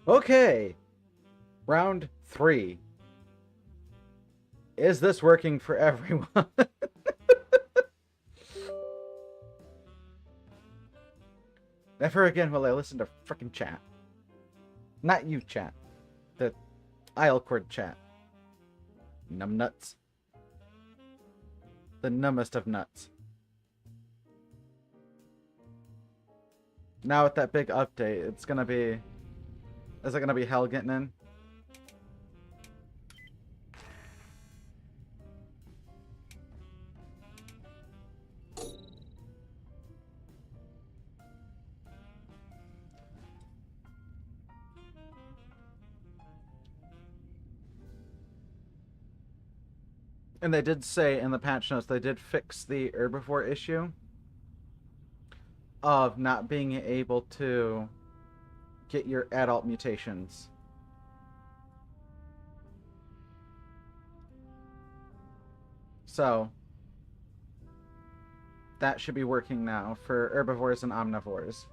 Okay, round 3. Is this working for everyone? Never again will I listen to frickin' chat. Not you, chat. The Islecord chat. Numbnuts. The numbest of nuts. Now with that big update, it's gonna be... Is it gonna be hell getting in? And they did say in the patch notes they did fix the herbivore issue of not being able to get your adult mutations. So that should be working now for herbivores and omnivores.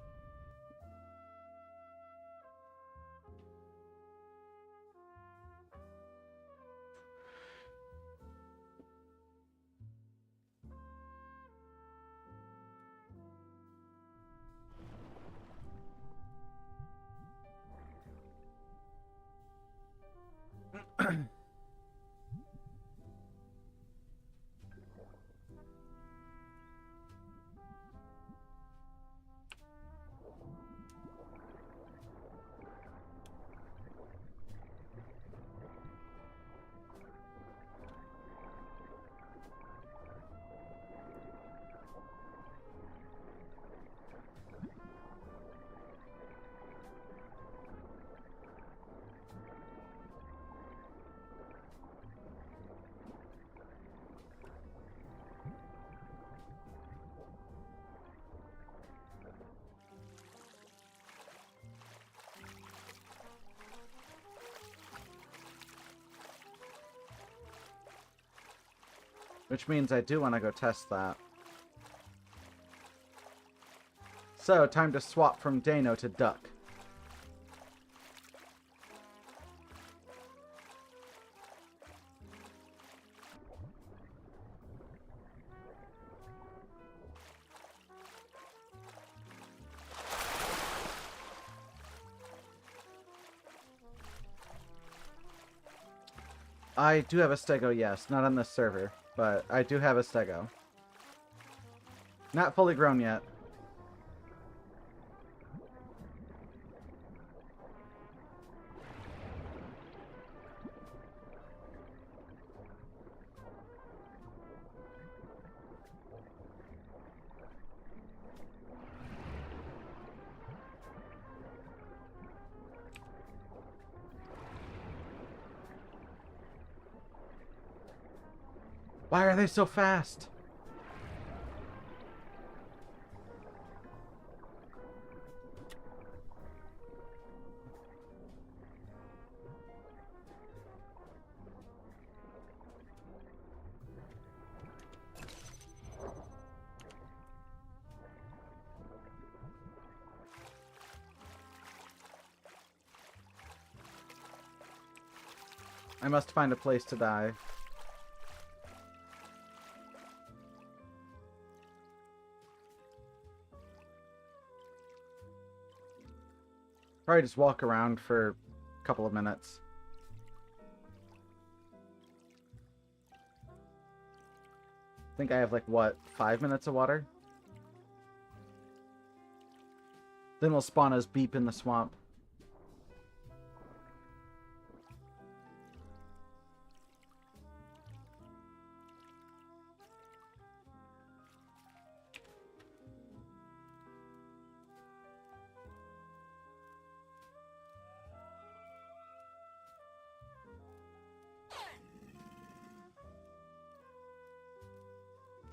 Which means I do want to go test that. So, time to swap from Dano to Duck. I do have a stego, yes. Not on this server, but I do have a stego. Not fully grown yet. Why are they so fast? I must find a place to die. Probably just walk around for a couple of minutes. I think I have like, what, 5 minutes of water? Then we'll spawn as Beep in the swamp.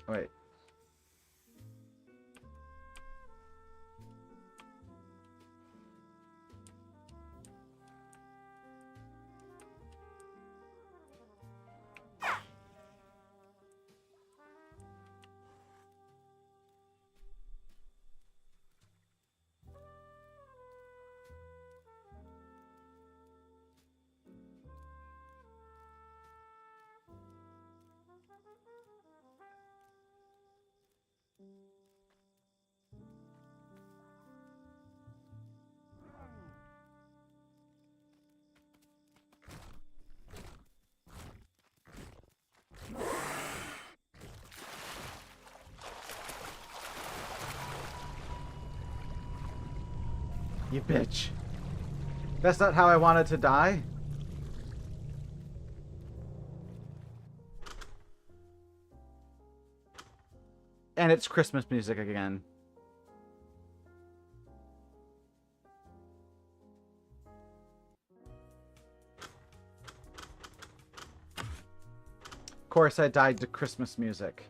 Wait. You bitch. That's not how I wanted to die. And it's Christmas music again. Of course I died to Christmas music.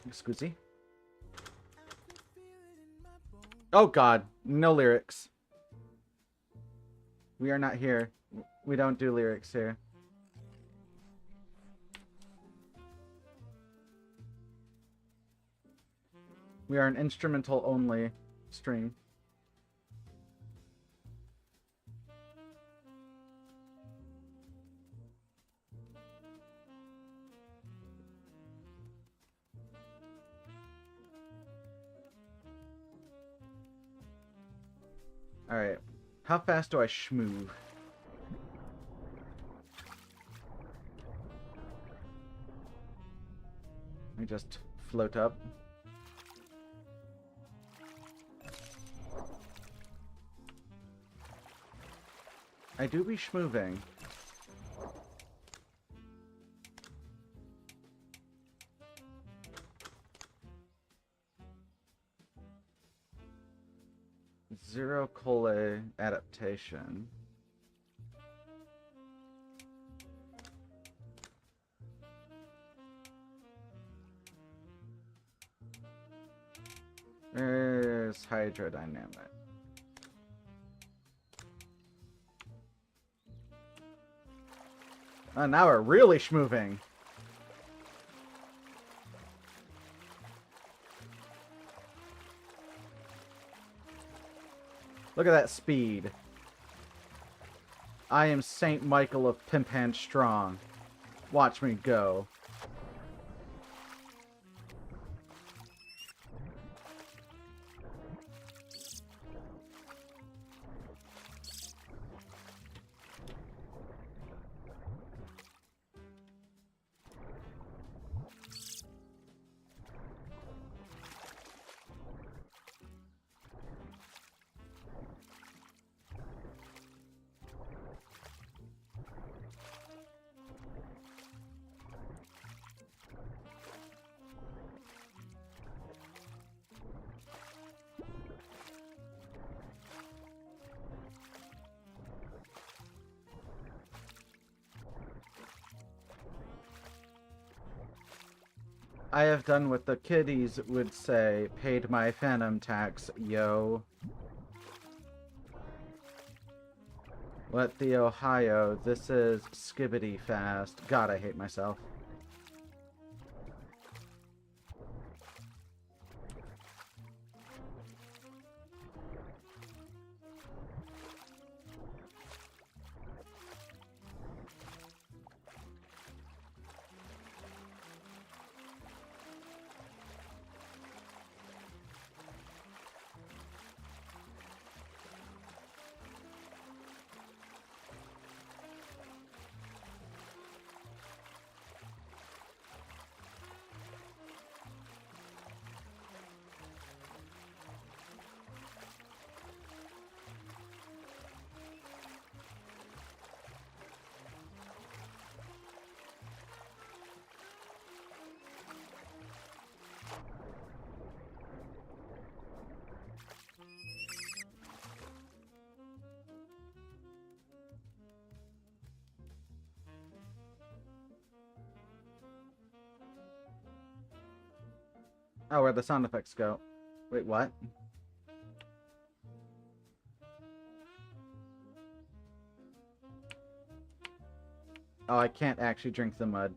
Excuse me. Oh god, no lyrics. We are not here. We don't do lyrics here. We are an instrumental only stream. Alright. How fast do I schmoo? Let me just float up. I do be schmoving. Zero Cole adaptation. There's hydrodynamic. Oh, now we're really schmoving. Look at that speed. I am Saint Michael of Pimpan Strong. Watch me go. I have done what the kiddies would say, paid my phantom tax, yo. Let the Ohio, this is skibbity fast. God, I hate myself. Oh, where'd the sound effects go? Wait, what? Oh, I can't actually drink the mud.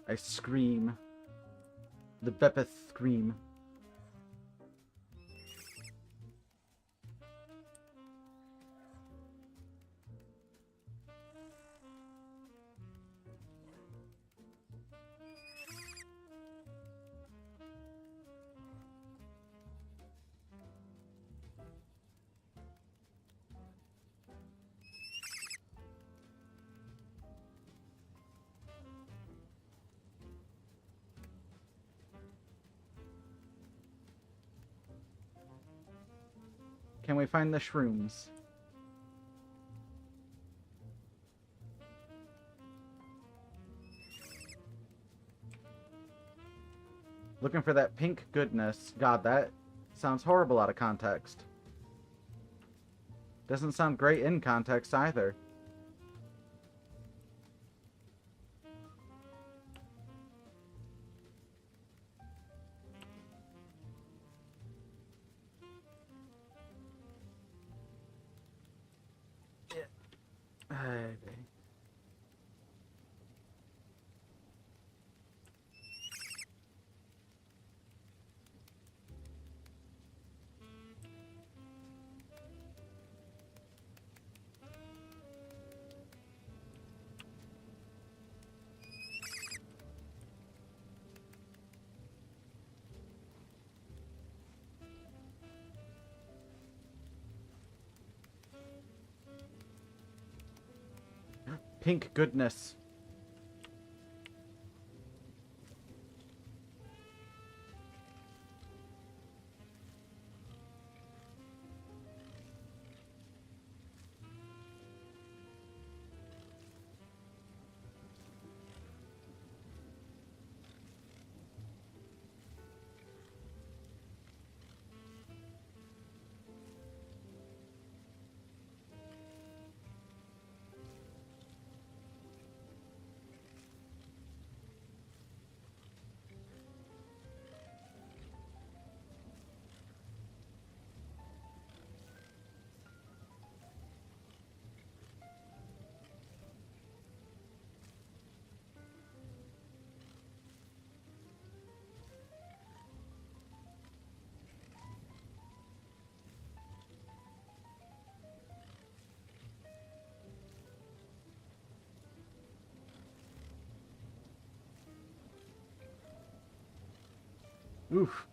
I scream. The Bepeth scream. Can we find the shrooms? Looking for that pink goodness. God, that sounds horrible out of context. Doesn't sound great in context either. Pink goodness. Oof.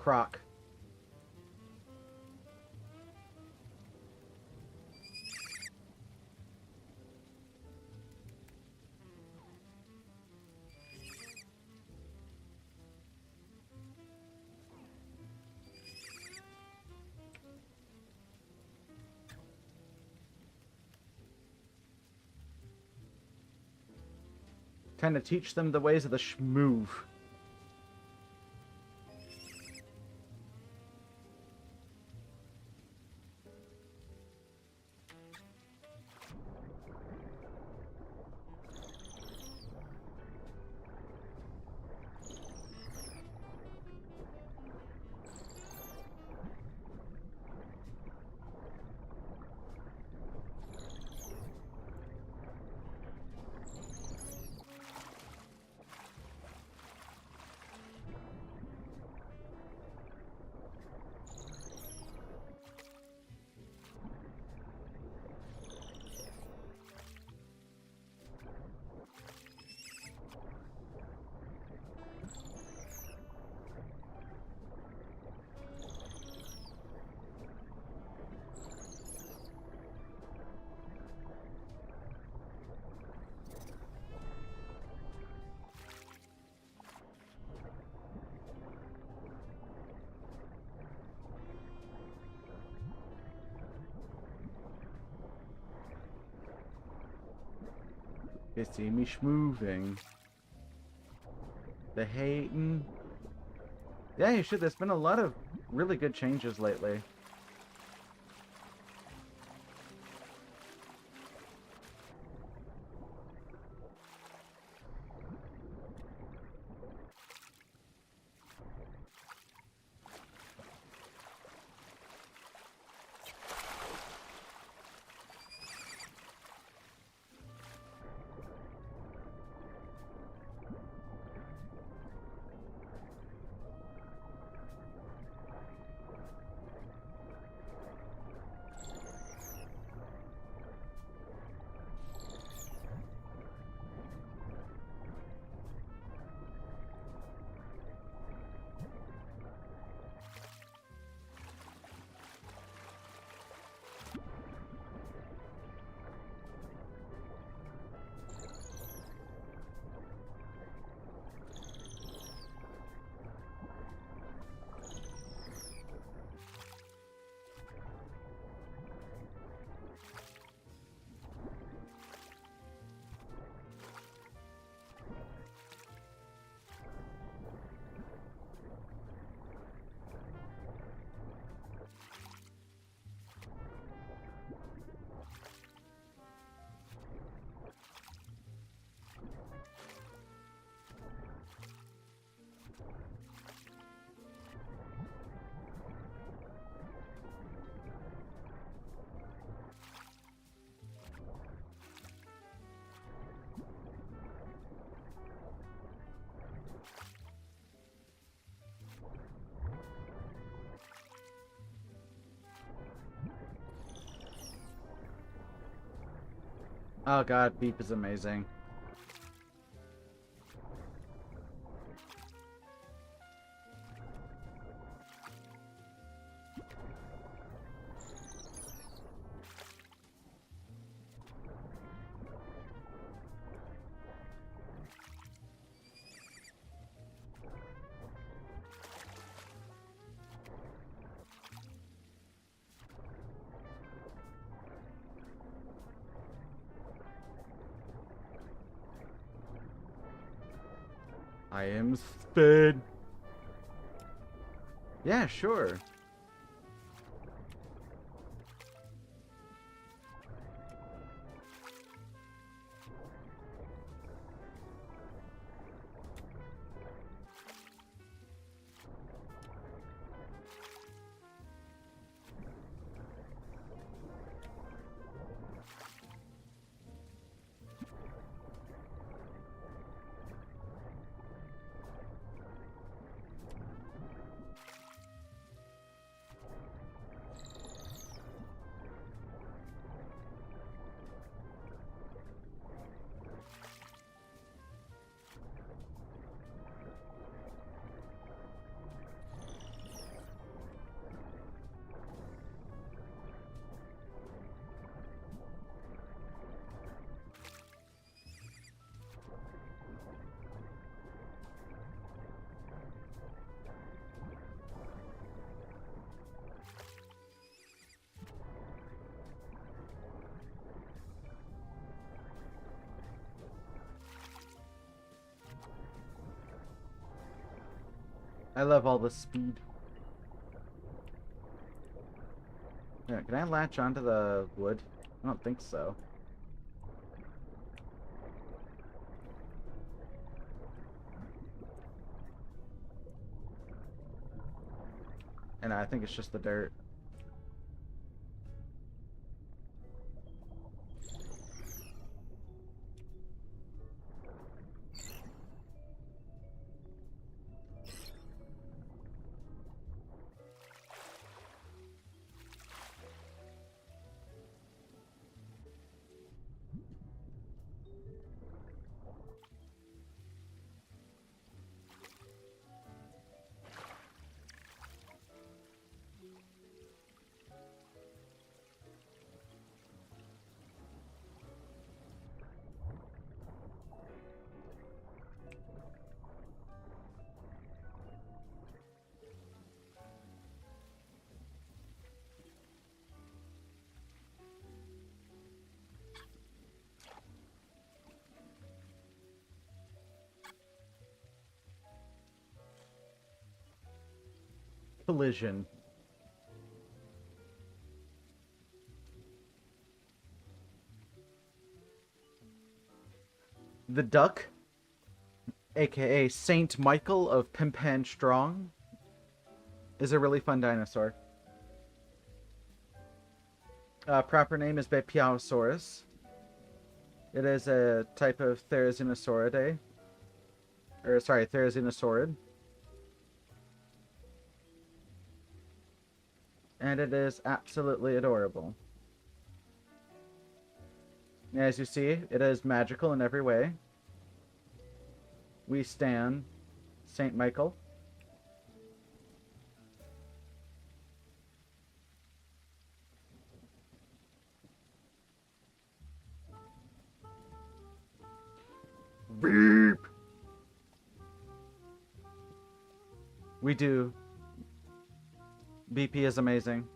Croc. Trying to teach them the ways of the schmoove. You see me schmoving. The hating. Yeah, you should. There's been a lot of really good changes lately. Oh god, beep is amazing. I am sped. Yeah, sure. I love all the speed. Yeah, can I latch onto the wood? I don't think so. And I think it's just the dirt. Collision. The Duck, aka Saint Michael of Pimpan Strong, is a really fun dinosaur. Proper name is Bepiaosaurus. It is a type of Therizinosauridae. Or, sorry, Therizinosaurid. And it is absolutely adorable. As you see, it is magical in every way. We stand Saint Michael. Beep! We do. BP is amazing.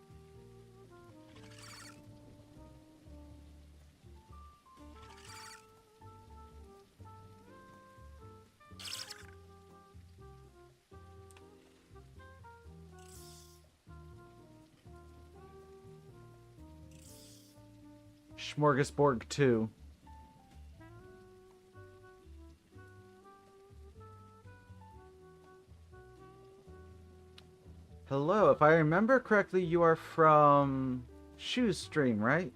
Smorgasbord 2. Hello, if I remember correctly, you are from Shoes Stream, right?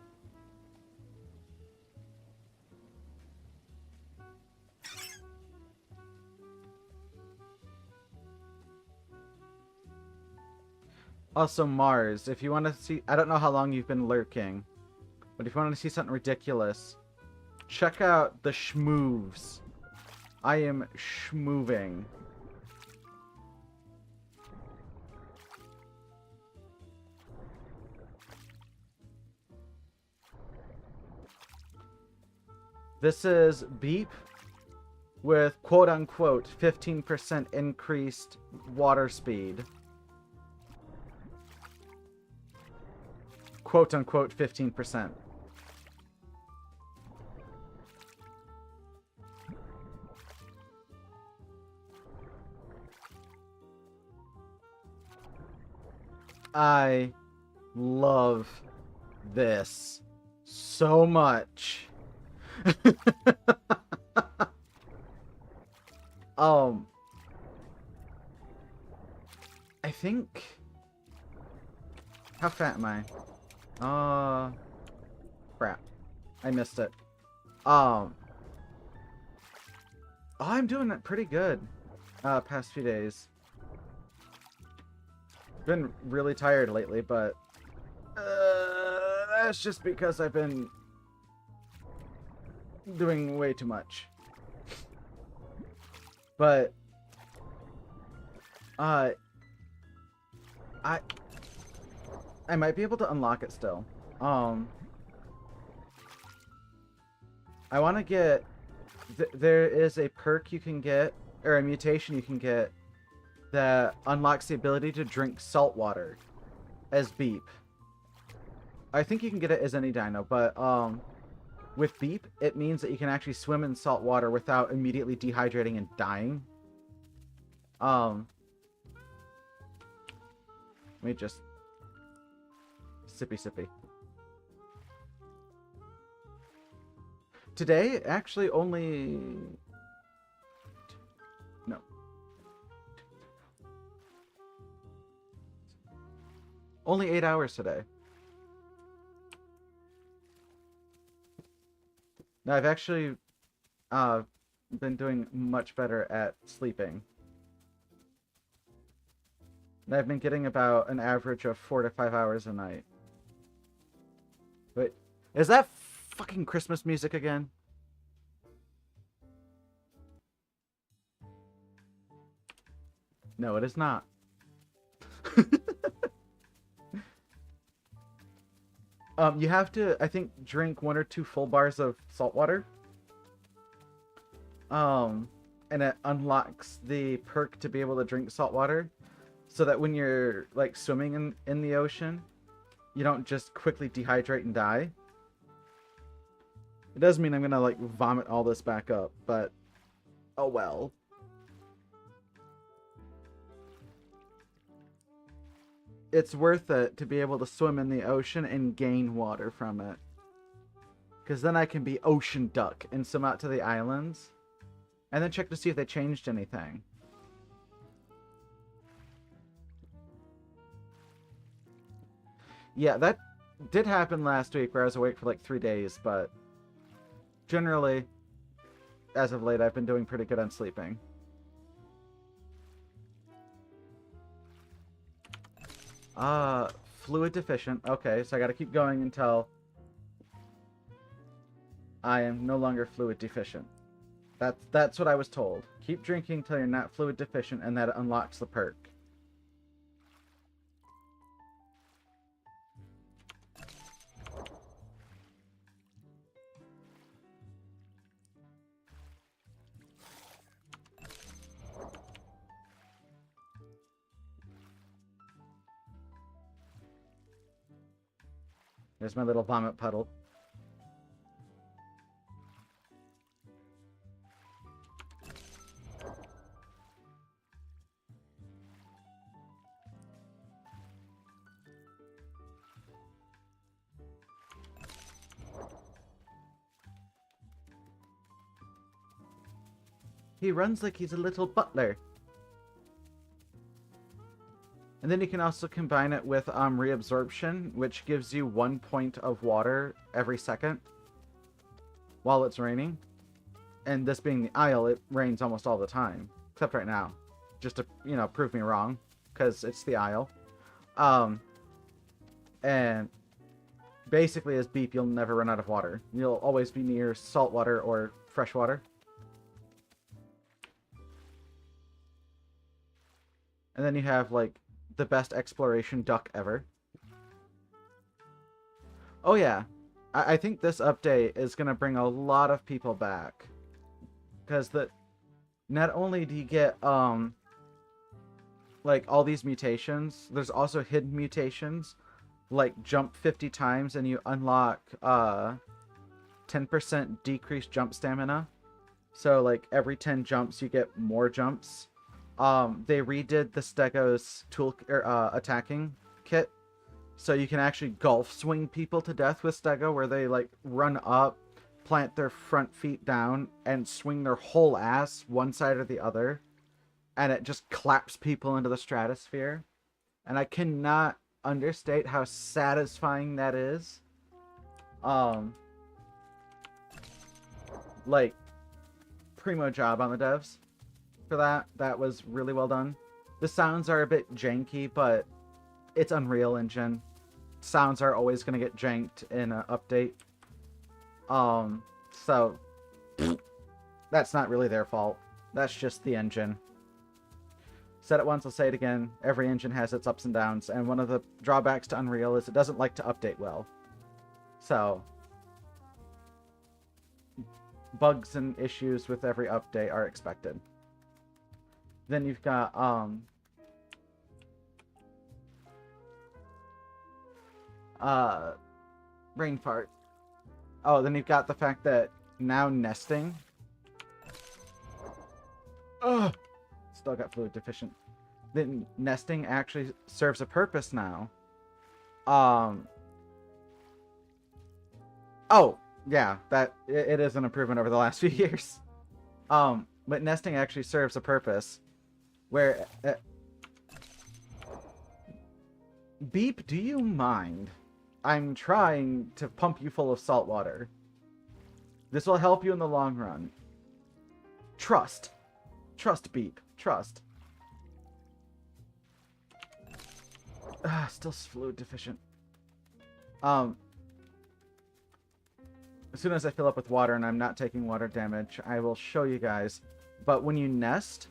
Also, Mars, if you want to see... I don't know how long you've been lurking, but if you want to see something ridiculous, check out the schmoves. I am schmoving. This is Beep with quote-unquote 15% increased water speed. Quote-unquote 15%. I love this so much. I think... How fat am I? Crap. I missed it. I'm doing it pretty good, past few days. Been really tired lately, but, that's just because I've been doing way too much. But, I might be able to unlock it still. I want to get... there is a perk you can get, or a mutation you can get, that unlocks the ability to drink salt water as Beep. I think you can get it as any dino, but with Beep, it means that you can actually swim in salt water without immediately dehydrating and dying. Let me just... sippy. Today, actually only... No. Only 8 hours today. Now, I've actually been doing much better at sleeping. And I've been getting about an average of 4 to 5 hours a night. Wait, is that fucking Christmas music again? No, it is not. You have to, I think, drink 1 or 2 full bars of salt water. And it unlocks the perk to be able to drink salt water, so that when you're, like, swimming in the ocean, you don't just quickly dehydrate and die. It does mean I'm gonna, like, vomit all this back up, but oh well. it's worth it to be able to swim in the ocean and gain water from it. Because then I can be ocean duck and swim out to the islands. And then check to see if they changed anything. Yeah, that did happen last week where I was awake for like 3 days, but generally, as of late, I've been doing pretty good on sleeping. Fluid deficient. Okay, so I gotta keep going until I am no longer fluid deficient. That's what I was told. Keep drinking till you're not fluid deficient, and that unlocks the perk. There's my little vomit puddle. He runs like he's a little butler. And then you can also combine it with reabsorption, which gives you 1 point of water every second while it's raining. And this being the Isle, it rains almost all the time, except right now, just to, you know, prove me wrong, because it's the Isle. And basically as Beep, you'll never run out of water. You'll always be near salt water or fresh water. And then you have, like, the best exploration duck ever. Oh yeah, I think this update is going to bring a lot of people back. Because not only do you get, like, all these mutations, there's also hidden mutations. Like, jump 50 times and you unlock, 10% decreased jump stamina. So, like, every 10 jumps you get more jumps. They redid the Stego's tool attacking kit, so you can actually golf swing people to death with Stego, where they like run up, plant their front feet down, and swing their whole ass one side or the other, and it just claps people into the stratosphere. And I cannot understate how satisfying that is. Like, primo job on the devs for that. That was really well done. The sounds are a bit janky, but it's Unreal Engine. Sounds are always going to get janked in an update. So that's not really their fault. That's just the engine. Said it once, I'll say it again. Every engine has its ups and downs, and one of the drawbacks to Unreal is it doesn't like to update well. So bugs and issues with every update are expected. Then you've got brain fart. Oh, then you've got the fact that now nesting. Ugh, still got fluid deficient. Then nesting actually serves a purpose now. Oh, yeah, that it is an improvement over the last few years. But nesting actually serves a purpose. Where Beep, do you mind? I'm trying to pump you full of salt water. This will help you in the long run. Trust. Trust, Beep. Trust. Still fluid deficient. As soon as I fill up with water and I'm not taking water damage, I will show you guys. But when you nest...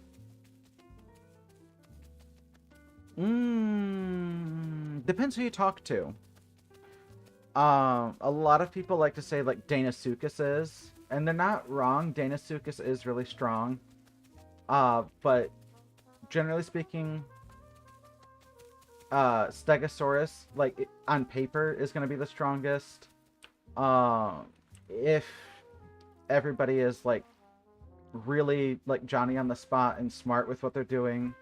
depends who you talk to. A lot of people like to say, like, Deinosuchus is. And they're not wrong. Deinosuchus is really strong. But generally speaking, Stegosaurus, like, on paper, is going to be the strongest. If everybody is, like, really, like, Johnny on the spot and smart with what they're doing.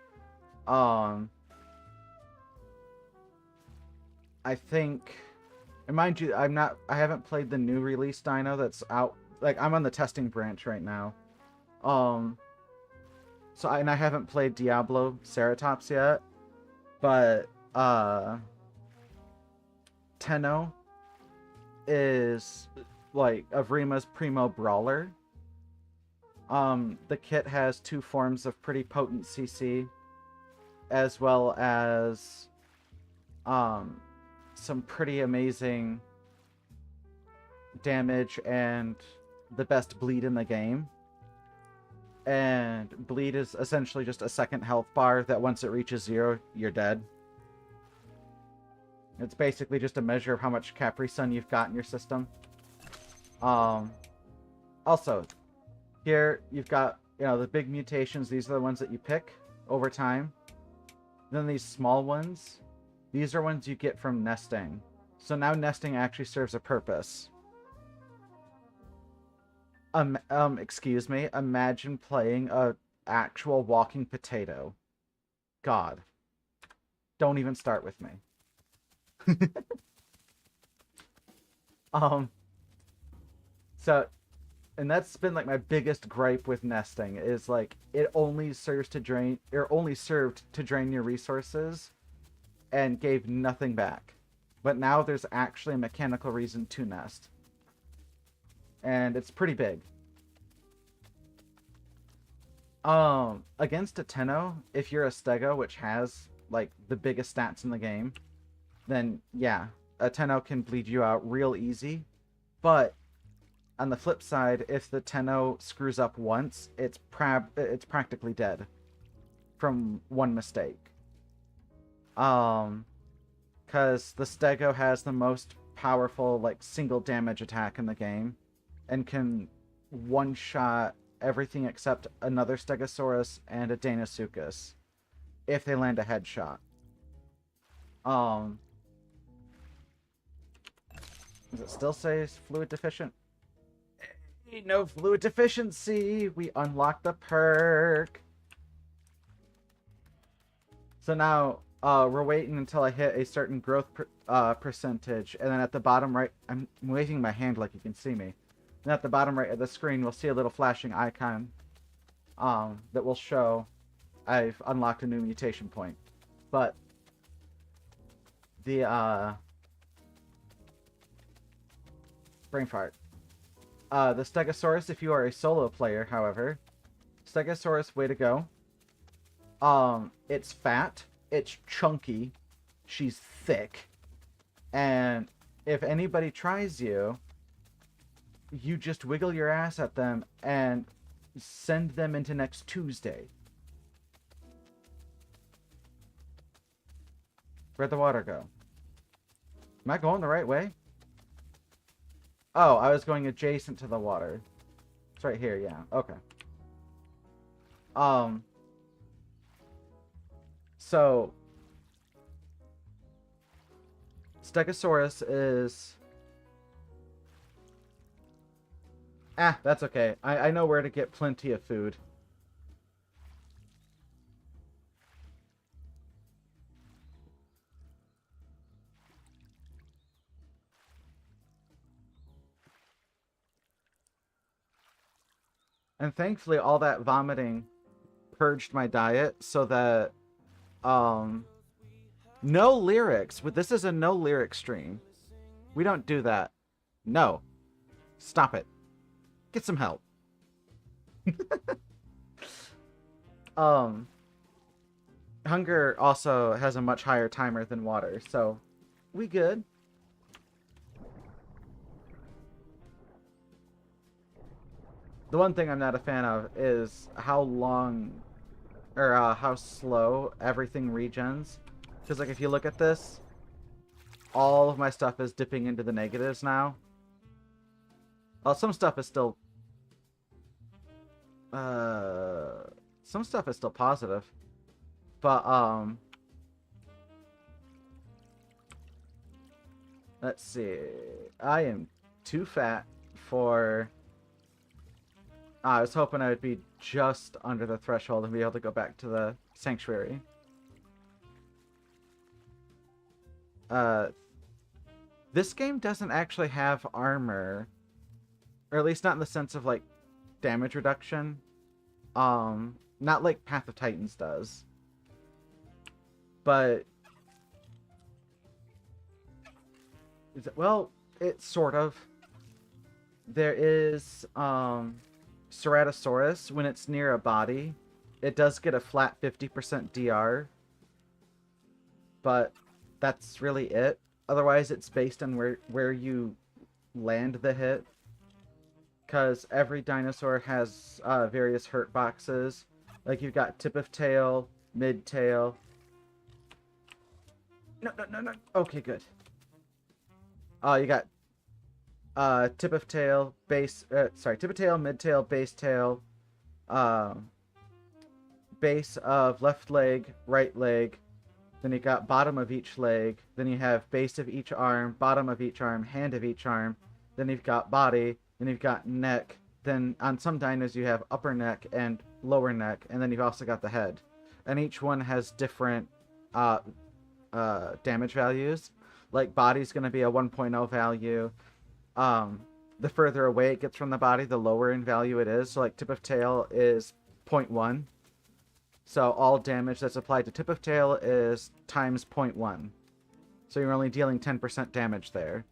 I think, and mind you, I haven't played the new release dino that's out. Like, I'm on the testing branch right now. And I haven't played Diablo Ceratops yet, but Tenno is like Evrima's primo brawler. The kit has 2 forms of pretty potent CC, as well as some pretty amazing damage and the best bleed in the game. And bleed is essentially just a second health bar that once it reaches 0, you're dead. It's basically just a measure of how much Capri Sun you've got in your system. Also, here you've got, the big mutations. These are the ones that you pick over time. Then these small ones, these are ones you get from nesting. So now nesting actually serves a purpose. Excuse me, imagine playing a actual walking potato. God. Don't even start with me. And that's been like my biggest gripe with nesting, is like it only served to drain your resources and gave nothing back. But now there's actually a mechanical reason to nest. And it's pretty big. Against a Tenno, if you're a Stego, which has like the biggest stats in the game, then yeah, a Tenno can bleed you out real easy. But on the flip side, if the Tenno screws up once, it's practically dead from one mistake. Because the Stego has the most powerful like single damage attack in the game, and can one-shot everything except another Stegosaurus and a Deinosuchus if they land a headshot. Does it still say fluid deficient? No fluid deficiency! We unlocked the perk! So now, we're waiting until I hit a certain growth percentage, and then at the bottom right, I'm waving my hand like you can see me. And at the bottom right of the screen, we'll see a little flashing icon that will show I've unlocked a new mutation point. But the brain fart. The Stegosaurus, if you are a solo player, however, Stegosaurus, way to go. It's fat, it's chunky, she's thick, and if anybody tries you, you just wiggle your ass at them and send them into next Tuesday. Where'd the water go? Am I going the right way? Oh, I was going adjacent to the water. It's right here, yeah. Okay. So Stegosaurus is... that's okay. I know where to get plenty of food. And thankfully, all that vomiting purged my diet so that, no lyrics. This is a no lyric stream. We don't do that. No. Stop it. Get some help. Hunger also has a much higher timer than water, so we good. The one thing I'm not a fan of is how long, or how slow everything regens. Because, like, if you look at this, all of my stuff is dipping into the negatives now. Well, some stuff is still... some stuff is still positive. But, let's see. I am too fat for... I was hoping I would be just under the threshold and be able to go back to the sanctuary. This game doesn't actually have armor, or at least not in the sense of like damage reduction. Not like Path of Titans does, but well, it sort of. There is Ceratosaurus, when it's near a body, it does get a flat 50% DR, but that's really it. Otherwise, it's based on where you land the hit, because every dinosaur has various hurt boxes. Like you've got tip of tail, mid tail. No, no, no, no. Okay, good. You got tip of tail, base. Tip of tail, mid tail, base tail. Base of left leg, right leg. Then you got bottom of each leg. Then you have base of each arm, bottom of each arm, hand of each arm. Then you've got body. Then you've got neck. Then on some dinos you have upper neck and lower neck. And then you've also got the head. And each one has different damage values. Like body's going to be a 1.0 value. The further away it gets from the body, the lower in value it is. So like tip of tail is 0.1. So all damage that's applied to tip of tail is times 0.1. So you're only dealing 10% damage there.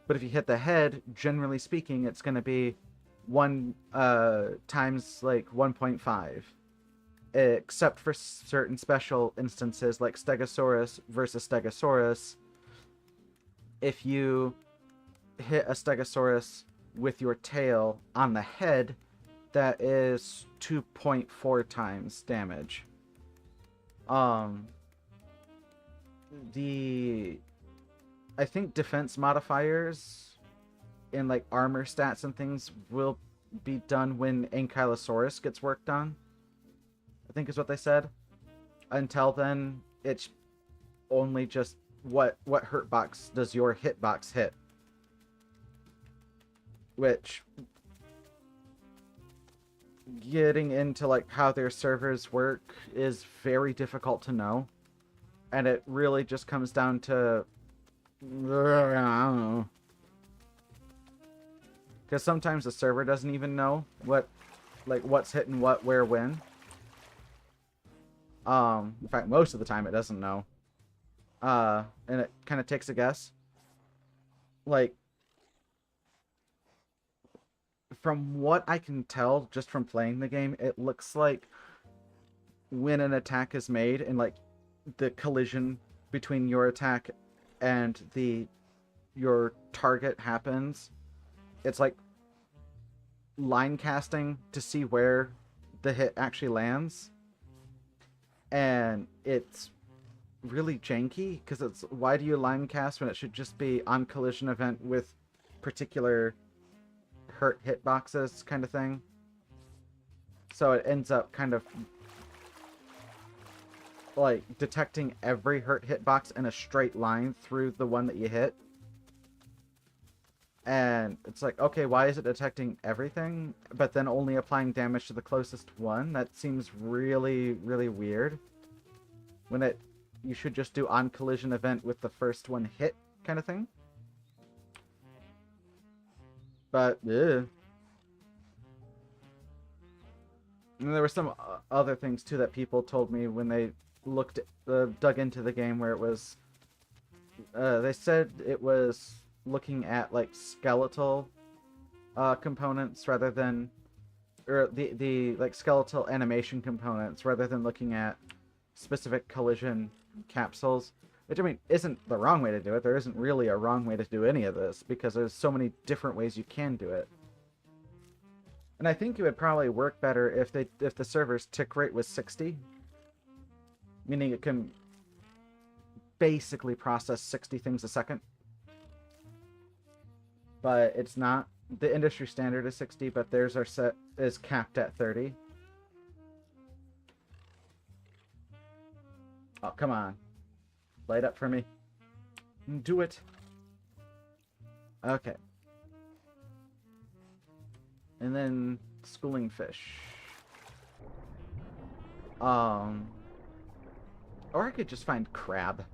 But if you hit the head, generally speaking, it's going to be 1 times like 1.5. Except for certain special instances like Stegosaurus versus Stegosaurus. If you hit a Stegosaurus with your tail on the head, that is 2.4 times damage. I think defense modifiers in like armor stats and things will be done when Ankylosaurus gets worked on, I think is what they said. Until then, it's only just what hurt box does your hitbox hit, which, getting into like how their servers work is very difficult to know, and it really just comes down to, I don't know, because sometimes the server doesn't even know what's hitting what, where, when. In fact, most of the time it doesn't know, and it kind of takes a guess. Like, from what I can tell just from playing the game, it looks like when an attack is made and like the collision between your attack and your target happens, it's like line casting to see where the hit actually lands. And it's really janky because it's, why do you line cast when it should just be on collision event with particular hurt hitboxes kind of thing? So it ends up kind of like detecting every hurt hitbox in a straight line through the one that you hit. And it's like, okay, why is it detecting everything, but then only applying damage to the closest one? That seems really, really weird. When you should just do on collision event with the first one hit kind of thing. But, yeah. And there were some other things too that people told me when they dug into the game, where it was, they said it was looking at like skeletal components rather than, or the like skeletal animation components rather than looking at specific collision capsules, which I mean isn't the wrong way to do it. There isn't really a wrong way to do any of this because there's so many different ways you can do it. And I think it would probably work better if the server's tick rate was 60, meaning it can basically process 60 things a second. But it's not. The industry standard is 60, but theirs is capped at 30. Oh, come on. Light up for me. Do it. Okay. And then schooling fish. Or I could just find crab.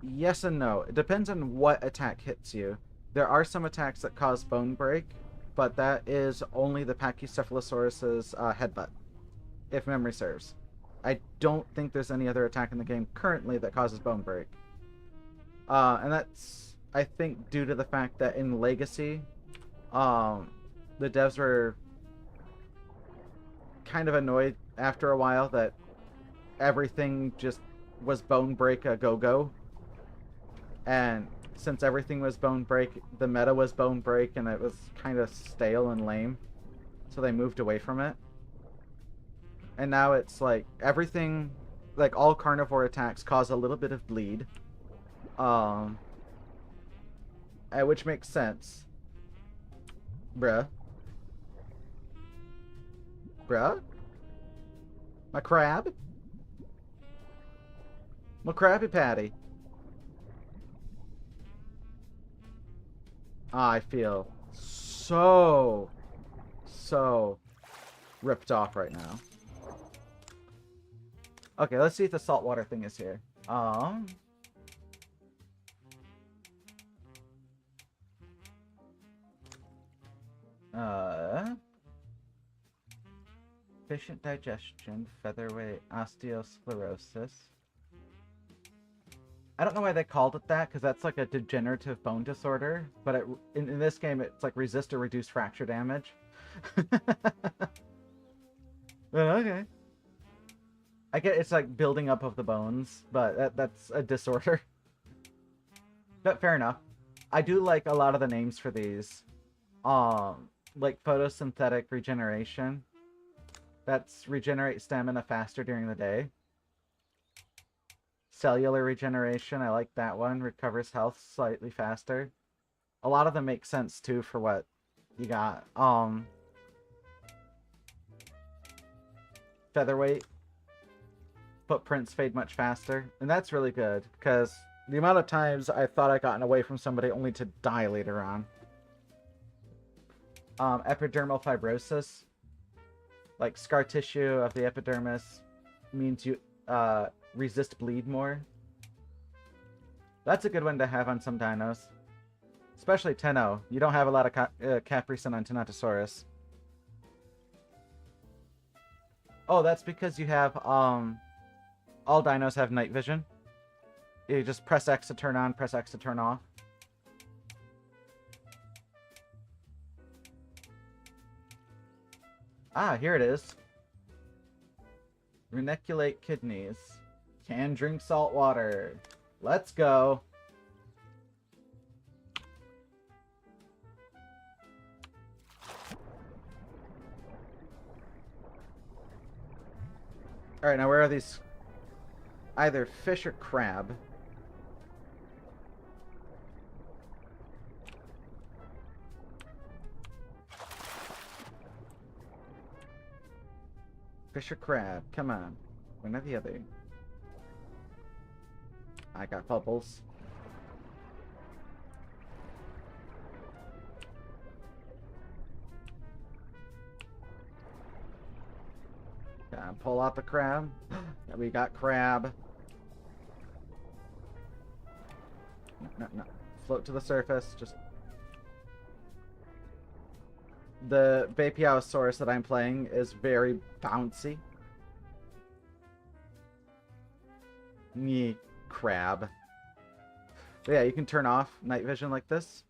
Yes and no. It depends on what attack hits you. There are some attacks that cause bone break, but that is only the Pachycephalosaurus's headbutt, if memory serves. I don't think there's any other attack in the game currently that causes bone break. And that's, I think, due to the fact that in Legacy, the devs were kind of annoyed after a while that everything just was bone break a go-go. And since everything was bone break, the meta was bone break, and it was kind of stale and lame. So they moved away from it. And now it's like everything, like all carnivore attacks cause a little bit of bleed. Which makes sense. Bruh. Bruh? My crab? My Krabby Patty. I feel so ripped off right now. Okay, let's see if the saltwater thing is here. Efficient digestion, featherweight, osteosclerosis. I don't know why they called it that, because that's like a degenerative bone disorder. But in this game, it's like resist or reduce fracture damage. But okay. I get it's like building up of the bones, but that's a disorder. But fair enough. I do like a lot of the names for these. Like photosynthetic regeneration. That's regenerate stamina faster during the day. Cellular regeneration, I like that one. Recovers health slightly faster. A lot of them make sense too for what you got. Featherweight. Footprints fade much faster. And that's really good, because the amount of times I thought I gotten away from somebody only to die later on. Epidermal fibrosis. Like scar tissue of the epidermis means you resist bleed more. That's a good one to have on some dinos. Especially Tenno. You don't have a lot of Capricin on Tennotosaurus. Oh, that's because you have, all dinos have night vision. You just press X to turn on, press X to turn off. Ah, here it is. Reniculate kidneys. Can drink salt water. Let's go. Alright, now where are these? Either fish or crab. Fish or crab? Come on. One or the other. I got bubbles. Pull out the crab. We got crab. No. Float to the surface. Just the Bapiosaurus that I'm playing is very bouncy. Crab. But yeah, you can turn off night vision like this.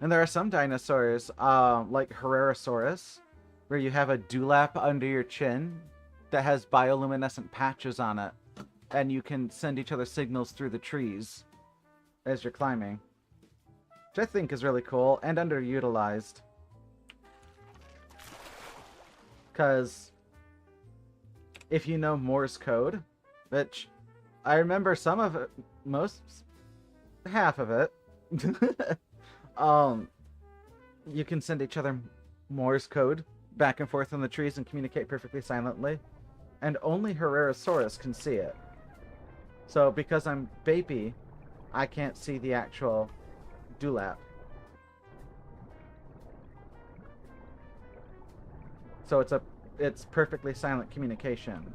And there are some dinosaurs, like Herrerasaurus, where you have a dewlap under your chin that has bioluminescent patches on it. And you can send each other signals through the trees as you're climbing. Which I think is really cool and underutilized. Because if you know Morse code, which I remember some of it, half of it, you can send each other Morse code back and forth in the trees and communicate perfectly silently. And only Herrerasaurus can see it. So because I'm Bapy, I can't see the actual dewlap. So it's perfectly silent communication.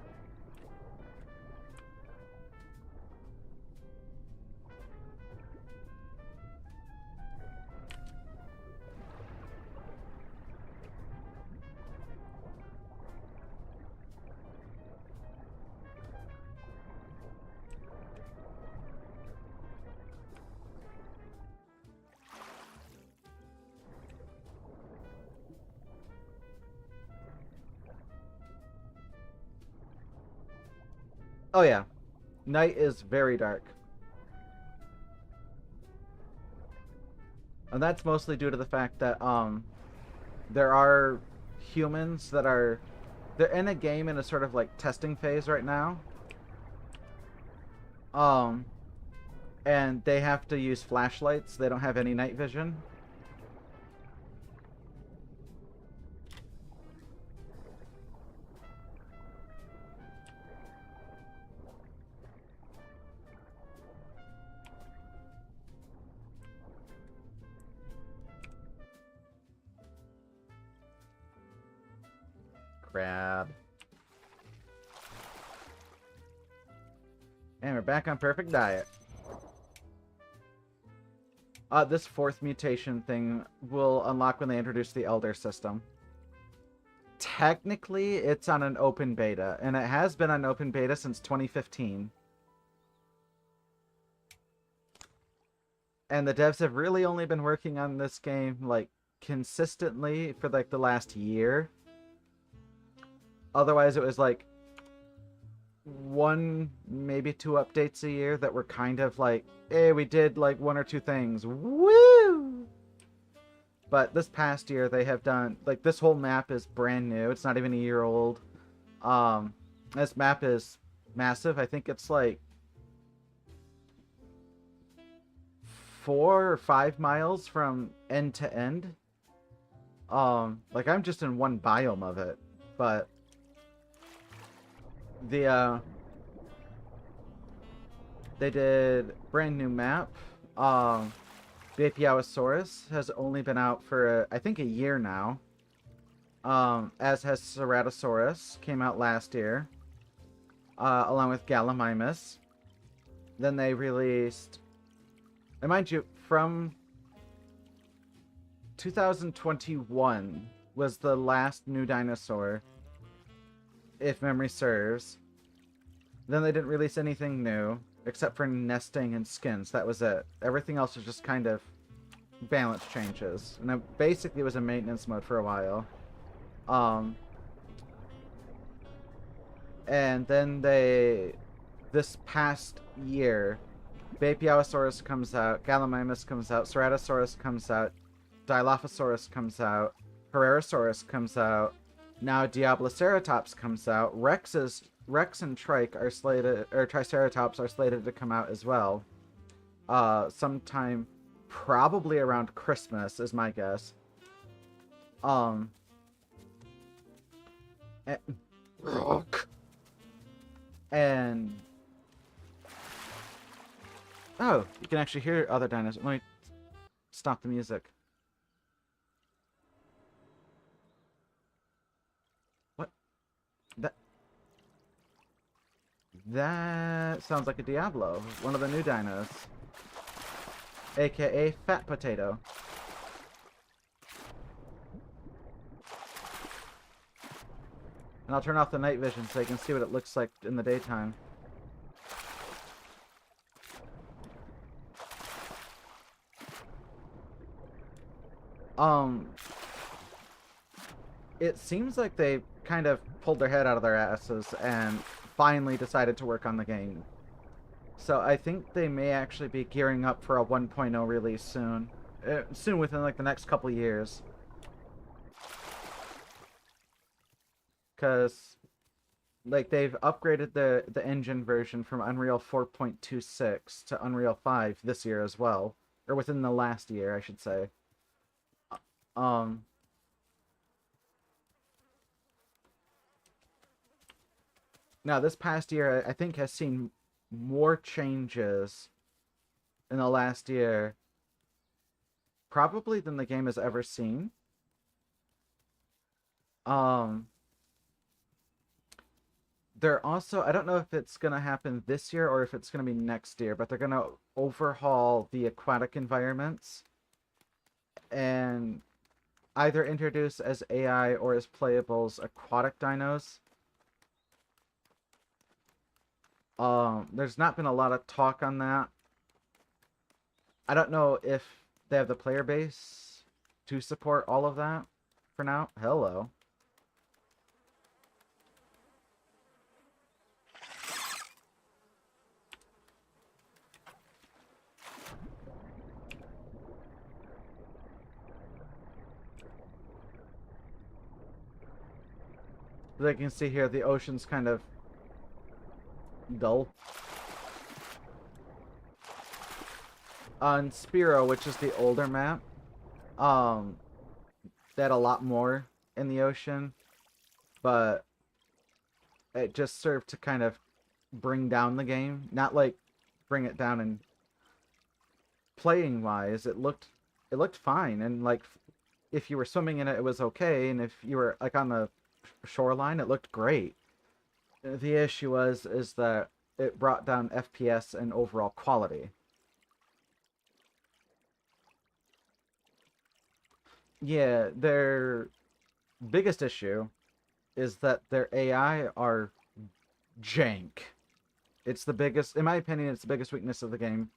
Oh yeah, night is very dark. And that's mostly due to the fact that there are humans that are they're in a game in a sort of like testing phase right now. Um and they have to use flashlights. They don't have any night vision. Crab. And we're back on perfect diet. This fourth mutation thing will unlock when they introduce the Elder system. Technically, it's on an open beta, and it has been on open beta since 2015. And the devs have really only been working on this game, like, consistently for, like, the last year. Otherwise, it was, like, one, maybe two updates a year that were kind of like, hey, we did, like, one or two things. Woo! But this past year, they have done, like, this whole map is brand new. It's not even a year old. This map is massive. I think it's, like, 4 or 5 miles from end to end. Like, I'm just in one biome of it. But the, they did brand new map. Vapiaosaurus has only been out for, I think, a year now. As has Ceratosaurus, came out last year. Along with Gallimimus. Then they released... And mind you, from 2021 was the last new dinosaur, if memory serves. Then they didn't release anything new, except for nesting and skins. That was it. Everything else was just kind of balance changes. And it basically was a maintenance mode for a while. And then this past year, Vapiaosaurus comes out, Gallimimus comes out, Ceratosaurus comes out, Dilophosaurus comes out, Herrerasaurus comes out, now Diabloceratops comes out, Rex and Trike are slated, or Triceratops are slated to come out as well. Sometime probably around Christmas is my guess. And oh, you can actually hear other dinosaurs. Let me stop the music. What? That sounds like a Diablo, one of the new dinos. AKA Fat Potato. And I'll turn off the night vision so you can see what it looks like in the daytime. It seems like they kind of pulled their head out of their asses and finally decided to work on the game. So I think they may actually be gearing up for a 1.0 release soon. Soon, within like the next couple years. Because like they've upgraded the engine version from Unreal 4.26 to Unreal 5 this year as well. Or within the last year, I should say. Now, this past year, I think, has seen more changes in the last year, probably than the game has ever seen. They're also, I don't know if it's going to happen this year or if it's going to be next year, but they're going to overhaul the aquatic environments and either introduce as AI or as playables aquatic dinos. There's not been a lot of talk on that. I don't know if they have the player base to support all of that for now. Hello. As you can see here, the ocean's kind of dull. On Spiro, which is the older map, um, they had a lot more in the ocean, but it just served to kind of bring down the game. Not like bring it down in playing wise. It looked fine, and like if you were swimming in it, it was okay, and if you were like on the shoreline, it looked great. The issue is that it brought down FPS and overall quality. Yeah, their biggest issue is that their AI are jank. It's the biggest, in my opinion, it's the biggest weakness of the game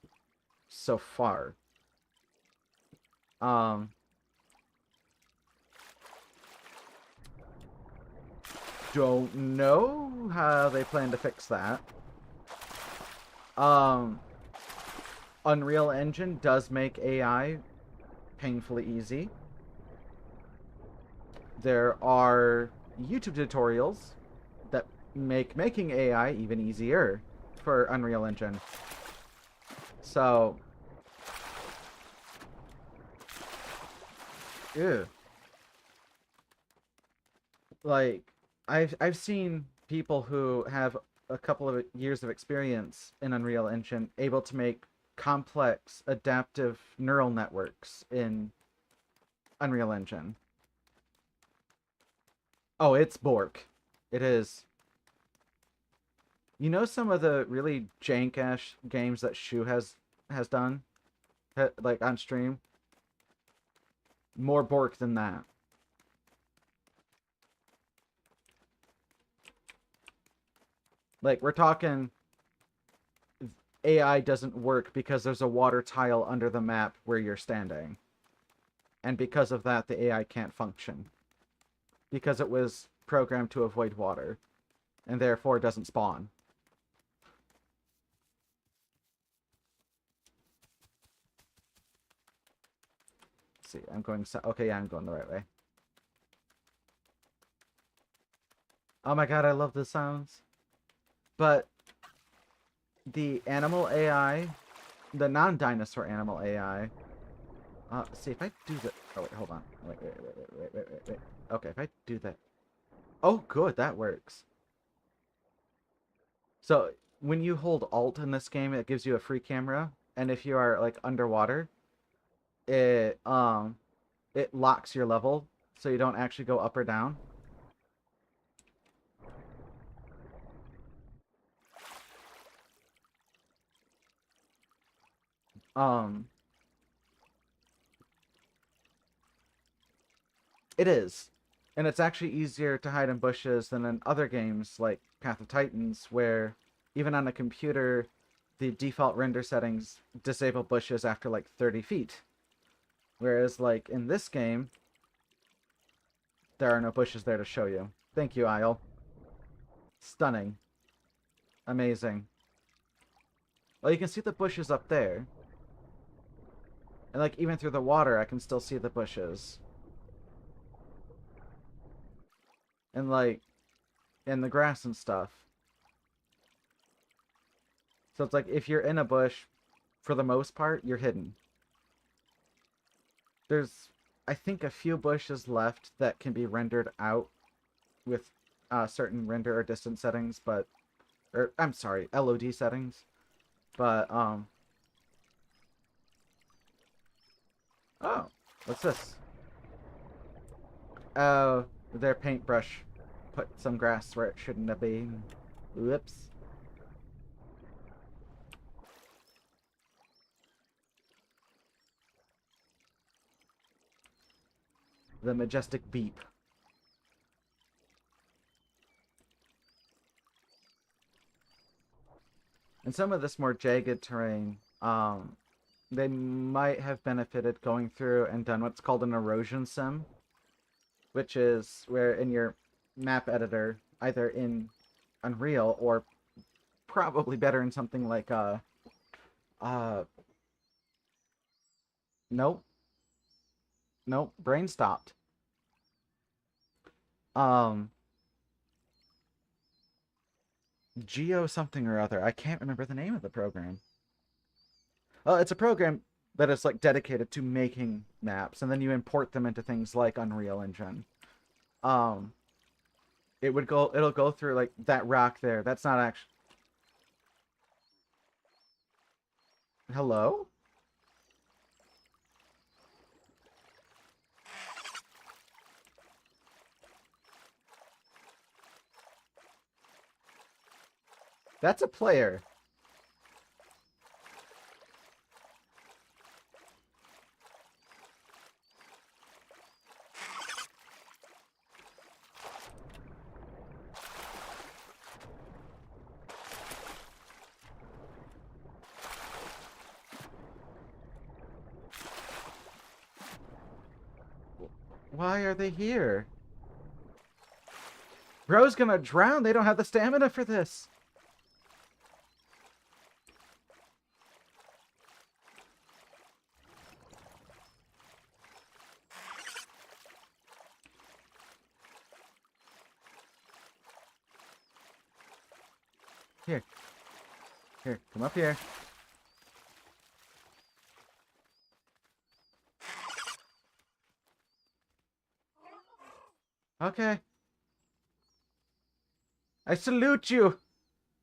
so far. Um, don't know how they plan to fix that. Um, Unreal Engine does make AI painfully easy. There are YouTube tutorials that make making AI even easier for Unreal Engine. So, ew. Like I've seen people who have a couple of years of experience in Unreal Engine able to make complex adaptive neural networks in Unreal Engine. Oh, it's Bork. It is. You know some of the really jank-ass games that Shu has done, like on stream? More Bork than that. Like we're talking AI doesn't work because there's a water tile under the map where you're standing. And because of that, the AI can't function. Because it was programmed to avoid water. And therefore doesn't spawn. Let's see, I'm going... Okay, yeah, I'm going the right way. Oh my god, I love the sounds. But the animal AI, the non-dinosaur animal AI, see, if I do that... Oh, wait, hold on. Wait. Okay, if I do that... Oh, good, that works. So, when you hold Alt in this game, it gives you a free camera, and if you are, like, underwater, it, it locks your level, so you don't actually go up or down. Um, it is. And it's actually easier to hide in bushes than in other games like Path of Titans, where even on a computer, the default render settings disable bushes after like 30 feet. Whereas, like, in this game, there are no bushes there to show you. Thank you, Isle. Stunning. Amazing. Well, you can see the bushes up there. And, like, even through the water, I can still see the bushes. And, like, in the grass and stuff. So it's like, if you're in a bush, for the most part, you're hidden. There's, I think, a few bushes left that can be rendered out with certain render or distance settings, but... Or, I'm sorry, LOD settings. But, oh, what's this? Oh, their paintbrush put some grass where it shouldn't have been. Whoops. The majestic beep. And some of this more jagged terrain, they might have benefited going through and done what's called an erosion sim, which is where in your map editor, either in Unreal or probably better in something like uh nope, nope, brain stopped. Um Geo something or other. I can't remember the name of the program. It's a program that is like dedicated to making maps, and then you import them into things like Unreal Engine. Um, it'll go through like that rock there. That's not actually. Hello? That's a player. Why are they here? Bro's gonna drown. They don't have the stamina for this. Here. Here, come up here. Okay. I salute you,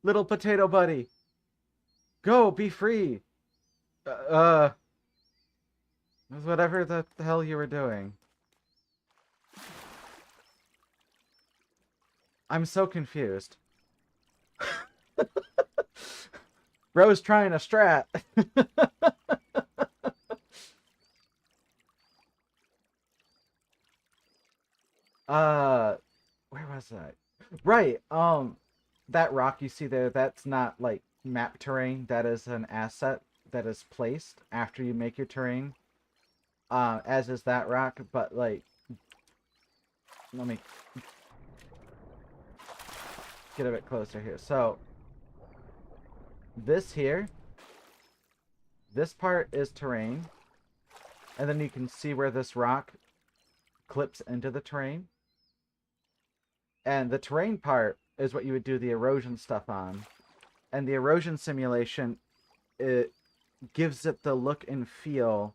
little potato buddy. Go, be free. Whatever the hell you were doing. I'm so confused. Bro's trying a strat. Where was that? Right, that rock you see there, that's not like map terrain. That is an asset that is placed after you make your terrain. As is that rock, but like, let me get a bit closer here. So, this here, this part is terrain, and then you can see where this rock clips into the terrain. And the terrain part is what you would do the erosion stuff on. And the erosion simulation, it gives it the look and feel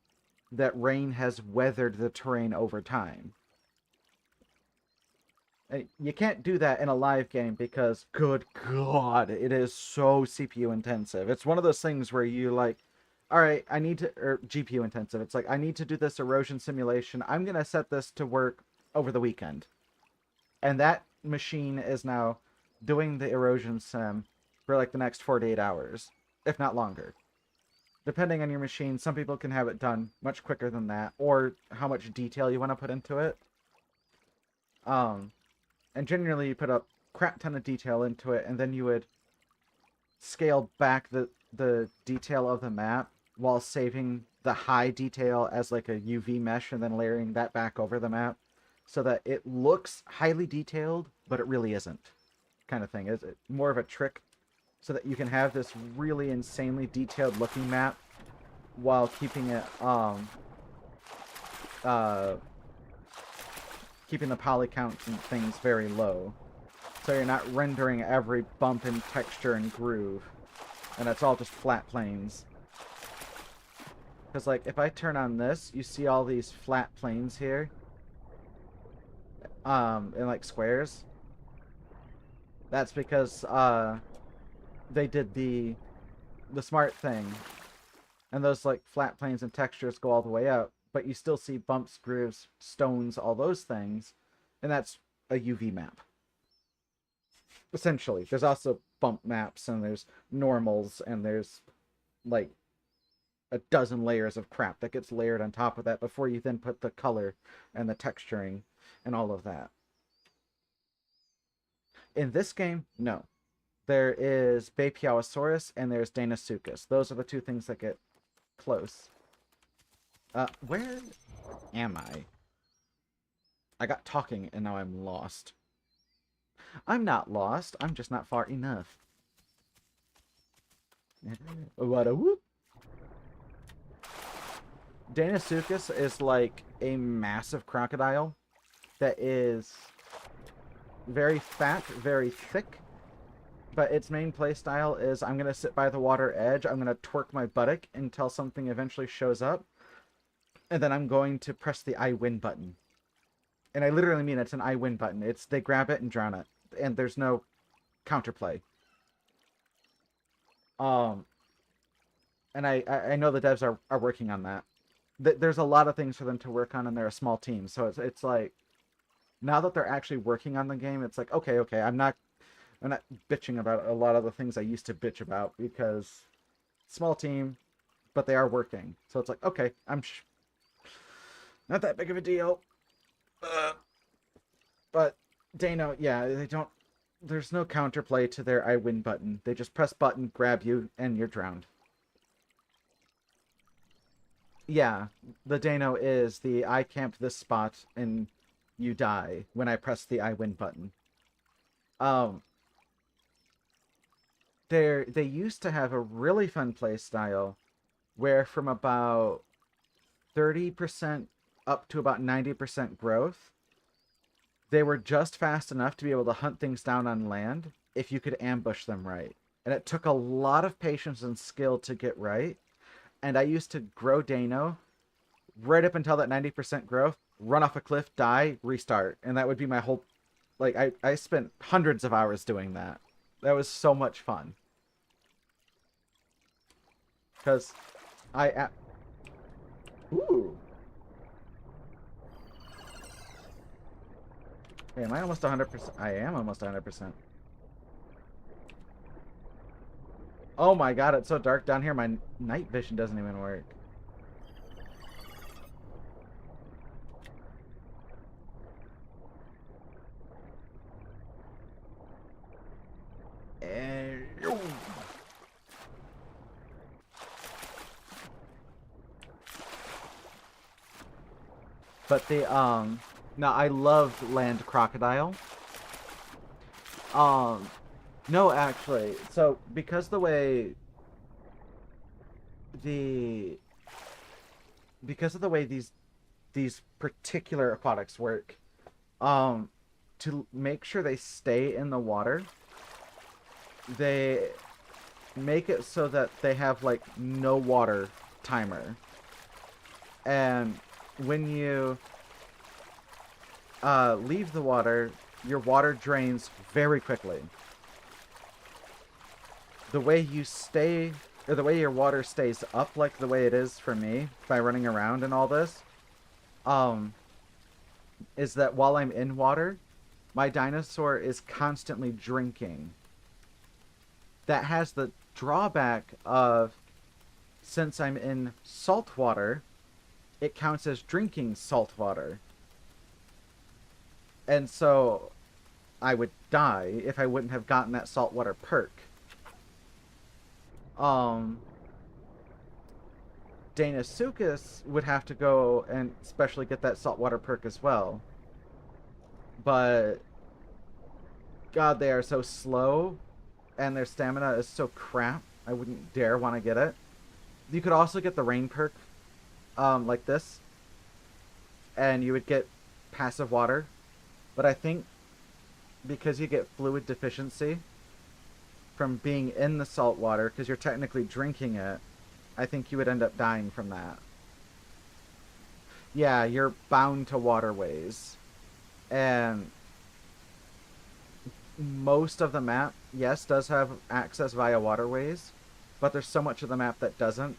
that rain has weathered the terrain over time. You can't do that in a live game because, good God, it is so CPU intensive. It's one of those things where you like, all right, I need to, or GPU intensive. It's like, I need to do this erosion simulation. I'm going to set this to work over the weekend. And that machine is now doing the erosion sim for like the next 48 hours, if not longer. Depending on your machine, some people can have it done much quicker than that, or how much detail you want to put into it. And generally you put a crap ton of detail into it, and then you would scale back the detail of the map while saving the high detail as like a UV mesh and then layering that back over the map so that it looks highly detailed, but it really isn't, kind of thing. It's more of a trick so that you can have this really insanely detailed looking map while keeping it keeping the poly count and things very low, so you're not rendering every bump in texture and groove, and it's all just flat planes. Because like if I turn on this, you see all these flat planes here in like squares. That's because they did the smart thing, and those like flat planes and textures go all the way out, but you still see bumps, grooves, stones, all those things, and that's a UV map. Essentially, there's also bump maps, and there's normals, and there's like a dozen layers of crap that gets layered on top of that before you then put the color and the texturing and all of that. In this game, no. There is Bapiaosaurus and there's Deinosuchus. Those are the two things that get close. Where am I? I got talking and now I'm lost. I'm not lost. I'm just not far enough. What a whoop. Deinosuchus is like a massive crocodile that is very fat, very thick, but its main play style is I'm gonna sit by the water edge, I'm gonna twerk my buttock until something eventually shows up, and then I'm going to press the I win button. And I literally mean it's an I win button. It's they grab it and drown it, and there's no counterplay. Um, and I know the devs are working on that. There's a lot of things for them to work on, and they're a small team, so it's like now that they're actually working on the game, it's like okay, I'm not bitching about a lot of the things I used to bitch about because small team, but they are working. So it's like okay, not that big of a deal. But Dano, yeah, they don't. There's no counterplay to their I win button. They just press button, grab you, and you're drowned. Yeah, the Dano is the I camp this spot and you die when I press the I win button. Um, they used to have a really fun play style where from about 30% up to about 90% growth, they were just fast enough to be able to hunt things down on land if you could ambush them right. And it took a lot of patience and skill to get right. And I used to grow Dano right up until that 90% growth, run off a cliff, die, restart. And that would be my whole. Like, I spent hundreds of hours doing that. That was so much fun. Because I. Ooh. Hey, am I almost 100%? I am almost 100%. Oh my god, it's so dark down here, my night vision doesn't even work. But no, I love land crocodile. Um, no, actually, so because the because of the way these particular aquatics work, um, to make sure they stay in the water, they make it so that they have like no water timer. And when you leave the water, your water drains very quickly. The way you stay, or the way your water stays up, like the way it is for me by running around and all this, um, is that while I'm in water, my dinosaur is constantly drinking. That has the drawback of, since I'm in salt water, it counts as drinking salt water. And so I would die if I wouldn't have gotten that saltwater perk. Um, Deinosuchus would have to go and especially get that saltwater perk as well. But God, they are so slow, and their stamina is so crap. I wouldn't dare want to get it. You could also get the rain perk, like this, and you would get passive water. But I think because you get fluid deficiency from being in the salt water, because you're technically drinking it, I think you would end up dying from that. Yeah, you're bound to waterways. And most of the map, yes, does have access via waterways, but there's so much of the map that doesn't,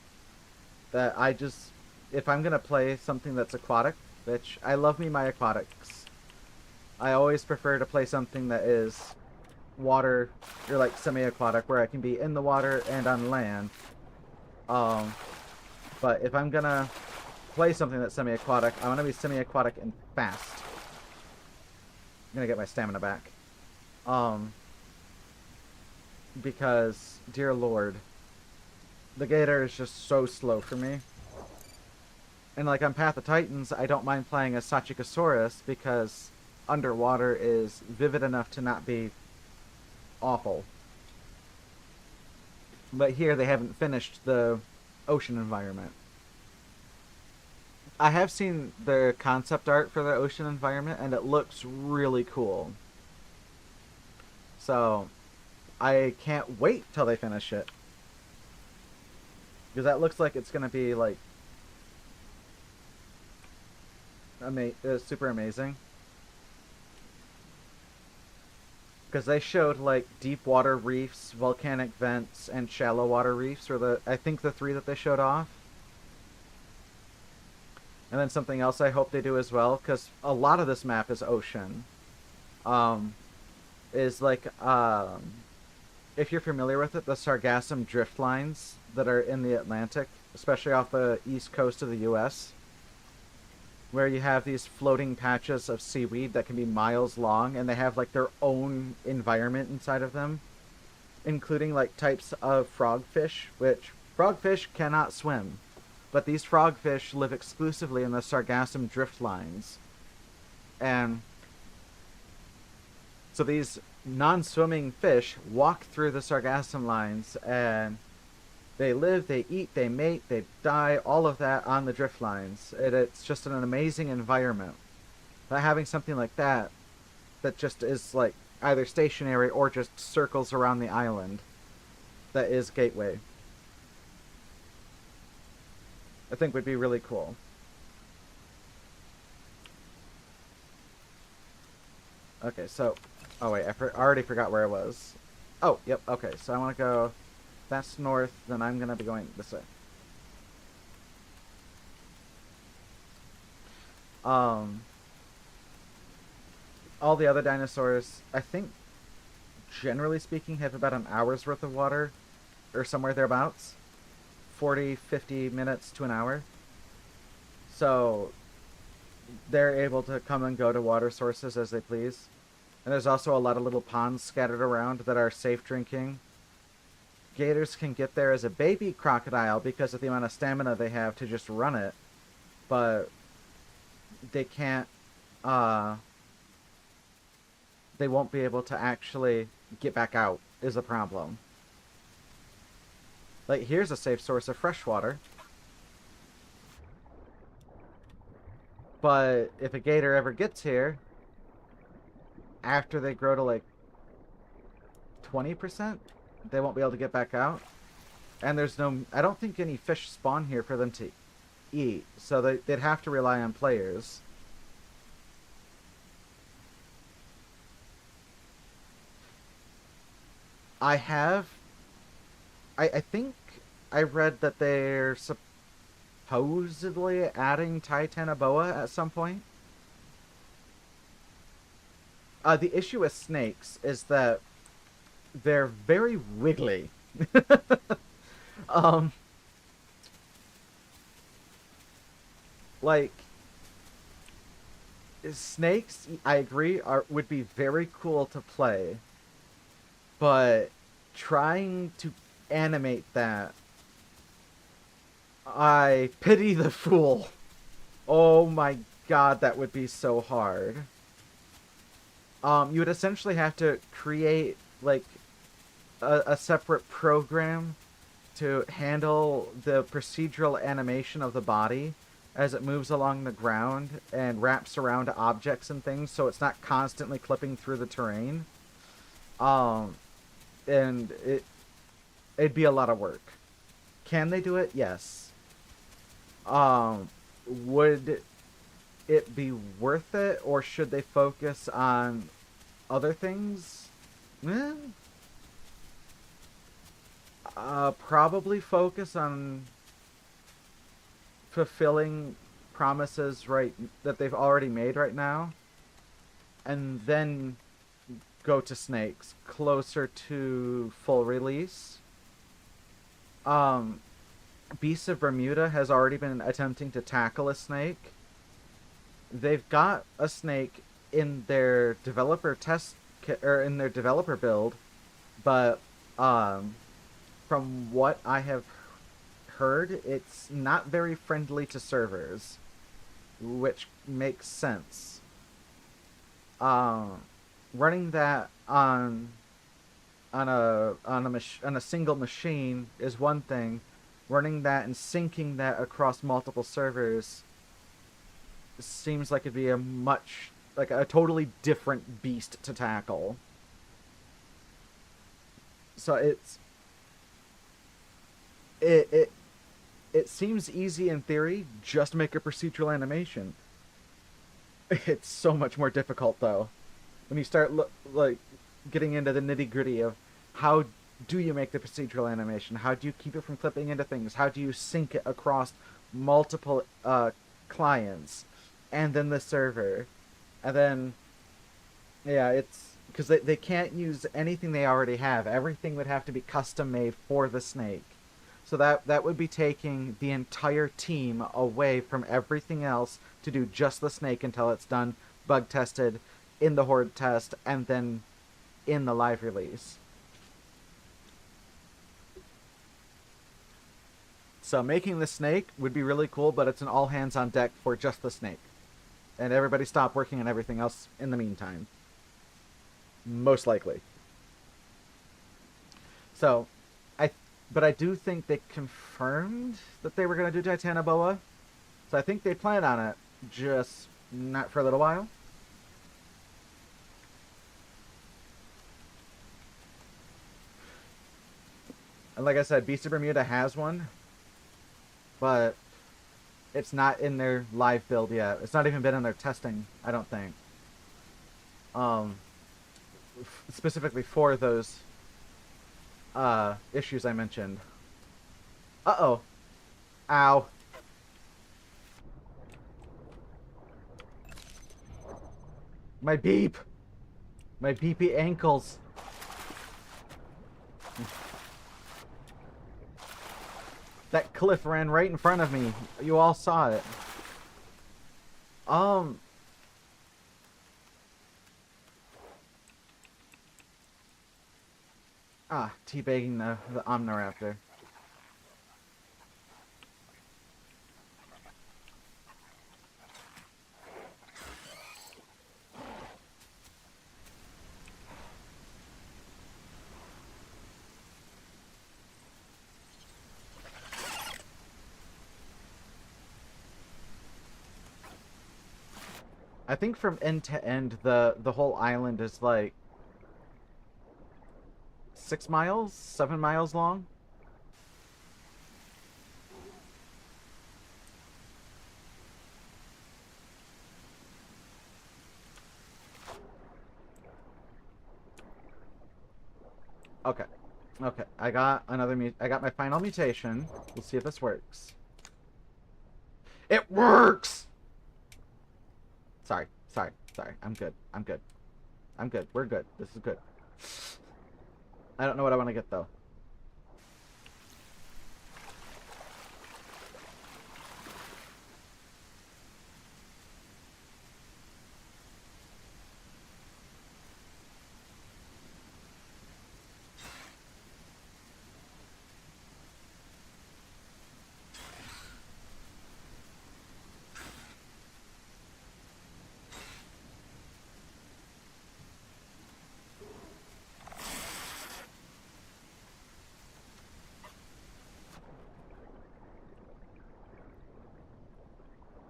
that I just, if I'm going to play something that's aquatic, which I love me my aquatics, I always prefer to play something that is water, or like semi-aquatic, where I can be in the water and on land. But if I'm gonna play something that's semi-aquatic, I want to be semi-aquatic and fast. I'm gonna get my stamina back. Because, dear lord, the gator is just so slow for me. And like on Path of Titans, I don't mind playing a Sachikosaurus because underwater is vivid enough to not be awful. But here they haven't finished the ocean environment. I have seen the concept art for the ocean environment, and it looks really cool. So, I can't wait till they finish it. Because that looks like it's going to be, like, super amazing. Because they showed, like, deep water reefs, volcanic vents, and shallow water reefs were I think the 3 that they showed off. And then something else I hope they do as well, because a lot of this map is ocean. Is like, if you're familiar with it, the Sargassum drift lines that are in the Atlantic, especially off the east coast of the U.S., where you have these floating patches of seaweed that can be miles long, and they have, like, their own environment inside of them, including, like, types of frogfish, which frogfish cannot swim. But these frogfish live exclusively in the Sargassum drift lines. And so these non-swimming fish walk through the Sargassum lines, and they live, they eat, they mate, they die, all of that on the drift lines. It's just an amazing environment. But having something like that just is, like, either stationary or just circles around the island, that is Gateway, I think would be really cool. Okay, so... Oh, wait, I already forgot where I was. Oh, yep, okay, so I want to go... That's north, then I'm going to be going this way. All the other dinosaurs, I think, generally speaking, have about an hour's worth of water, or somewhere thereabouts. 40, 50 minutes to an hour. So they're able to come and go to water sources as they please. And there's also a lot of little ponds scattered around that are safe drinking. Gators can get there as a baby crocodile because of the amount of stamina they have to just run it. But they can't, they won't be able to actually get back out, is a problem. Like, here's a safe source of fresh water. But if a gator ever gets here, after they grow to, like, 20%, they won't be able to get back out. And there's no... I don't think any fish spawn here for them to eat. So they'd have to rely on players. I have... I think I read that they're supposedly adding Titanoboa at some point. The issue with snakes is that they're very wiggly. Like, snakes, I agree, would be very cool to play. But trying to animate that, I pity the fool. Oh my god, that would be so hard. You would essentially have to create, like, a separate program to handle the procedural animation of the body as it moves along the ground and wraps around objects and things, so it's not constantly clipping through the terrain. And it'd be a lot of work. Can they do it? Yes. Would it be worth it, or should they focus on other things? Probably focus on fulfilling promises that they've already made right now, and then go to snakes closer to full release. Beasts of Bermuda has already been attempting to tackle a snake. They've got a snake in their developer test or in their developer build, but from what I have heard, it's not very friendly to servers, which makes sense. Running that on a single machine is one thing. Running that and syncing that across multiple servers seems like it'd be a totally different beast to tackle. So it it seems easy in theory. Just make a procedural animation. It's so much more difficult though when you start like getting into the nitty gritty of how do you make the procedural animation? How do you keep it from clipping into things? How do you sync it across multiple clients and then the server? And then, yeah, it's because they can't use anything they already have. Everything would have to be custom made for the snake. So that would be taking the entire team away from everything else to do just the snake until it's done, bug tested in the horde test, and then in the live release. So making the snake would be really cool, but it's an all hands on deck for just the snake. And everybody stop working on everything else in the meantime. Most likely. So, but I do think they confirmed that they were going to do Titanoboa. So I think they plan on it, just not for a little while. And like I said, Beast of Bermuda has one, but it's not in their live build yet. It's not even been in their testing, I don't think. Specifically for those issues I mentioned. Uh-oh. Ow. My beep. My beepy ankles. That cliff ran right in front of me. You all saw it. Teabagging the Omniraptor. I think from end to end, the whole island is like 6 miles, 7 miles long. Okay. Okay. I got I got my final mutation. We'll see if this works. It works! Sorry. Sorry. Sorry. I'm good. I'm good. I'm good. We're good. This is good. I don't know what I want to get though.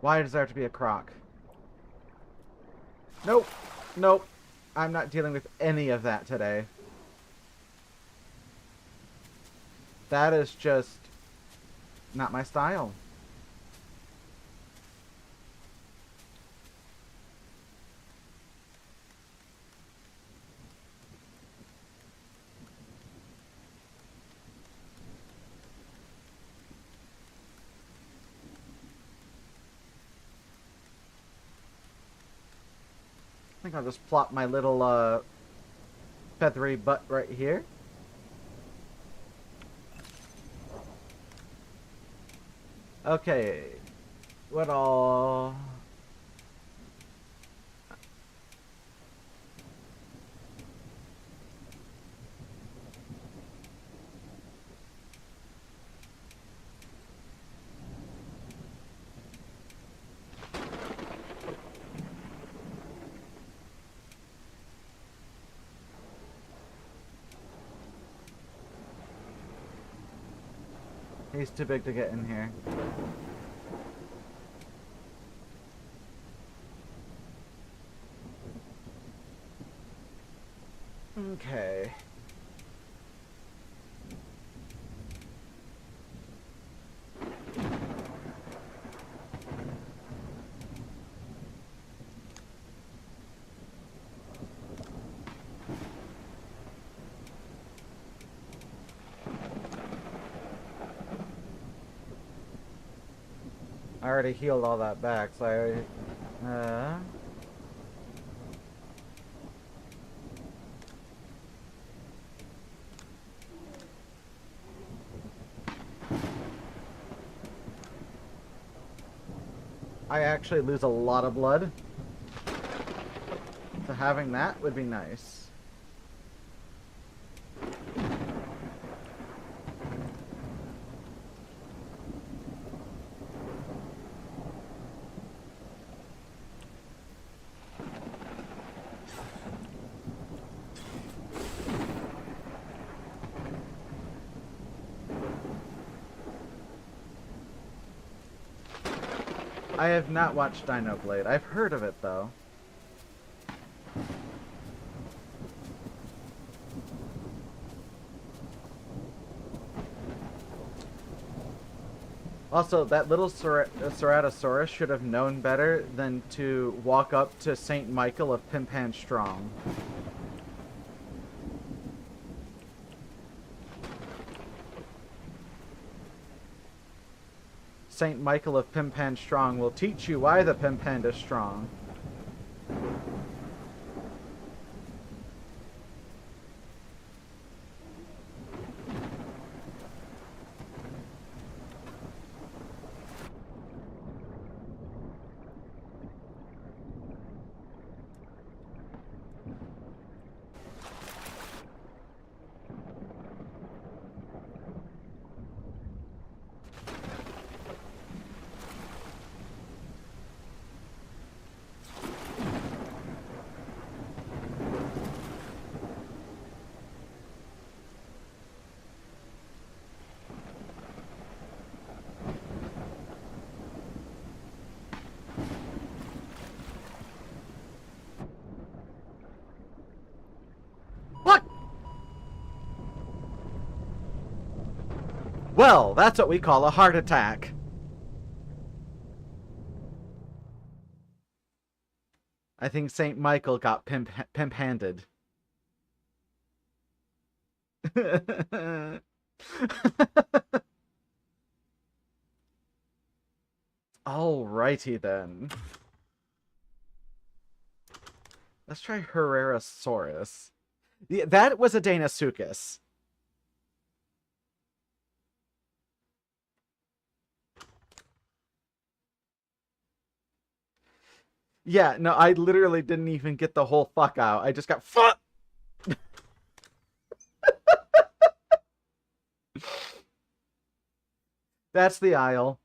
Why does there have to be a croc? Nope. Nope. I'm not dealing with any of that today. That is just not my style. I think I'll just plop my little feathery butt right here. Okay. What all? He's too big to get in here. Okay. already healed all that back, so I already... I actually lose a lot of blood. So having that would be nice. I have not watched Dino Blade. I've heard of it, though. Also, that little Ceratosaurus should have known better than to walk up to Saint Michael of Pimpan Strong. Saint Michael of Pimpan Strong will teach you why the Pimpan is strong. Well, that's what we call a heart attack. I think Saint Michael got pimp-handed. Alrighty then. Let's try Herrerasaurus. Yeah, that was a Deinosuchus. Yeah, no, I literally didn't even get the whole fuck out. I just got fuck. That's the aisle.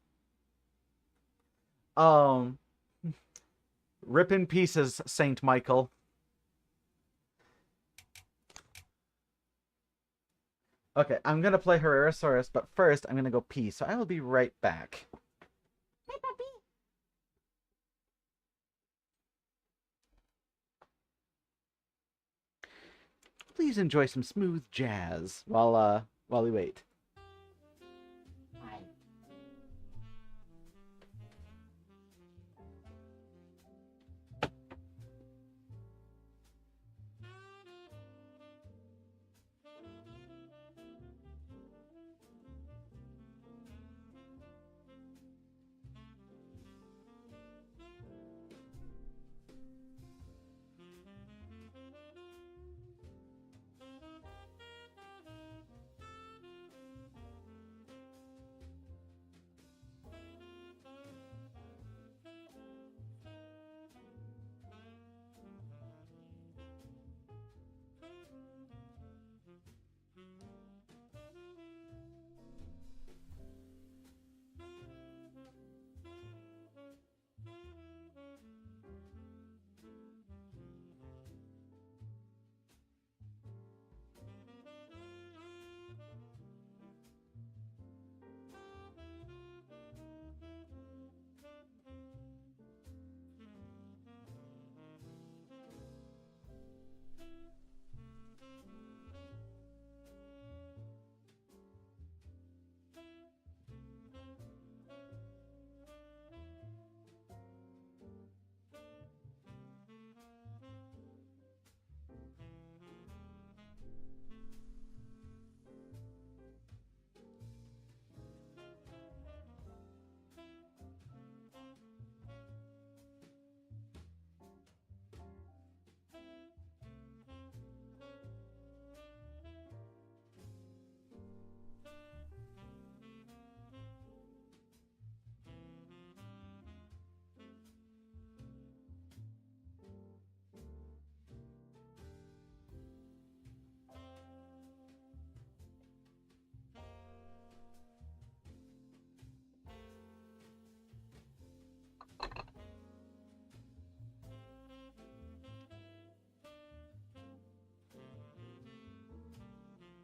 Rip in pieces, Saint Michael. Okay, I'm gonna play Herrerasaurus, but first I'm gonna go pee, so I will be right back. Please enjoy some smooth jazz while we wait.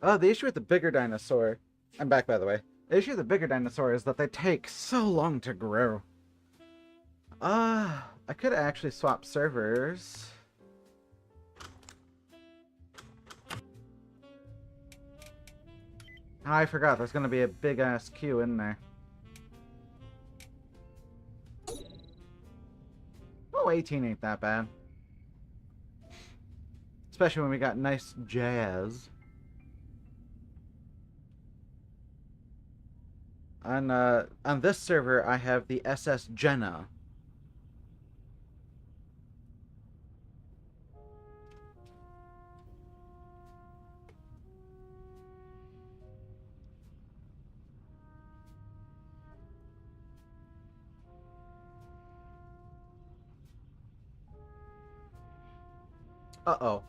Oh, the issue with the bigger dinosaur... I'm back, by the way. The issue with the bigger dinosaur is that they take so long to grow. I could actually swap servers. Oh, I forgot. There's going to be a big-ass queue in there. Oh, 18 ain't that bad. Especially when we got nice jazz. On this server, I have the SS Jenna. Uh-oh.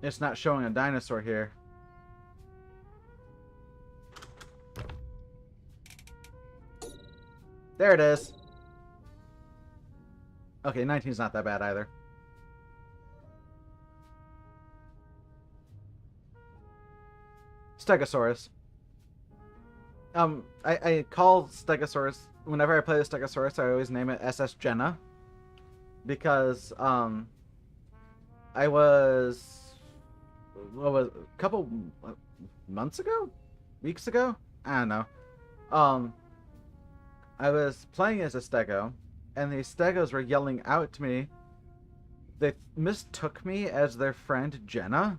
It's not showing a dinosaur here. There it is. Okay, 19's not that bad either. Stegosaurus. I call Stegosaurus, whenever I play the Stegosaurus, I always name it SS Jenna. Because, I was... What was... A couple months ago? Weeks ago? I don't know. I was playing as a Stego, and the Stegos were yelling out to me. They mistook me as their friend Jenna.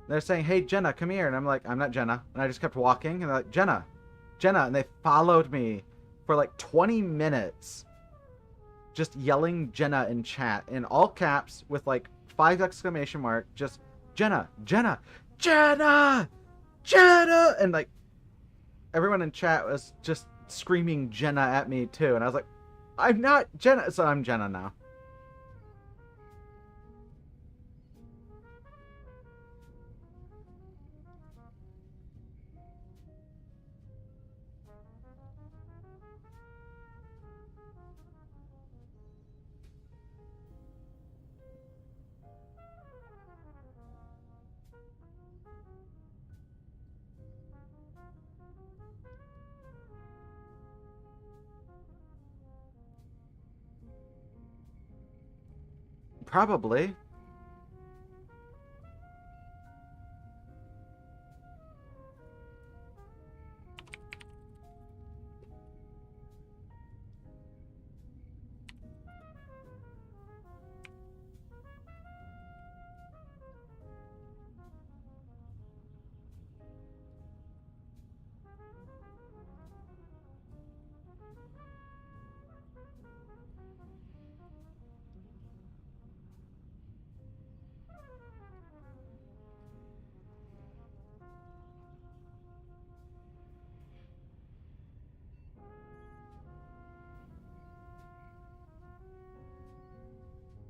They're saying, "Hey, Jenna, come here." And I'm like, "I'm not Jenna." And I just kept walking, and they're like, "Jenna, Jenna." And they followed me for like 20 minutes. Just yelling Jenna in chat, in all caps, with like 5 exclamation mark, just, "Jenna, Jenna, Jenna, Jenna." And like, everyone in chat was just screaming Jenna at me too. And I was like, "I'm not Jenna." So I'm Jenna now. Probably.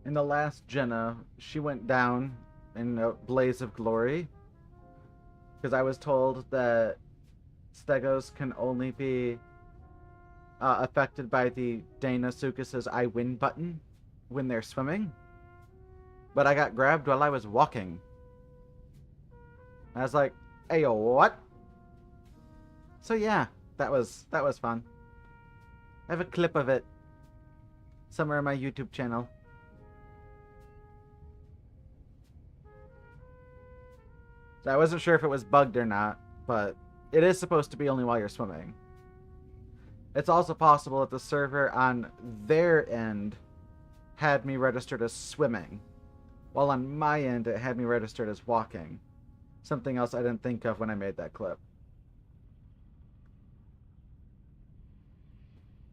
In the last Jenna, she went down in a blaze of glory. Because I was told that Stegos can only be affected by the Deinosuchus's I win button when they're swimming. But I got grabbed while I was walking. I was like, "Hey, what?" So yeah, that was fun. I have a clip of it somewhere on my YouTube channel. So I wasn't sure if it was bugged or not, but it is supposed to be only while you're swimming. It's also possible that the server on their end had me registered as swimming, while on my end it had me registered as walking. Something else I didn't think of when I made that clip.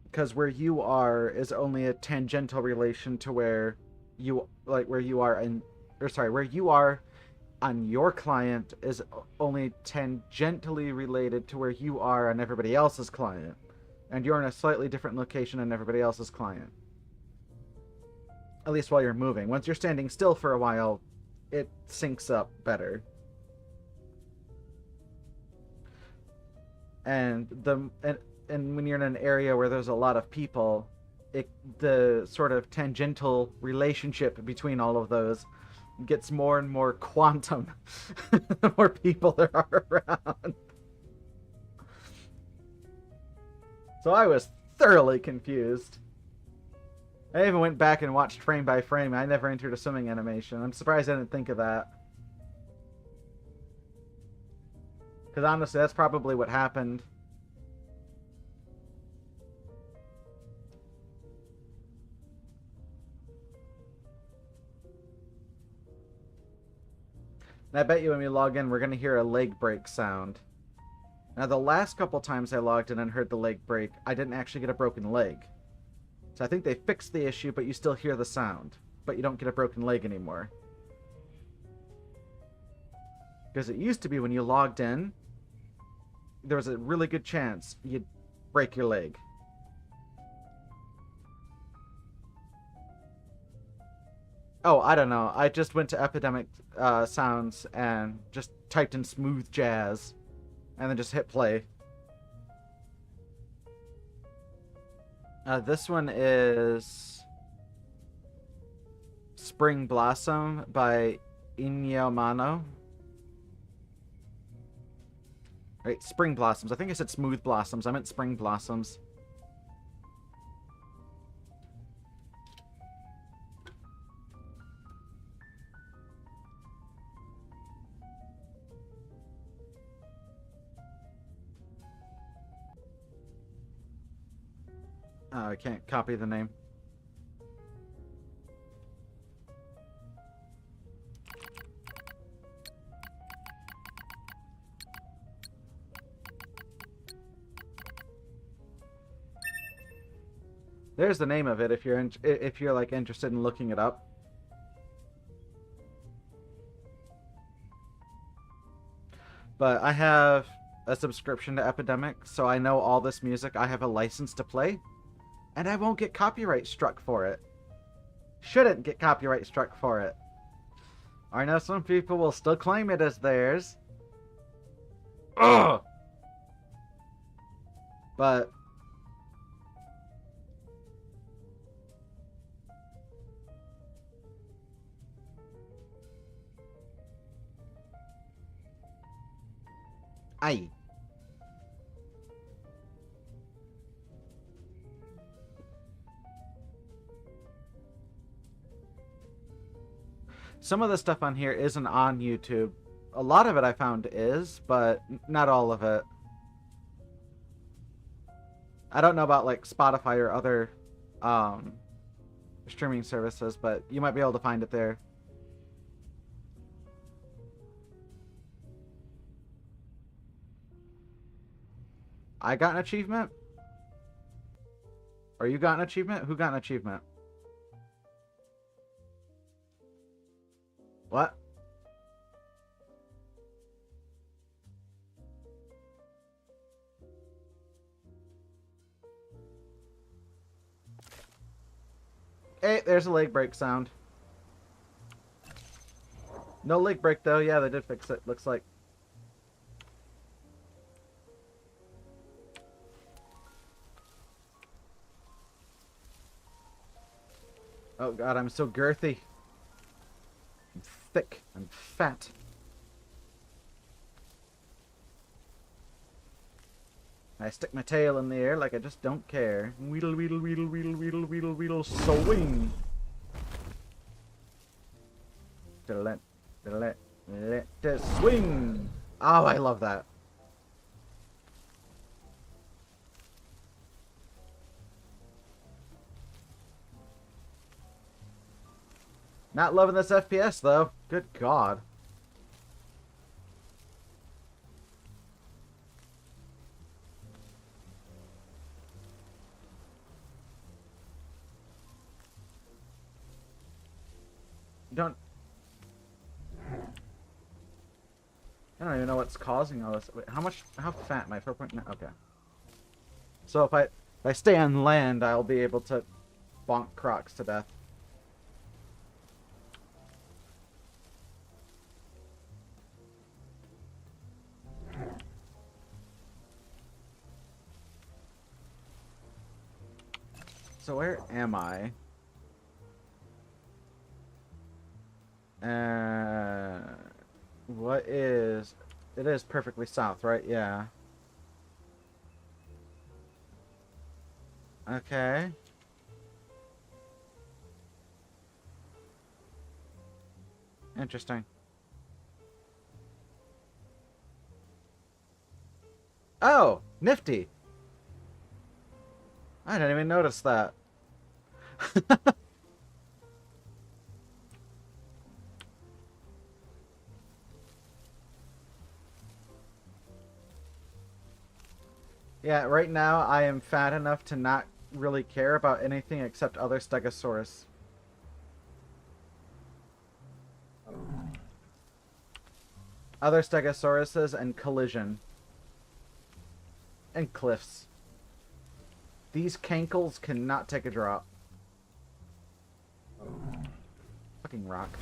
Because where you are is only a tangential relation to where you, like, where you are in, or sorry, where you are on your client is only tangentially related to where you are on everybody else's client. And you're in a slightly different location than everybody else's client. At least while you're moving. Once you're standing still for a while, it syncs up better. And when you're in an area where there's a lot of people, the sort of tangential relationship between all of those gets more and more quantum the more people there are around. So I was thoroughly confused. I even went back and watched frame by frame. I never entered a swimming animation. I'm surprised I didn't think of that. Because honestly, that's probably what happened. And I bet you when we log in, we're going to hear a leg break sound. Now, the last couple times I logged in and heard the leg break, I didn't actually get a broken leg. So I think they fixed the issue, but you still hear the sound. But you don't get a broken leg anymore. Because it used to be when you logged in, there was a really good chance you'd break your leg. Oh, I don't know. I just went to Epidemic Sounds and just typed in smooth jazz. And then just hit play. This one is Spring Blossom by Inyo Mano. Right, Spring Blossoms. I think I said Smooth Blossoms. I meant Spring Blossoms. Oh, I can't copy the name. There's the name of it if you're like interested in looking it up. But I have a subscription to Epidemic, so I know all this music. I have a license to play, and I won't get copyright struck for it. Shouldn't get copyright struck for it. I know some people will still claim it as theirs. Ugh! But aye. Some of the stuff on here isn't on YouTube. A lot of it I found is, but not all of it. I don't know about like Spotify or other streaming services, but you might be able to find it there. I got an achievement? Or you got an achievement? Who got an achievement? What? Hey, there's a leg break sound. No leg break though. Yeah, they did fix it, looks like. Oh god, I'm so girthy. I'm thick. I'm fat. I stick my tail in the air like I just don't care. Weedle, weedle, weedle, weedle, weedle, weedle, weedle, swing. Let it swing. Oh, I love that. Not loving this FPS though. Good God. I don't even know what's causing all this. Wait, how fat am I? 4.9. Okay. So if I stay on land, I'll be able to bonk crocs to death. So where am I? Uh, what is... It is perfectly south, right? Yeah. Okay. Interesting. Oh, nifty. I didn't even notice that. Yeah, right now I am fat enough to not really care about anything except other Stegosaurus. Other Stegosauruses and collision. And cliffs. These cankles cannot take a drop. Fucking rock.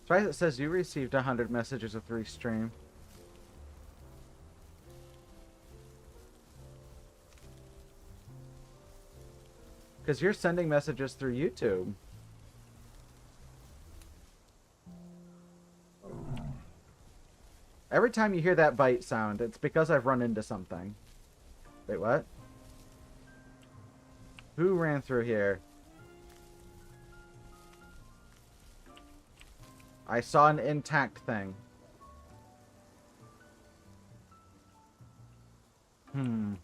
Twice it says you received 100 messages with Restream. Because you're sending messages through YouTube. Every time you hear that bite sound, it's because I've run into something. Wait, what? Who ran through here? I saw an intact thing. Hmm.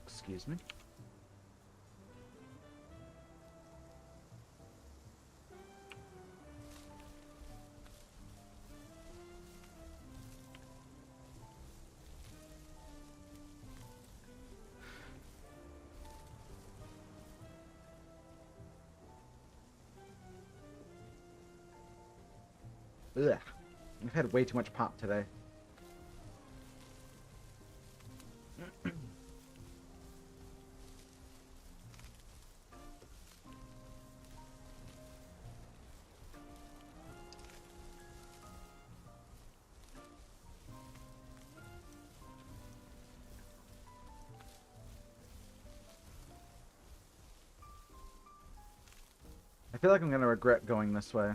Excuse me. Ugh. I've had way too much pop today. I feel like I'm going to regret going this way.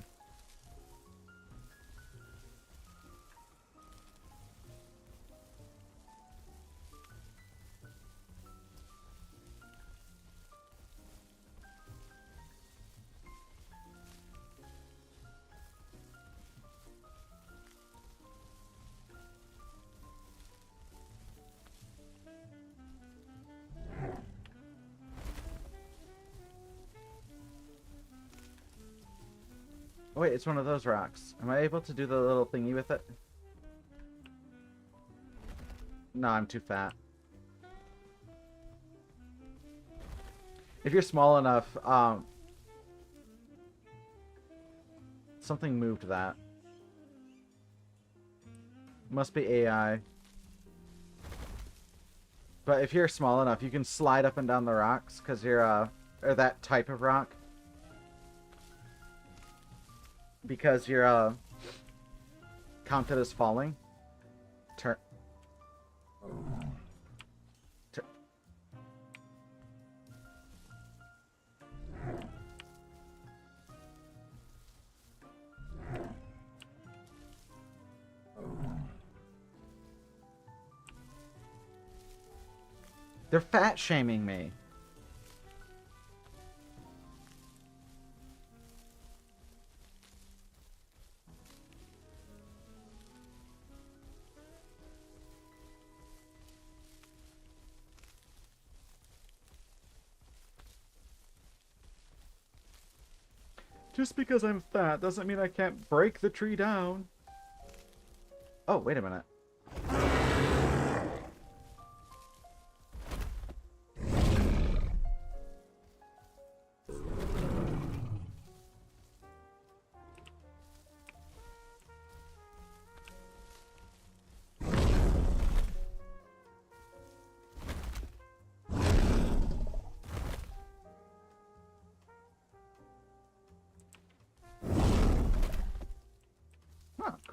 Oh, wait, it's one of those rocks. Am I able to do the little thingy with it? No, I'm too fat. If you're small enough, something moved that. Must be AI. But if you're small enough, you can slide up and down the rocks, because you're, or that type of rock. Because you're, counted as falling. Turn. They're fat shaming me. Just because I'm fat doesn't mean I can't break the tree down. Oh, wait a minute.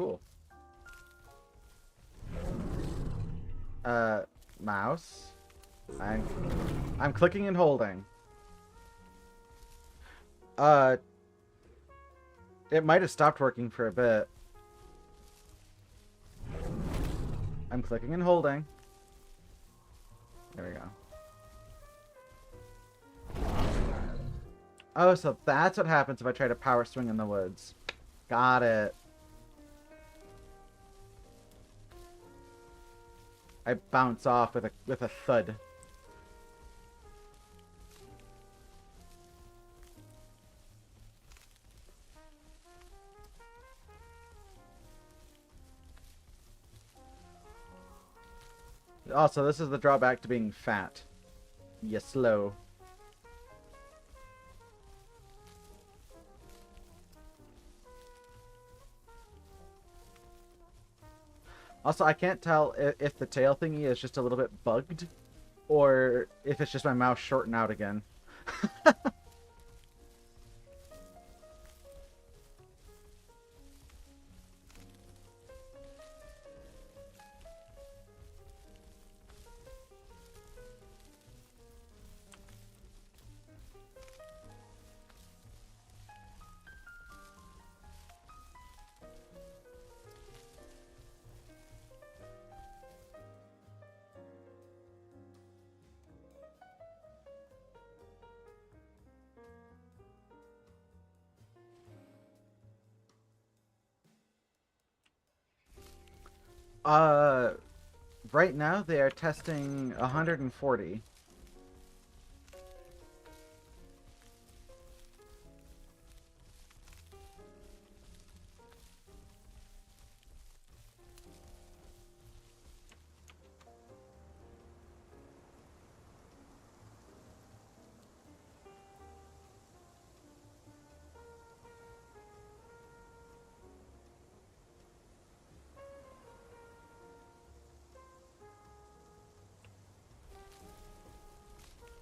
cool. Mouse. I'm clicking and holding. It might have stopped working for a bit. I'm clicking and holding. There we go. Oh, so that's what happens if I try to power swing in the woods. Got it. I bounce off with a thud. Also, this is the drawback to being fat. You slow. Also, I can't tell if the tail thingy is just a little bit bugged, or if it's just my mouse shorting out again. Right now they are testing 140.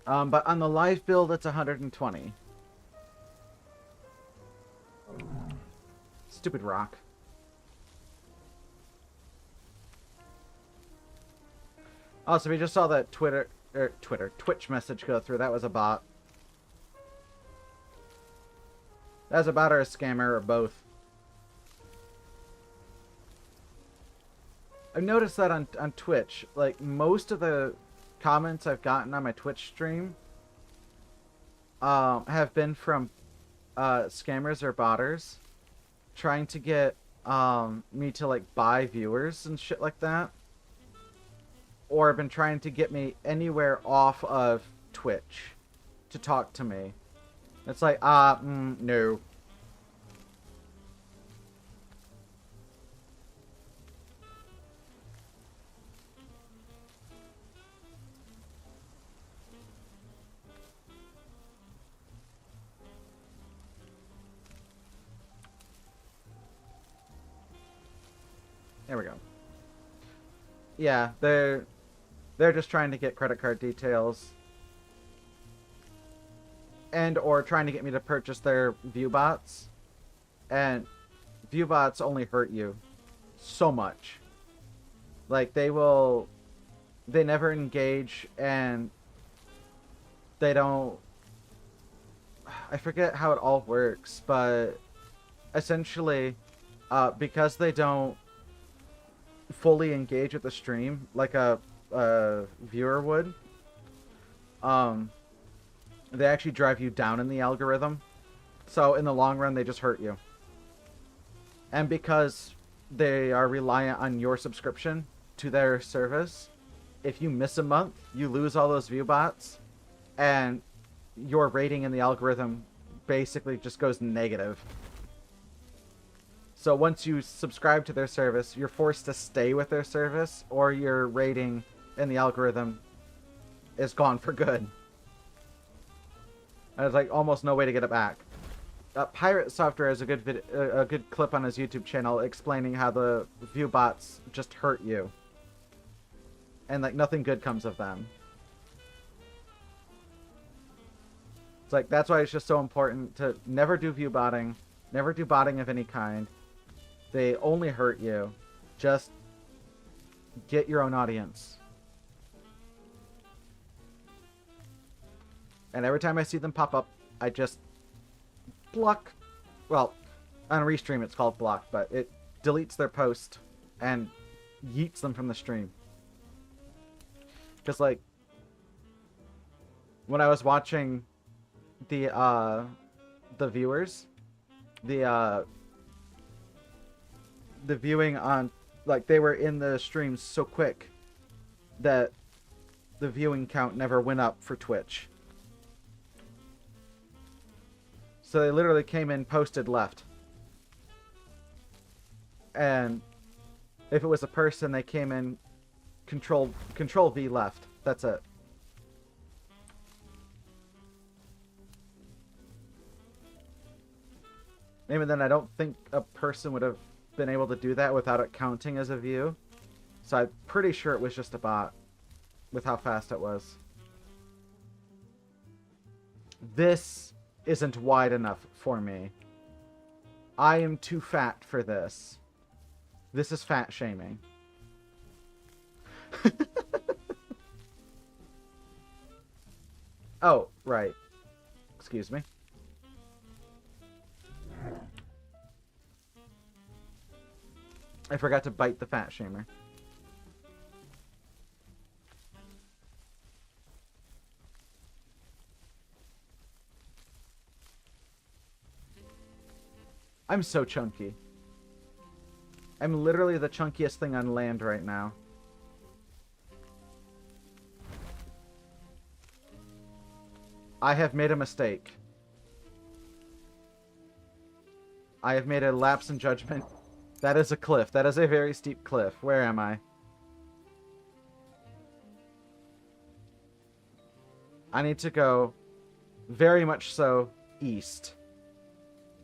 But on the live build, it's 120. Stupid rock. Also, we just saw that Twitch message go through. That was a bot. That was a bot or a scammer or both. I've noticed that on Twitch, like, most of the comments I've gotten on my Twitch stream have been from scammers or botters trying to get me to, like, buy viewers and shit like that, or have been trying to get me anywhere off of Twitch to talk to me. It's like, no. There we go. Yeah, they're just trying to get credit card details and or trying to get me to purchase their view bots. And view bots only hurt you so much. Like, they never engage, and they don't, I forget how it all works, but essentially, because they don't fully engage with the stream like a viewer would, they actually drive you down in the algorithm. So in the long run, they just hurt you. And because they are reliant on your subscription to their service, if you miss a month, you lose all those view bots, and your rating in the algorithm basically just goes negative. So once you subscribe to their service, you're forced to stay with their service, or your rating in the algorithm is gone for good. And there's like almost no way to get it back. Pirate Software has a good clip on his YouTube channel explaining how the view bots just hurt you, and like nothing good comes of them. It's like, that's why it's just so important to never do view botting, never do botting of any kind. They only hurt you. Just get your own audience. And every time I see them pop up, I just block. Well, on Restream it's called block, but it deletes their post and yeets them from the stream. Because, like, when I was watching the viewers, the viewing on, like, they were in the streams so quick that the viewing count never went up for Twitch. So they literally came in, posted, left. And if it was a person, they came in, control V, left. That's it. Maybe then I don't think a person would have been able to do that without it counting as a view. So I'm pretty sure it was just a bot with how fast it was. This isn't wide enough for me. I am too fat for this. This is fat shaming. Oh, right. Excuse me. I forgot to bite the fat shamer. I'm so chunky. I'm literally the chunkiest thing on land right now. I have made a mistake. I have made a lapse in judgment. That is a cliff. That is a very steep cliff. Where am I? I need to go very much so east.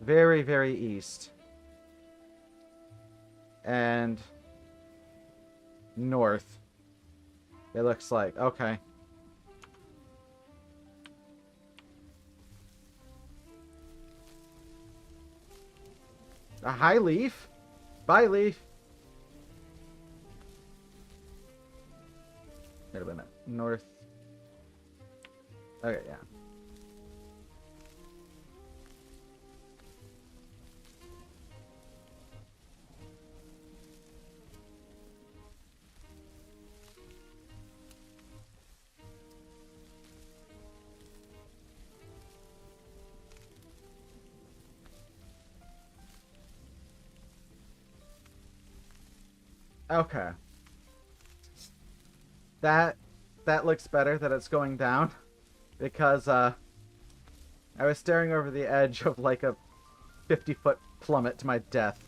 Very, very east. And north. It looks like. Okay. A high leaf? Bye, leaf. Wait a minute. North. Okay, yeah. Okay. That looks better that it's going down. Because I was staring over the edge of like a 50-foot plummet to my death.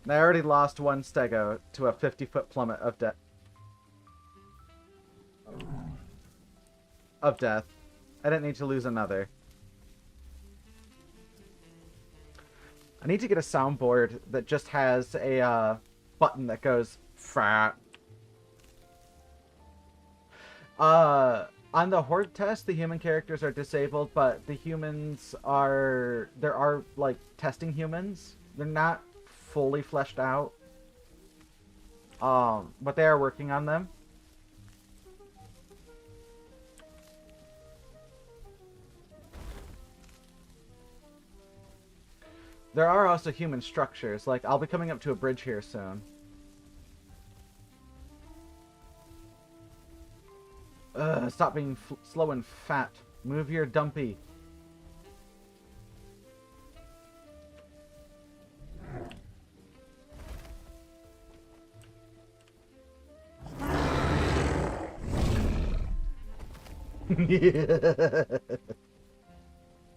And I already lost one stego to a 50-foot plummet of death. I didn't need to lose another. I need to get a soundboard that just has a button that goes fat. On the horde test, the human characters are disabled, but the humans are... There are, like, testing humans. They're not fully fleshed out. But they are working on them. There are also human structures. Like, I'll be coming up to a bridge here soon. Stop being slow and fat. Move your dumpy.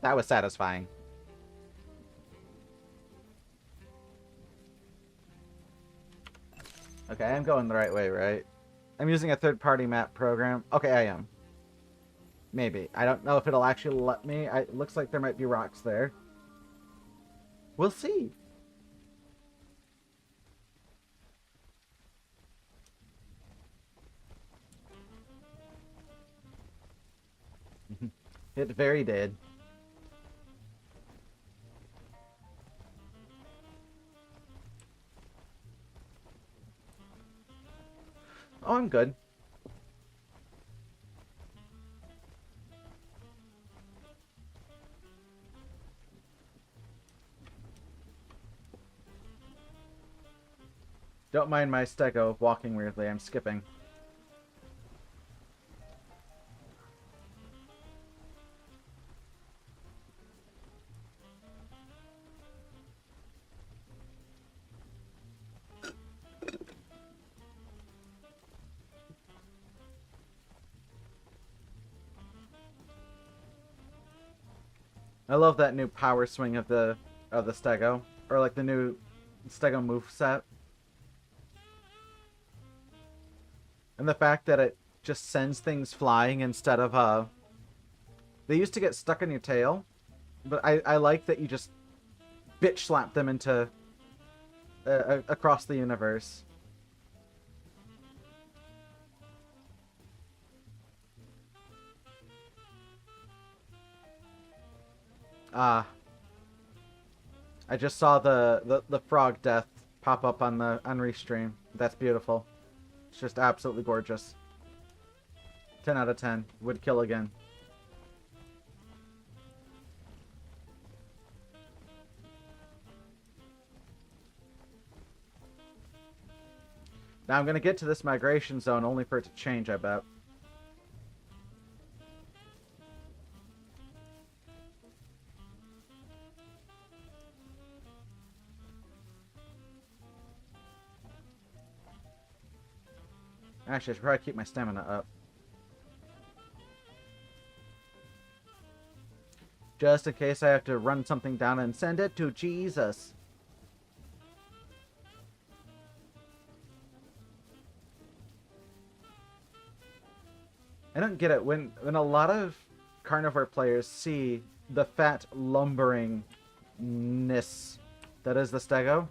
That was satisfying. Okay, I'm going the right way, right? I'm using a third-party map program. Okay, I am. Maybe. I don't know if it'll actually let me. It looks like there might be rocks there. We'll see. It very did. Oh, I'm good. Don't mind my stego walking weirdly. I'm skipping. I love that new power swing of the stego, or like the new stego move set, and the fact that it just sends things flying instead of they used to get stuck in your tail, but I like that you just bitch slap them into across the universe. Ah, I just saw the frog death pop up on the restream. That's beautiful. It's just absolutely gorgeous. 10 out of 10. Would kill again. Now I'm gonna get to this migration zone only for it to change, I bet. Actually, I should probably keep my stamina up. Just in case I have to run something down and send it to Jesus. I don't get it. When a lot of carnivore players see the fat lumberingness that is the stego,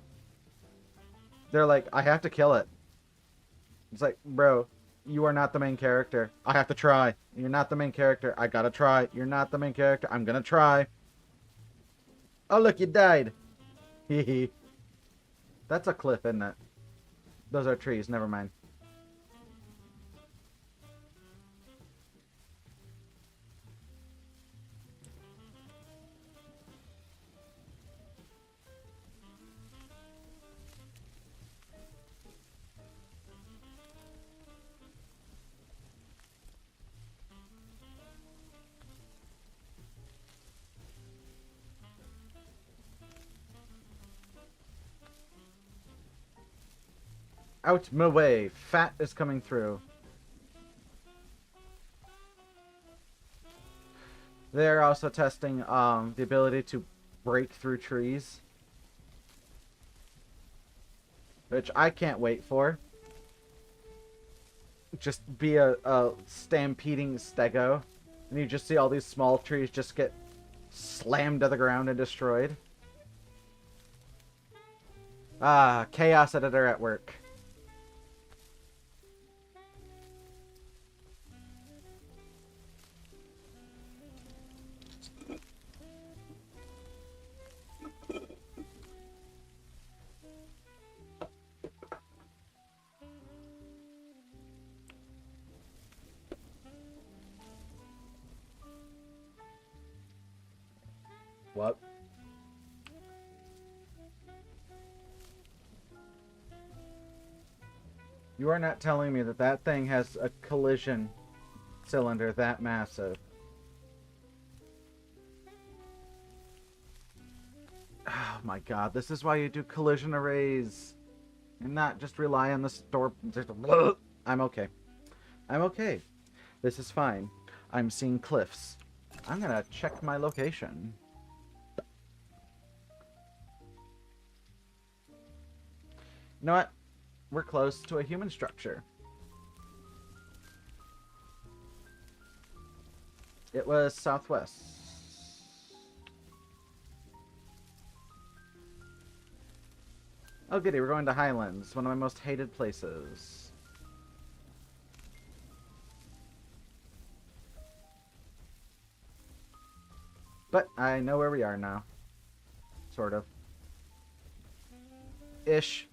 they're like, I have to kill it. It's like, bro, you are not the main character. I have to try. You're not the main character. I gotta try. You're not the main character. I'm gonna try. Oh, look, you died. Hehe. That's a cliff, isn't it? Those are trees. Never mind. Out my way. Fat is coming through. They're also testing the ability to break through trees, which I can't wait for. Just be a stampeding stego, and you just see all these small trees just get slammed to the ground and destroyed. Ah, chaos editor at work. What? You are not telling me that that thing has a collision cylinder that massive. Oh my god, this is why you do collision arrays. And not just rely on the store. I'm okay. I'm okay. This is fine. I'm seeing cliffs. I'm gonna check my location. You know what? We're close to a human structure. It was southwest. Oh goody, we're going to Highlands, one of my most hated places. But I know where we are now. Sort of. Ish.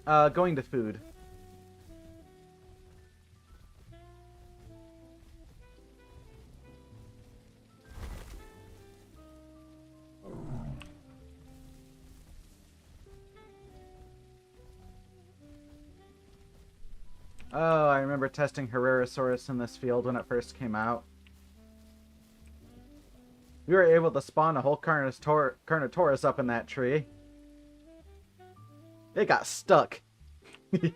Going to food. Oh, I remember testing Herrerasaurus in this field when it first came out. We were able to spawn a whole Carnotaurus up in that tree. It got stuck. Because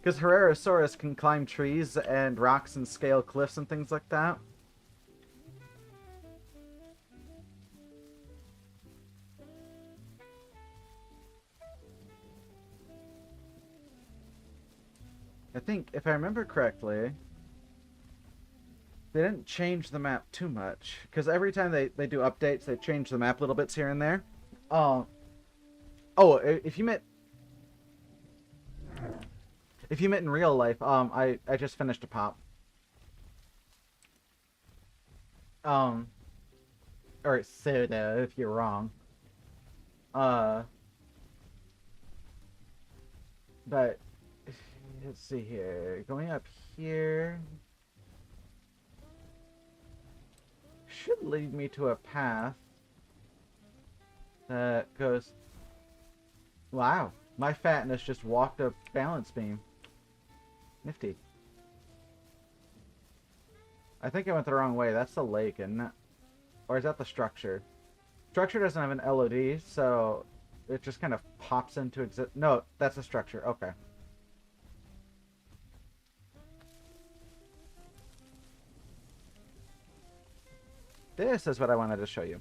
Herrerasaurus can climb trees and rocks and scale cliffs and things like that. I think, if I remember correctly, they didn't change the map too much. Because every time they do updates, they change the map little bits here and there. Oh, if you met in real life, I just finished a pop. Or soda if you're wrong. But let's see here. Going up here should lead me to a path that goes. Wow, my fatness just walked a balance beam. Nifty. I think I went the wrong way. That's the lake, isn't it? Or is that the structure? Structure doesn't have an LOD, so it just kind of pops into exist. No, that's the structure. Okay. This is what I wanted to show you.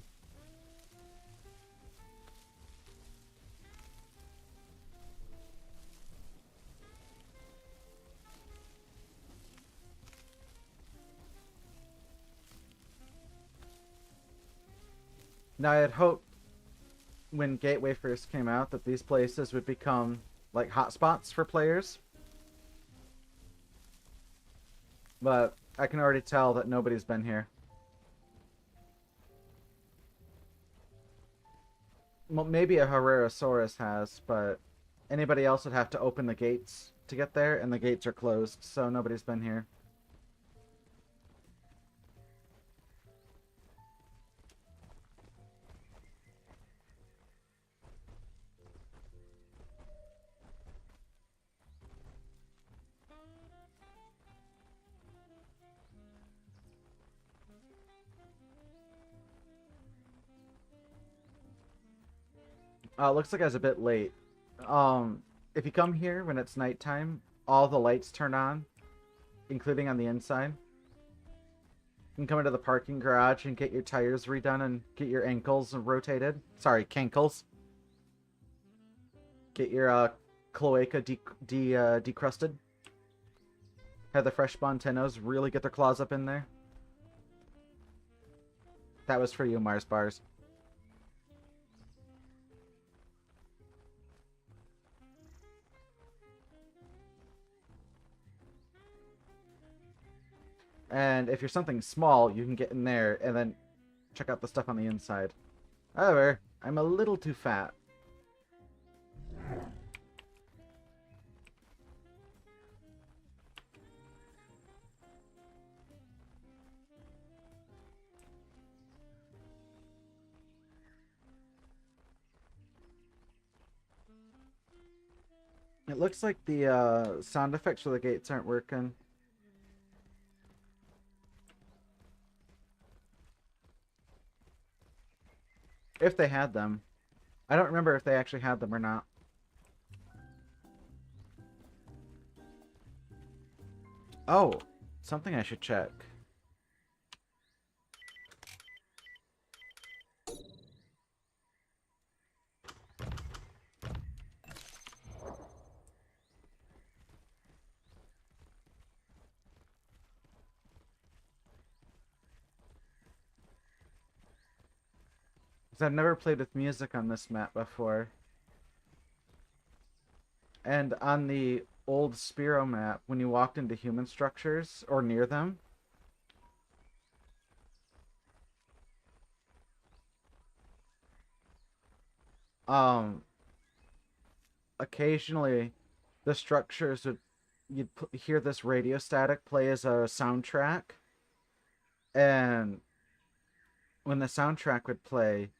Now, I had hoped when Gateway first came out that these places would become like hotspots for players. But I can already tell that nobody's been here. Well, maybe a Herrerasaurus has, but anybody else would have to open the gates to get there, and the gates are closed, so nobody's been here. Looks like I was a bit late. If you come here when it's nighttime, all the lights turn on, including on the inside. You can come into the parking garage and get your tires redone and get your ankles rotated. Sorry, cankles. Get your cloaca decrusted. Have the fresh Spontanos really get their claws up in there. That was for you, Mars Bars. And if you're something small, you can get in there and then check out the stuff on the inside. However, I'm a little too fat. It looks like the sound effects for the gates aren't working. If they had them. I don't remember if they actually had them or not. Oh, something I should check. Because I've never played with music on this map before. And on the old Spiro map, when you walked into human structures, or near them, um, occasionally the structures would hear this radio static play as a soundtrack, and when the soundtrack would play,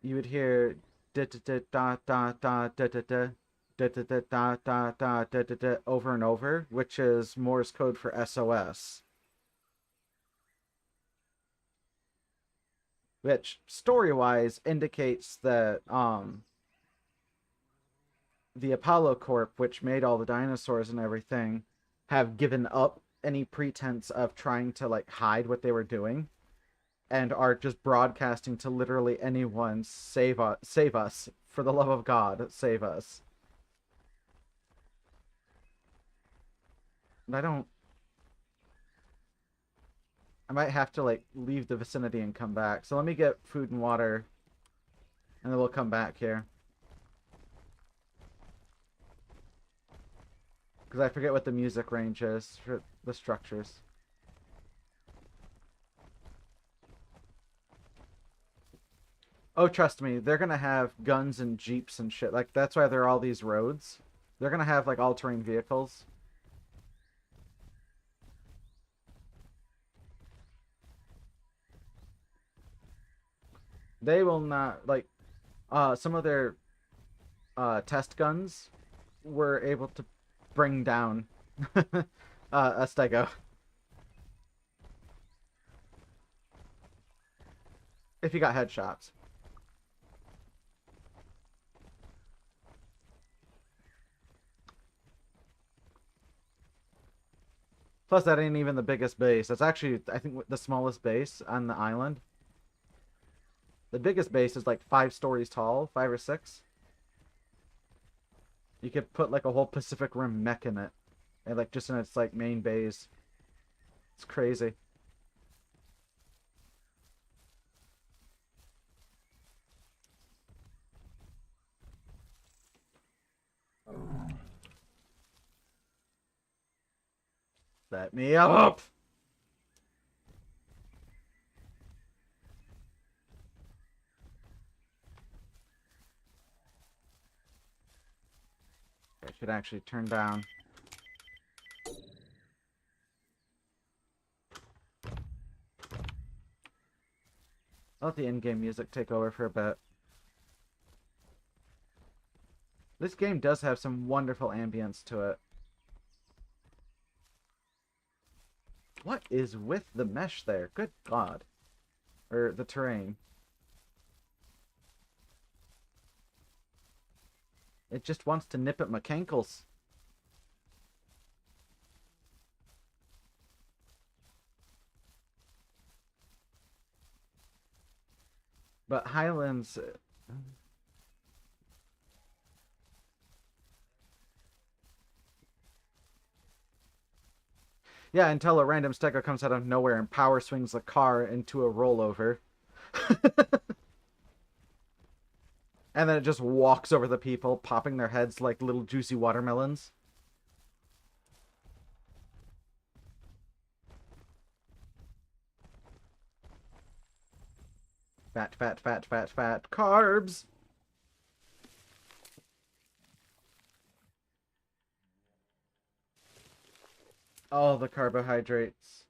you would hear da da da da da da da da da da da da da da da da da over and over, which is Morse code for SOS, which story-wise indicates that the Apollo Corp, which made all the dinosaurs and everything, have given up any pretense of trying to like hide what they were doing and are just broadcasting to literally anyone, save us, for the love of God, save us. And I might have to like leave the vicinity and come back. So let me get food and water and then we'll come back here. Because I forget what the music range is for the structures. Oh, trust me, they're gonna have guns and jeeps and shit. Like, that's why there are all these roads. They're gonna have, like, all-terrain vehicles. They will not, like, some of their, test guns were able to bring down, a stego. If you got headshots. Plus, that ain't even the biggest base. That's actually, I think, the smallest base on the island. The biggest base is like 5 stories tall, 5 or 6. You could put like a whole Pacific Rim mech in it, and like just in its like main base. It's crazy. Let me up. I should actually turn down. I'll let the in-game music take over for a bit. This game does have some wonderful ambience to it. What is with the mesh there? Good God. Or the terrain. It just wants to nip at my cankles. But Highlands... Yeah, until a random stego comes out of nowhere and power swings the car into a rollover. And then it just walks over the people, popping their heads like little juicy watermelons. Fat, fat, fat, fat, fat. Carbs! All the carbohydrates.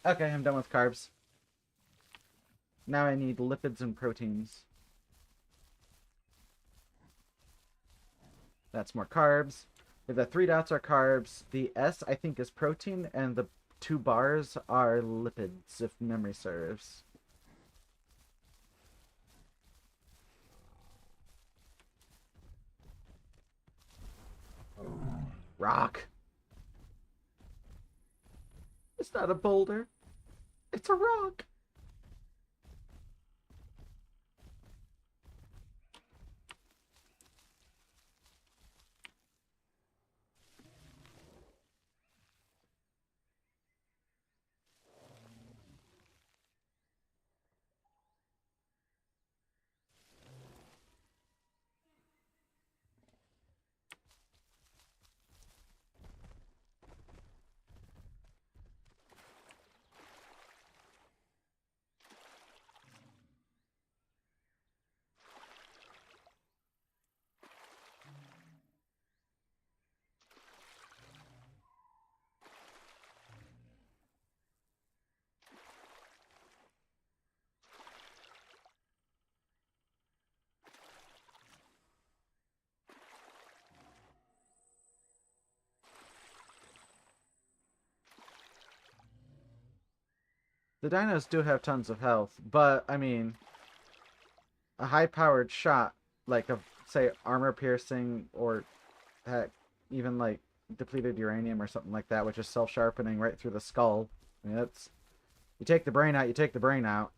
Okay, I'm done with carbs. Now I need lipids and proteins. That's more carbs. The 3 dots are carbs. The S, I think, is protein, and the 2 bars are lipids, if memory serves. Rock. It's not a boulder. It's a rock. The dinos do have tons of health, but, I mean, a high-powered shot, like a, say, armor piercing, or, heck, even, like, depleted uranium or something like that, which is self-sharpening right through the skull. I mean, that's... You take the brain out, you take the brain out.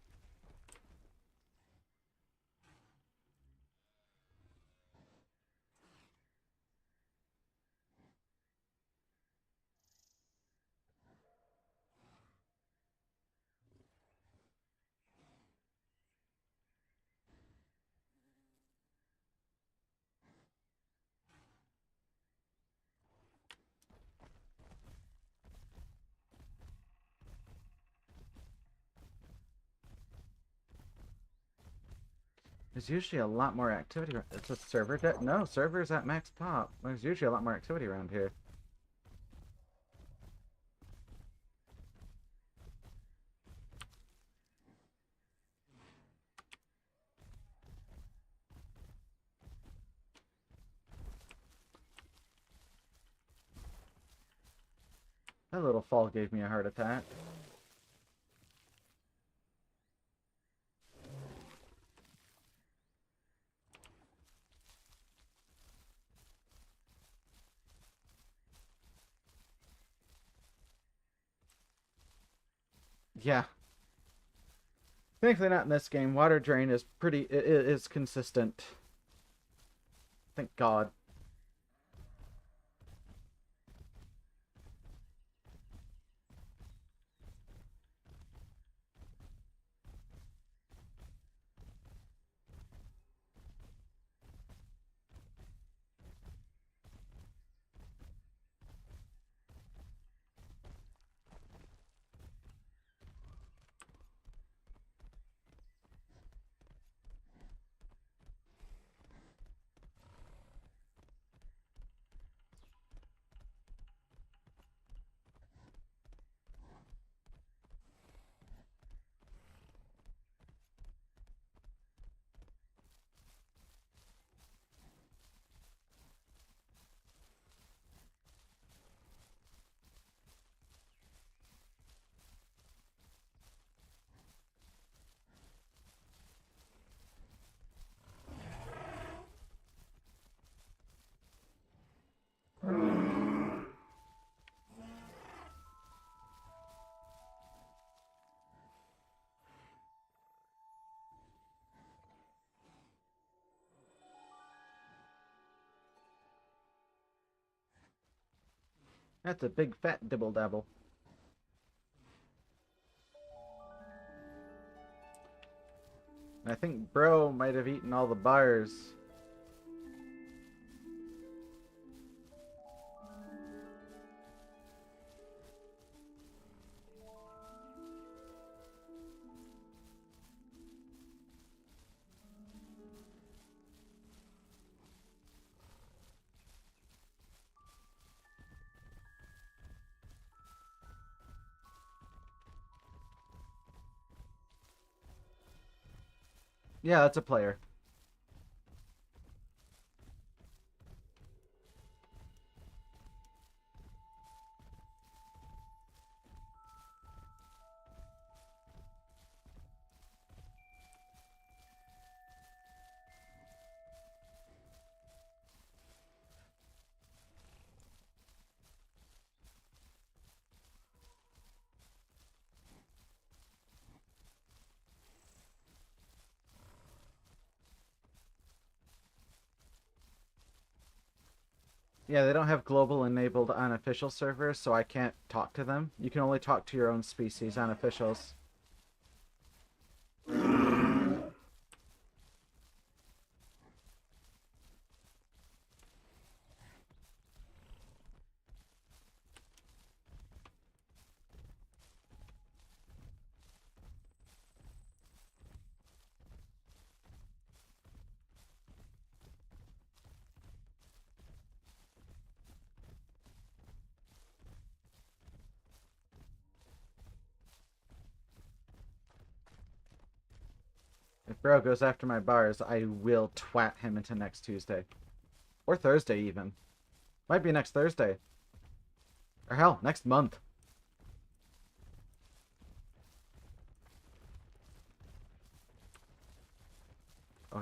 There's usually a lot more activity. It's a server deck? No, server's at max pop. There's usually a lot more activity around here. That little fall gave me a heart attack. Yeah. Thankfully not in this game. Water drain is pretty... It is consistent. Thank God. That's a big fat dibble dabble. I think bro might have eaten all the bars. Yeah, that's a player. Yeah, they don't have global enabled on official servers, so I can't talk to them. You can only talk to your own species on officials. If bro goes after my bars, I will twat him into next Tuesday. Or Thursday, even. Might be next Thursday. Or hell, next month.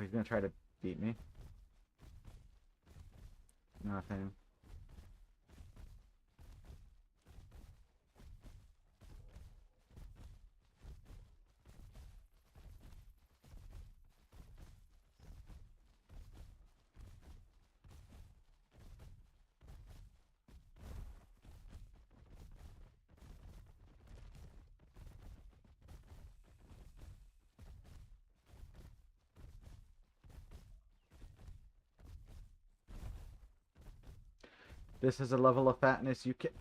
he's gonna try to beat me. Nothing. This is a level of fatness you can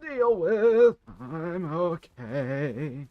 deal with. I'm okay.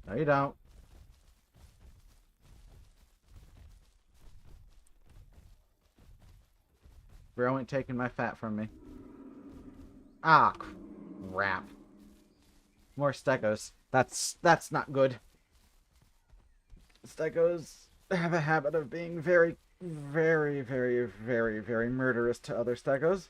No, you don't. Bro ain't taking my fat from me. Ah, crap. More stegos. That's not good. Stegos have a habit of being very, very, very, very, very murderous to other stegos.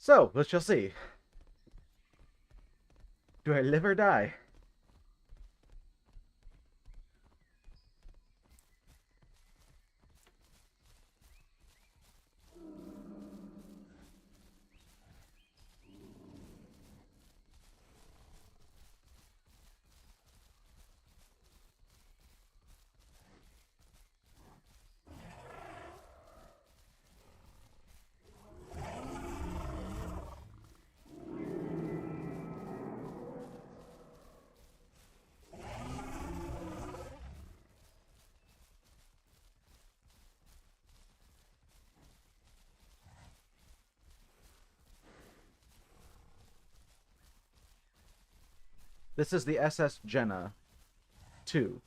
So, we shall see. Do I live or die? This is the SS Jenna 2.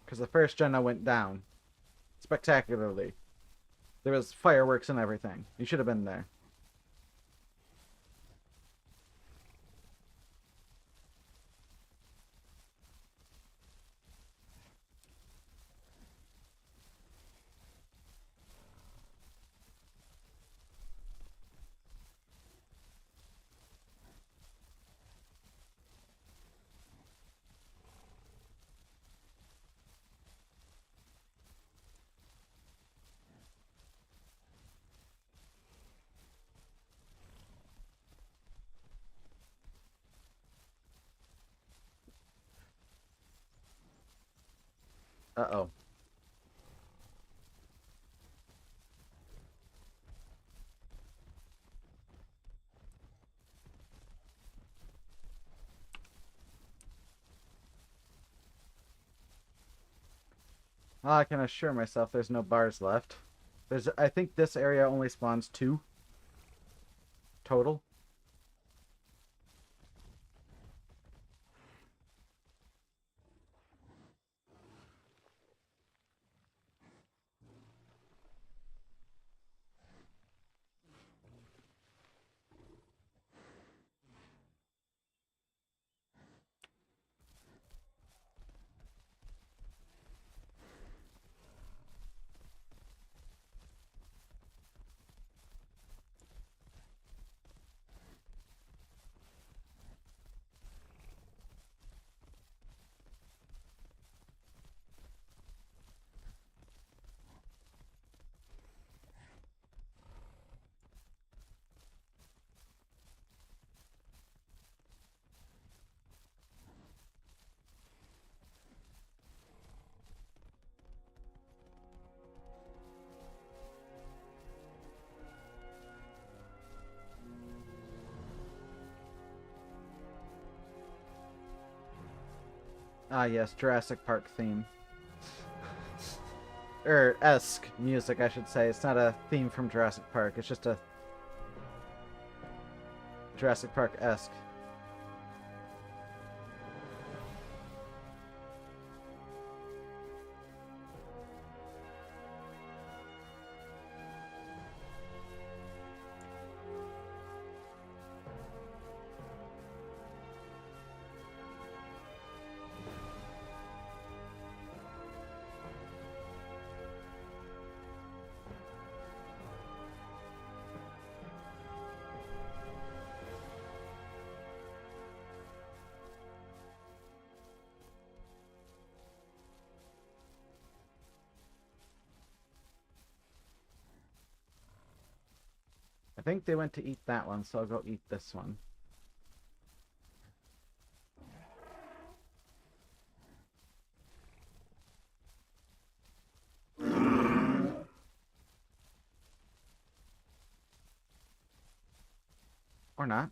Because the first Jenna went down. Spectacularly. There was fireworks and everything. You should have been there. Uh-oh. I can assure myself there's no bars left. I think this area only spawns 2 total. Ah, yes, Jurassic Park theme. Or esque music, I should say. It's not a theme from Jurassic Park. It's just a Jurassic Park esque. I think they went to eat that one, so I'll go eat this one. Or not.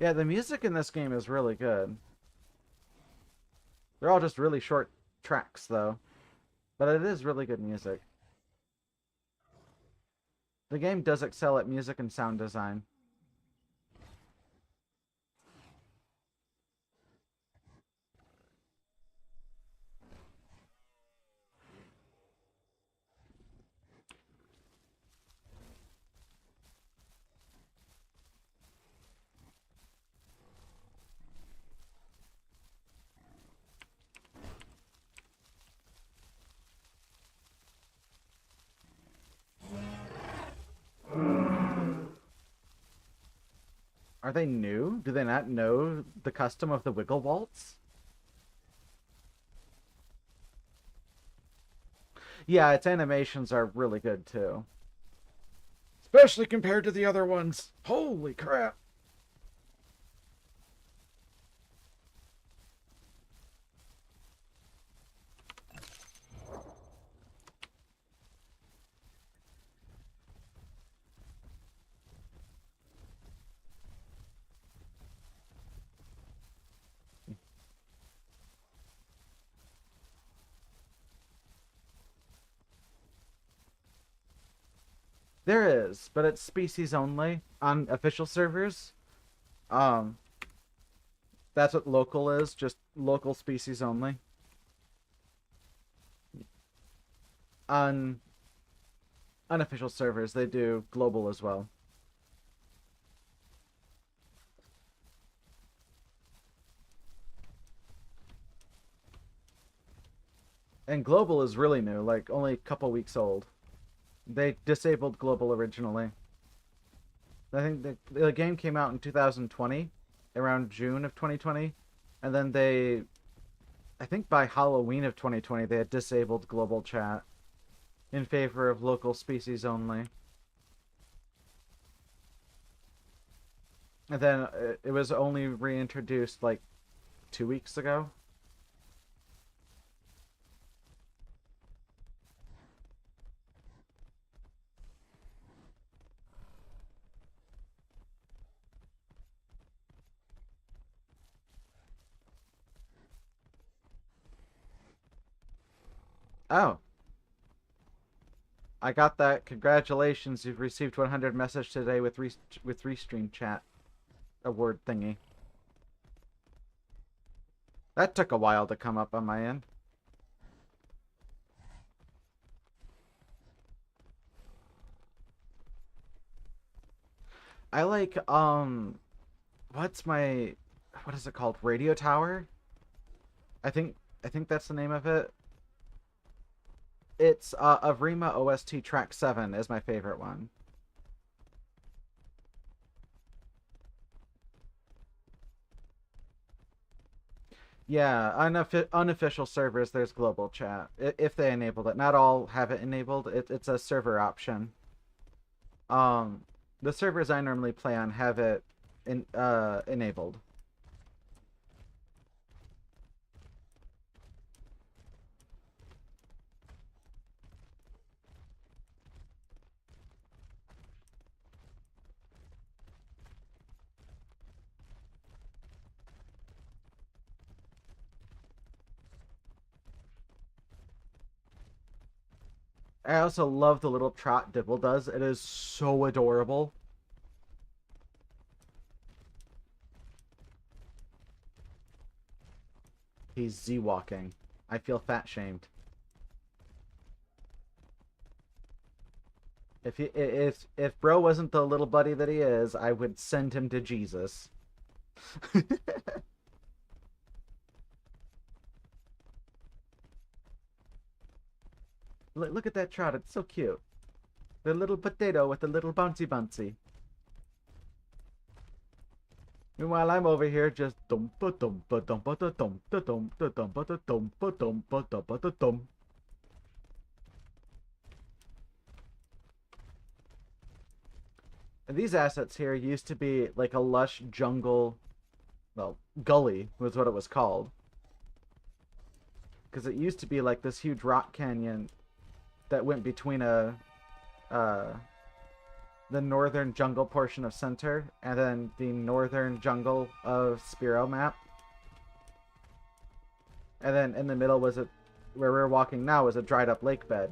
Yeah, the music in this game is really good. They're all just really short tracks, though. But it is really good music. The game does excel at music and sound design. Are they new? Do they not know the custom of the wiggle waltz? Yeah, its animations are really good too. Especially compared to the other ones. Holy crap. There is, but it's species only on official servers. Um, that's what local is, just local species only. On unofficial servers, they do global as well. And global is really new, like only a couple weeks old. They disabled global originally. I think the game came out in 2020, around June of 2020, and then I think by Halloween of 2020, they had disabled global chat in favor of local species only. And then it was only reintroduced like 2 weeks ago. Oh, I got that. Congratulations, you've received 100 message today with Restream chat award thingy. That took a while to come up on my end. I like what's my what is it called? Radio Tower? I think I think that's the name of it. It's Evrima OST track 7 is my favorite one. Yeah, unofficial servers there's global chat if they enabled it. Not all have it enabled. It's a server option. Um The servers I normally play on have it enabled. I also love the little trot Dibble does. It is so adorable. He's Z-walking. I feel fat shamed. If bro wasn't the little buddy that he is, I would send him to Jesus. Look at that trot. It's so cute. The little potato with the little bouncy bouncy. Meanwhile, I'm over here just dumpa dumpa dumpa da dum da dum da dumpa da dumpa dumpa dumpa da dum. And these assets here used to be like a lush jungle, well, gully was what it was called. Because it used to be like this huge rock canyon that went between uh, the northern jungle portion of Center and then the northern jungle of Spiro map. And then in the middle was where we're walking now was a dried up lake bed.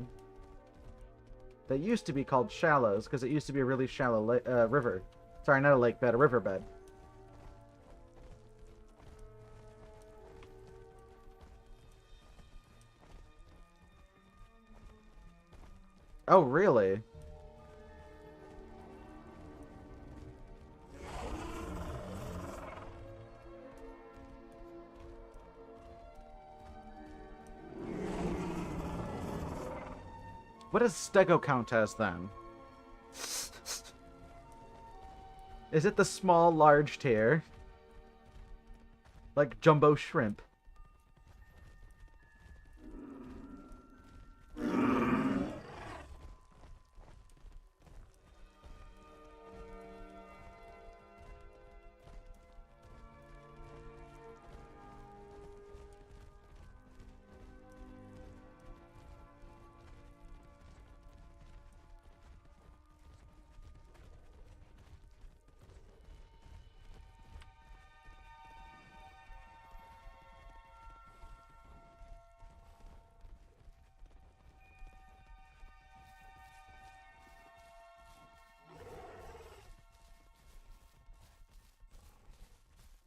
That used to be called Shallows because it used to be a really shallow river. Sorry, not a lake bed, a riverbed. Oh, really? What does Stego count as then? Is it the small, large tier? Like jumbo shrimp?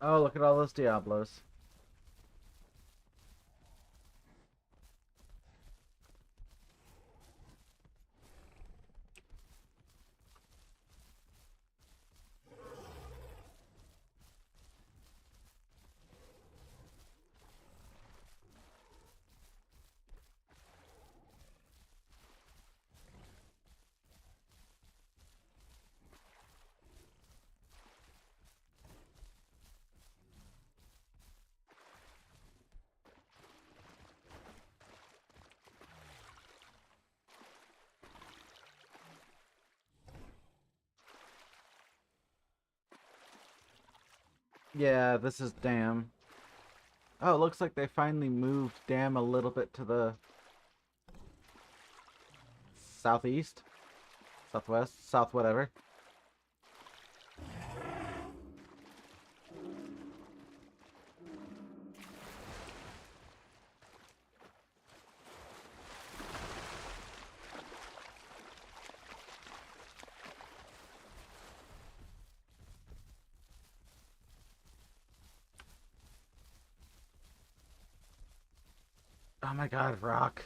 Oh, look at all those Diablos. Yeah, this is Dam. Oh, it looks like they finally moved Dam a little bit to the southeast, southwest, south whatever. Oh my god, rock.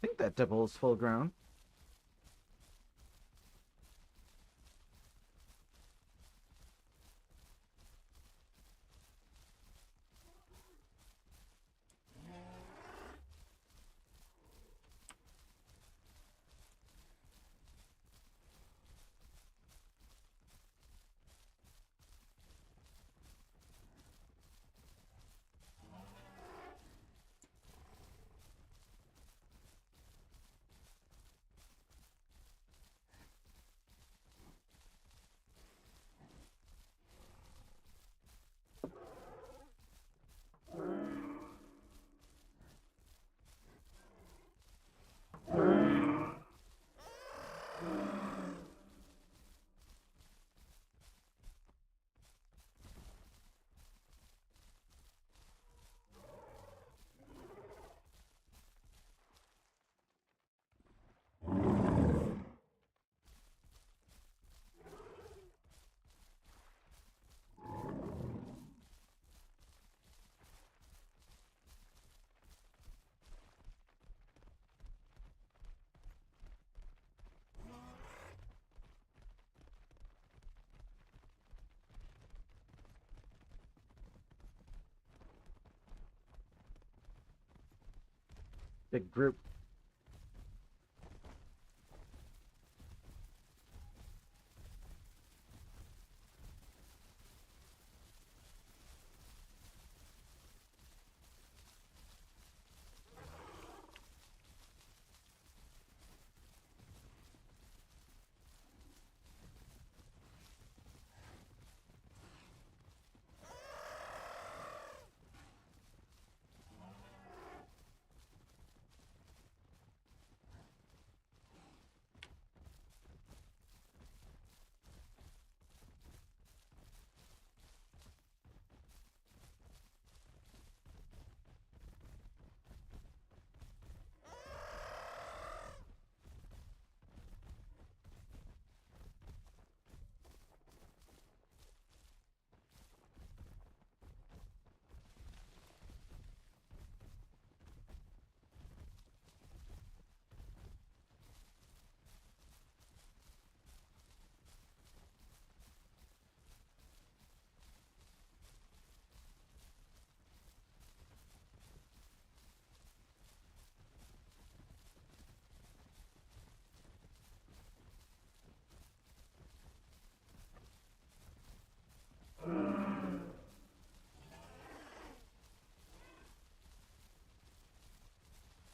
I think that Dibble is full grown. Big group.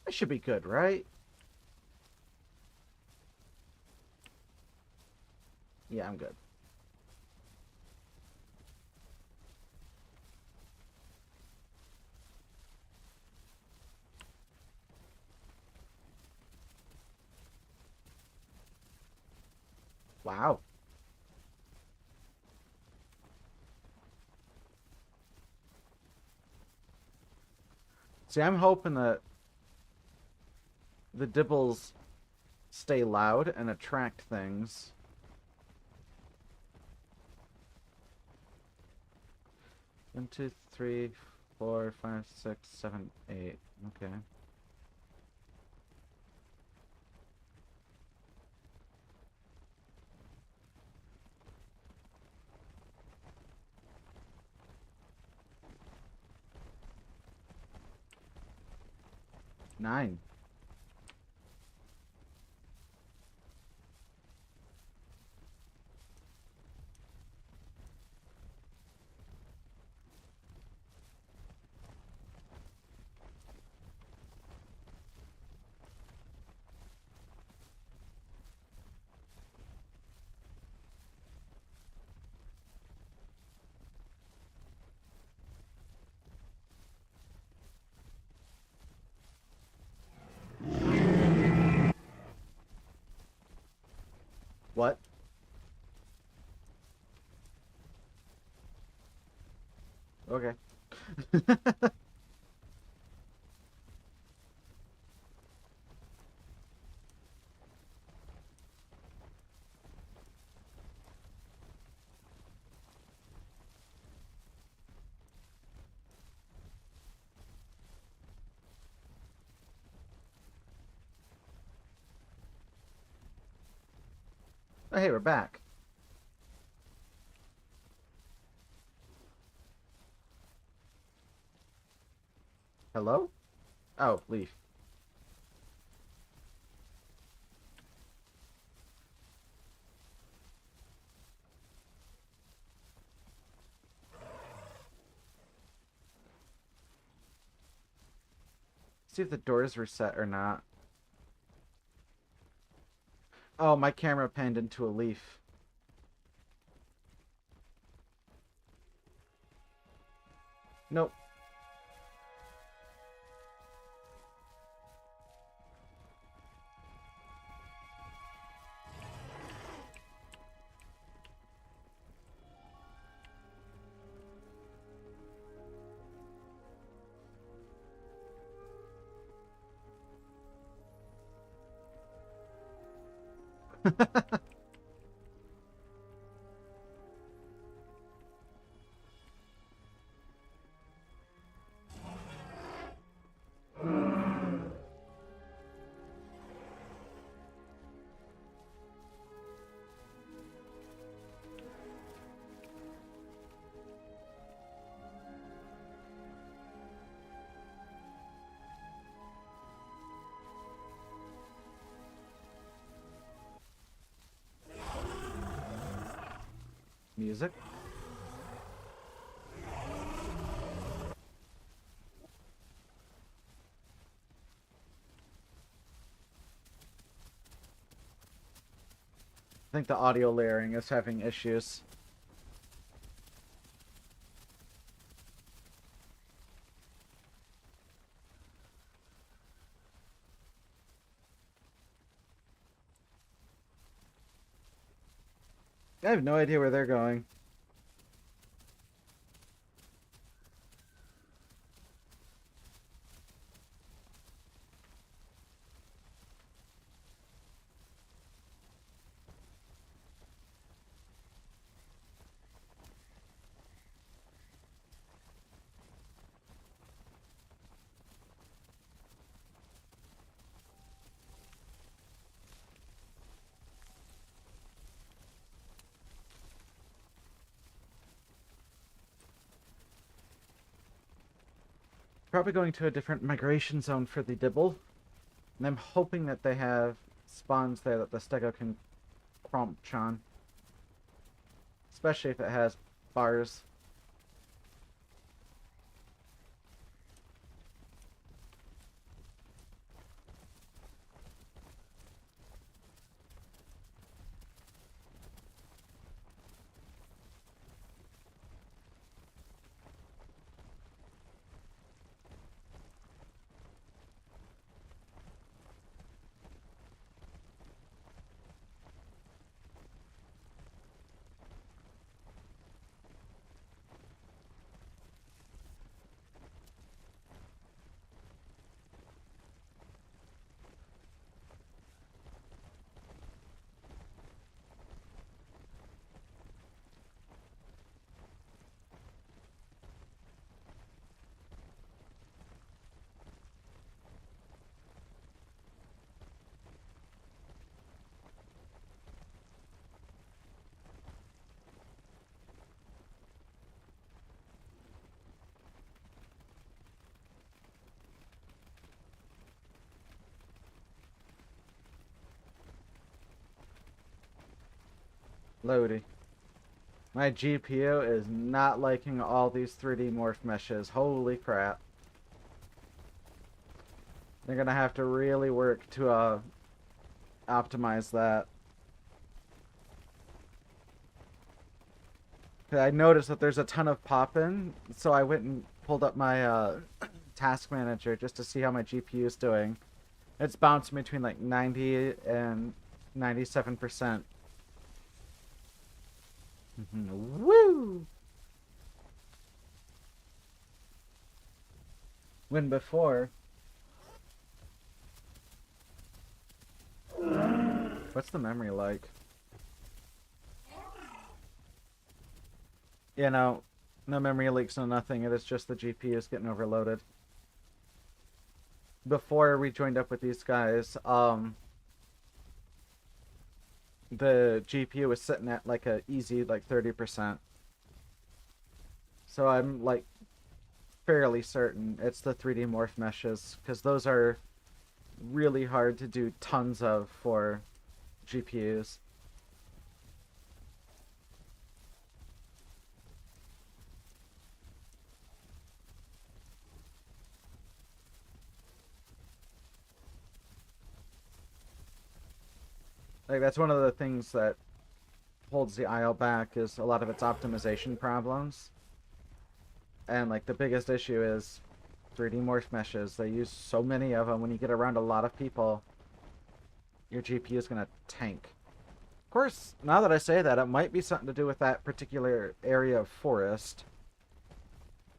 That should be good, right? Yeah, I'm good. Wow. See, I'm hoping that the dibbles stay loud and attract things. One, two, three, 4, 5, 6, 7, 8. Okay. Nine. What? Okay. Oh, hey, we're back. Hello? Oh, leaf. See if the doors reset or not. Oh, my camera panned into a leaf. Nope. music. I think the audio layering is having issues. I have no idea where they're going. Probably going to a different migration zone for the dibble. And I'm hoping that they have spawns there that the stego can crunch on. Especially if it has bars. Loady. My GPU is not liking all these 3D morph meshes. Holy crap. They're gonna have to really work to optimize that. I noticed that there's a ton of pop-in, so I went and pulled up my task manager just to see how my GPU is doing. It's bouncing between like 90 and 97%. Woo! When before... What's the memory like? You know, no memory leaks, no nothing. It is just the GPU is getting overloaded. Before we joined up with these guys, the GPU was sitting at like a easy like 30%. So I'm like fairly certain it's the 3D morph meshes, because those are really hard to do tons of for GPUs. Like that's one of the things that holds the IO back, is a lot of its optimization problems. And like the biggest issue is 3D morph meshes. They use so many of them. When you get around a lot of people, your GPU is gonna tank. Of course, now that I say that, it might be something to do with that particular area of forest,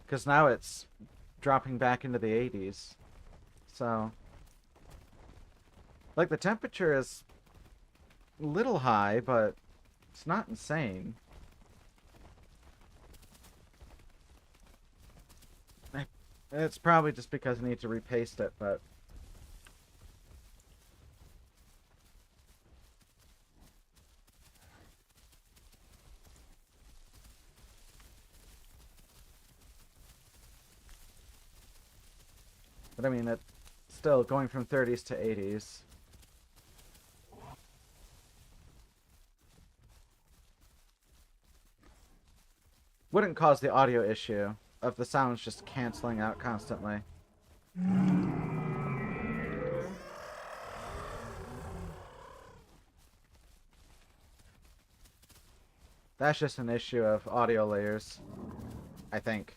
because now it's dropping back into the 80s. So, like, the temperature is a little high, but it's not insane. It's probably just because I need to repaste it, but... But I mean, it's still going from 30s to 80s. wouldn't cause the audio issue of the sounds just canceling out constantly. That's just an issue of audio layers, I think.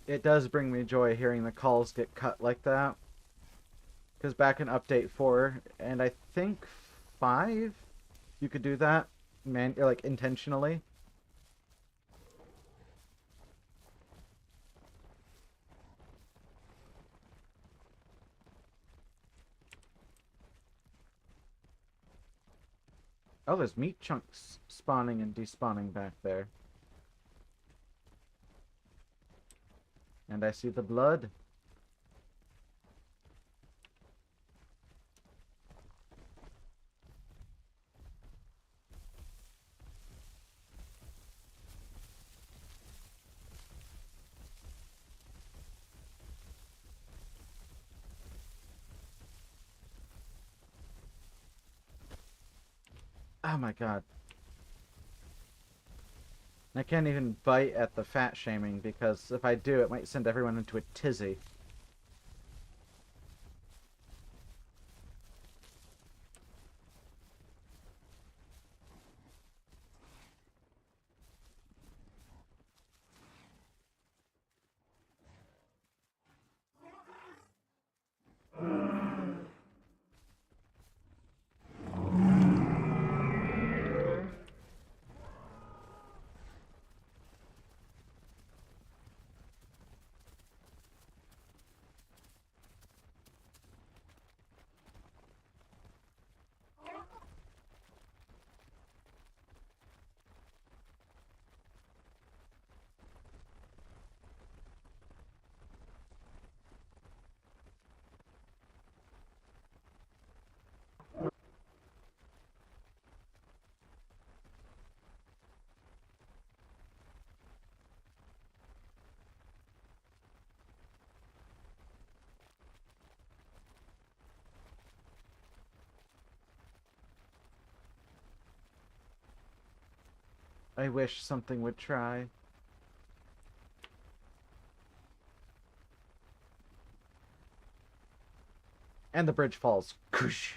It does bring me joy hearing the calls get cut like that. Because back in Update 4, and I think 5, you could do that, like, intentionally. Oh, there's meat chunks spawning and despawning back there. And I see the blood. Oh my god. I can't even bite at the fat shaming because if I do, it might send everyone into a tizzy. I wish something would try. And the bridge falls. Koosh.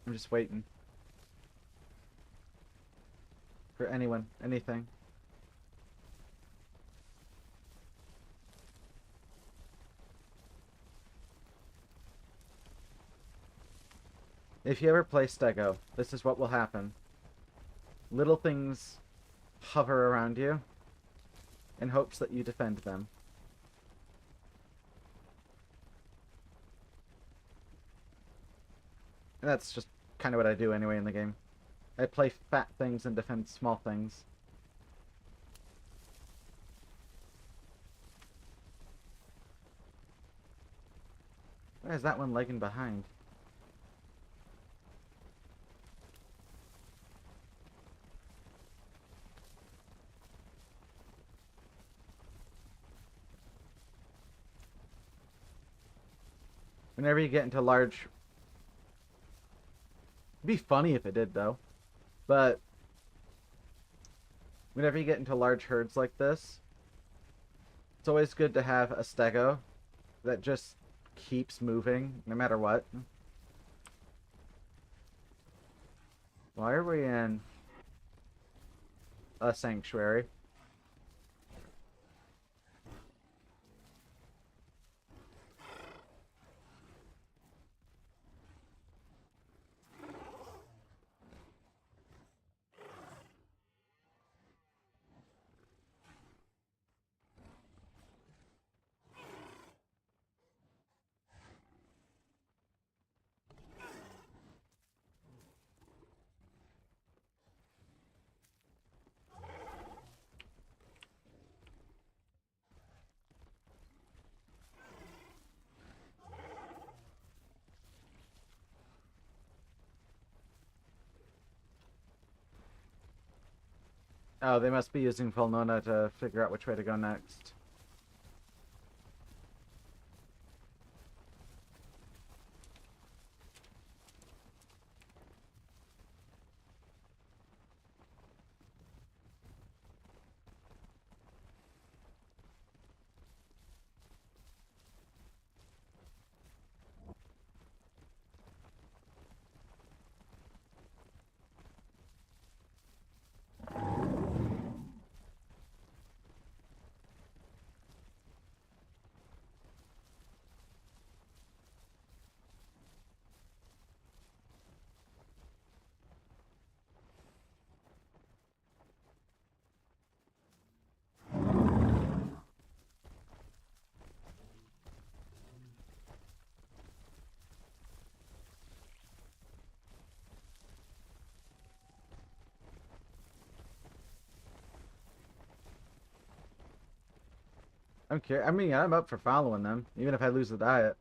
I'm just waiting. For anyone, anything. If you ever play Stego, this is what will happen. Little things hover around you in hopes that you defend them. And that's just kind of what I do anyway in the game. I play fat things and defend small things. Why is that one lagging behind? Whenever you get into large... It'd be funny if it did, though. But... Whenever you get into large herds like this, it's always good to have a stego that just keeps moving, no matter what. Why are we in a sanctuary? Oh, they must be using Volnona to figure out which way to go next. I'm curious. I mean, I'm up for following them, even if I lose the diet.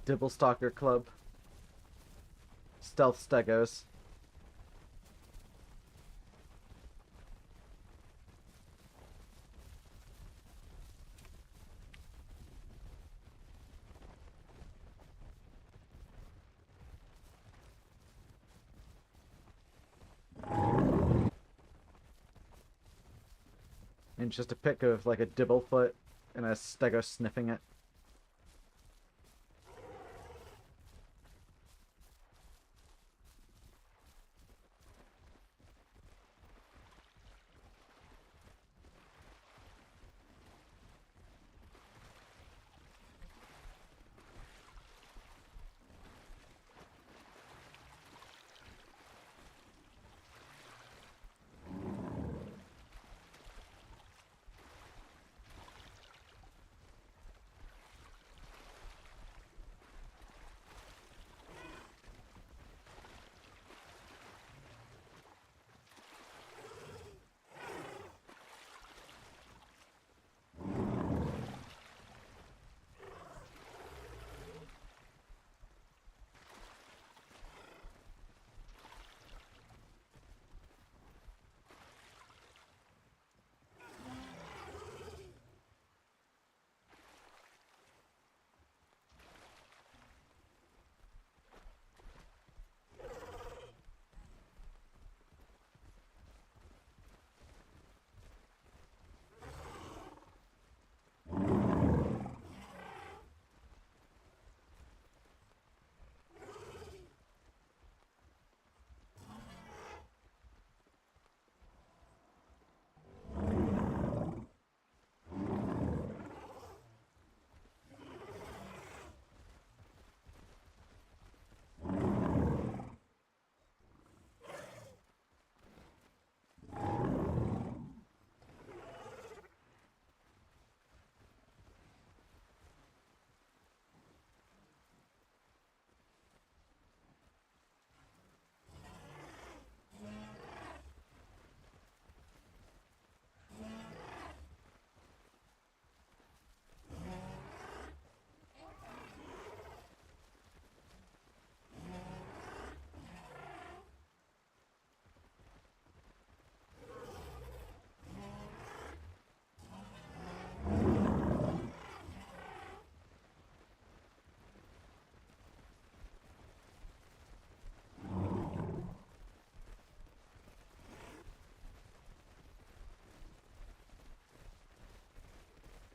Dibble Stalker Club. Stealth Stegos. And just a pic of like a Dibblefoot and a stego sniffing it.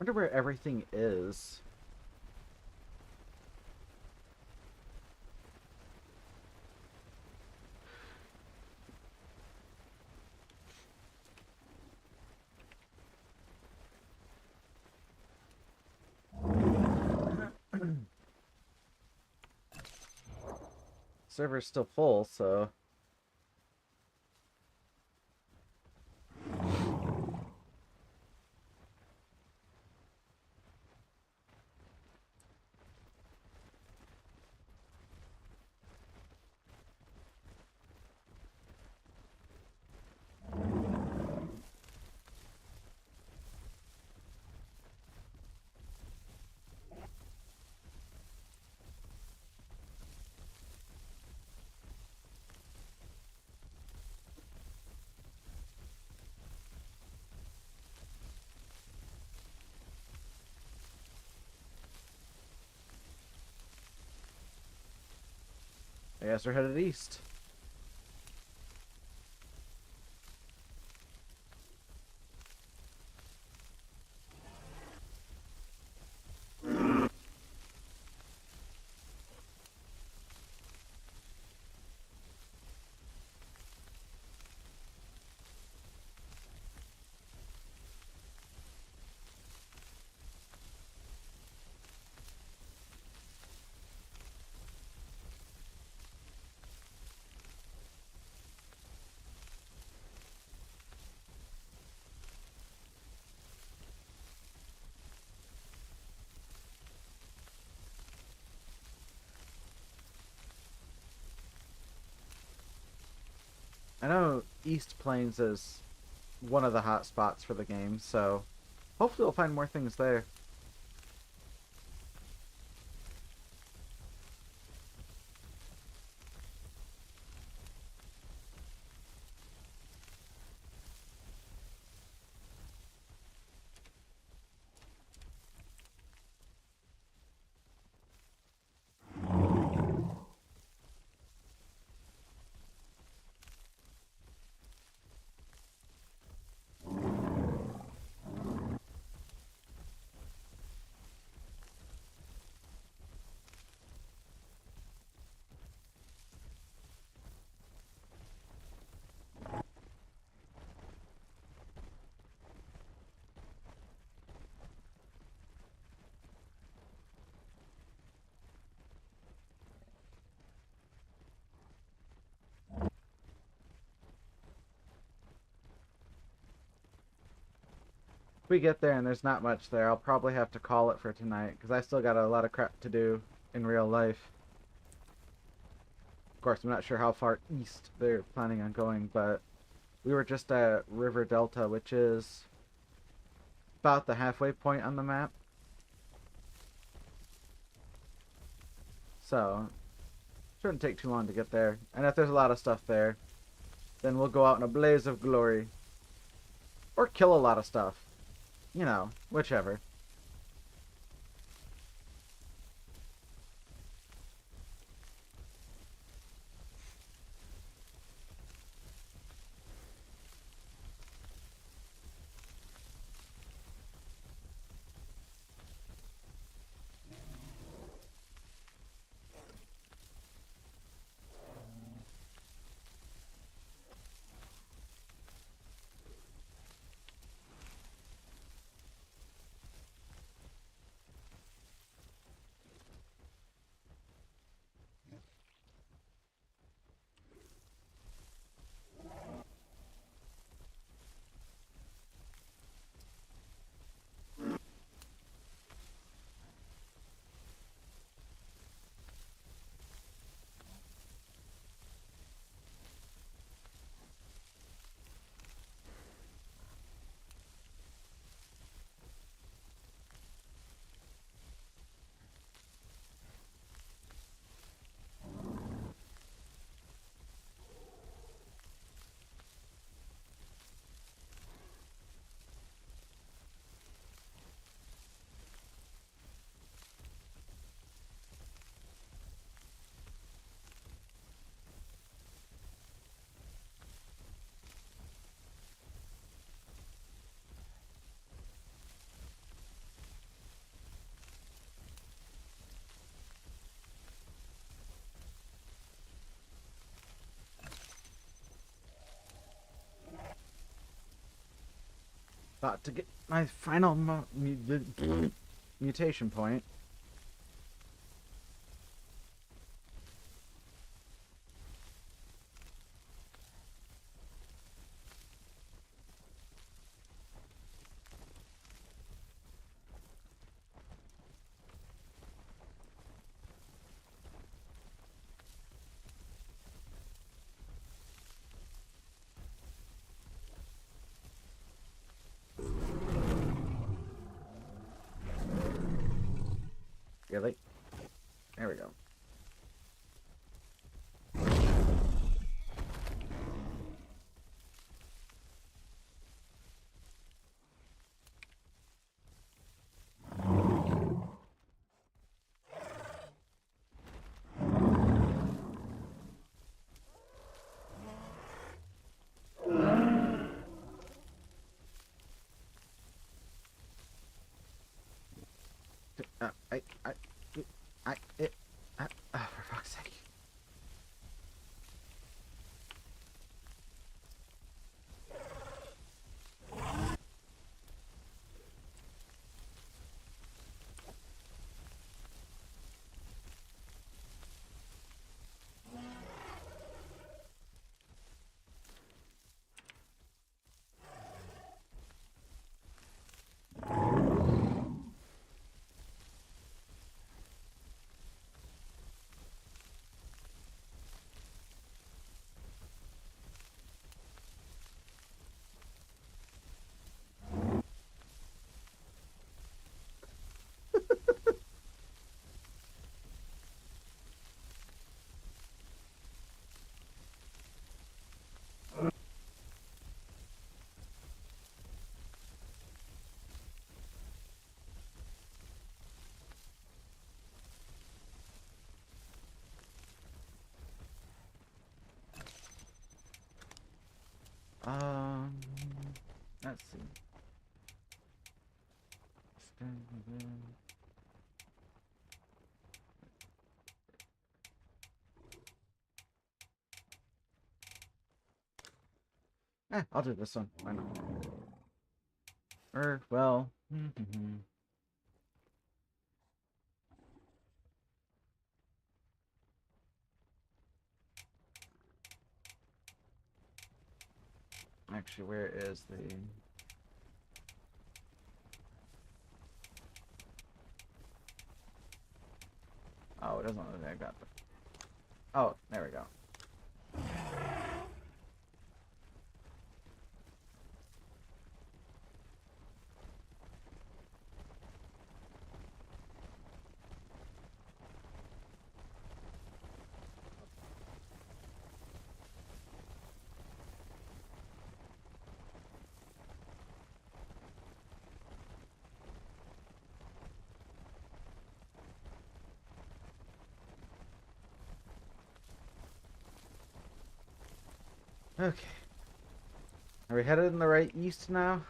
Wonder where everything is. Server's still full, so I guess we're headed east. I know East Plains is one of the hot spots for the game, so hopefully we'll find more things there. If we get there and there's not much there, I'll probably have to call it for tonight, because I still got a lot of crap to do in real life. Of course, I'm not sure how far east they're planning on going, but we were just at River Delta, which is about the halfway point on the map. So, shouldn't take too long to get there. And if there's a lot of stuff there, then we'll go out in a blaze of glory. Or kill a lot of stuff. You know, whichever. About to get my final mutation point. Really? There we go. Uh, I, I, it, for fuck's sake. Um, let's see. I'll do this one. Why not? Or, well, actually, where is the... Oh, it doesn't look like I got the... Oh, there we go. Okay. Are we headed in the right east now?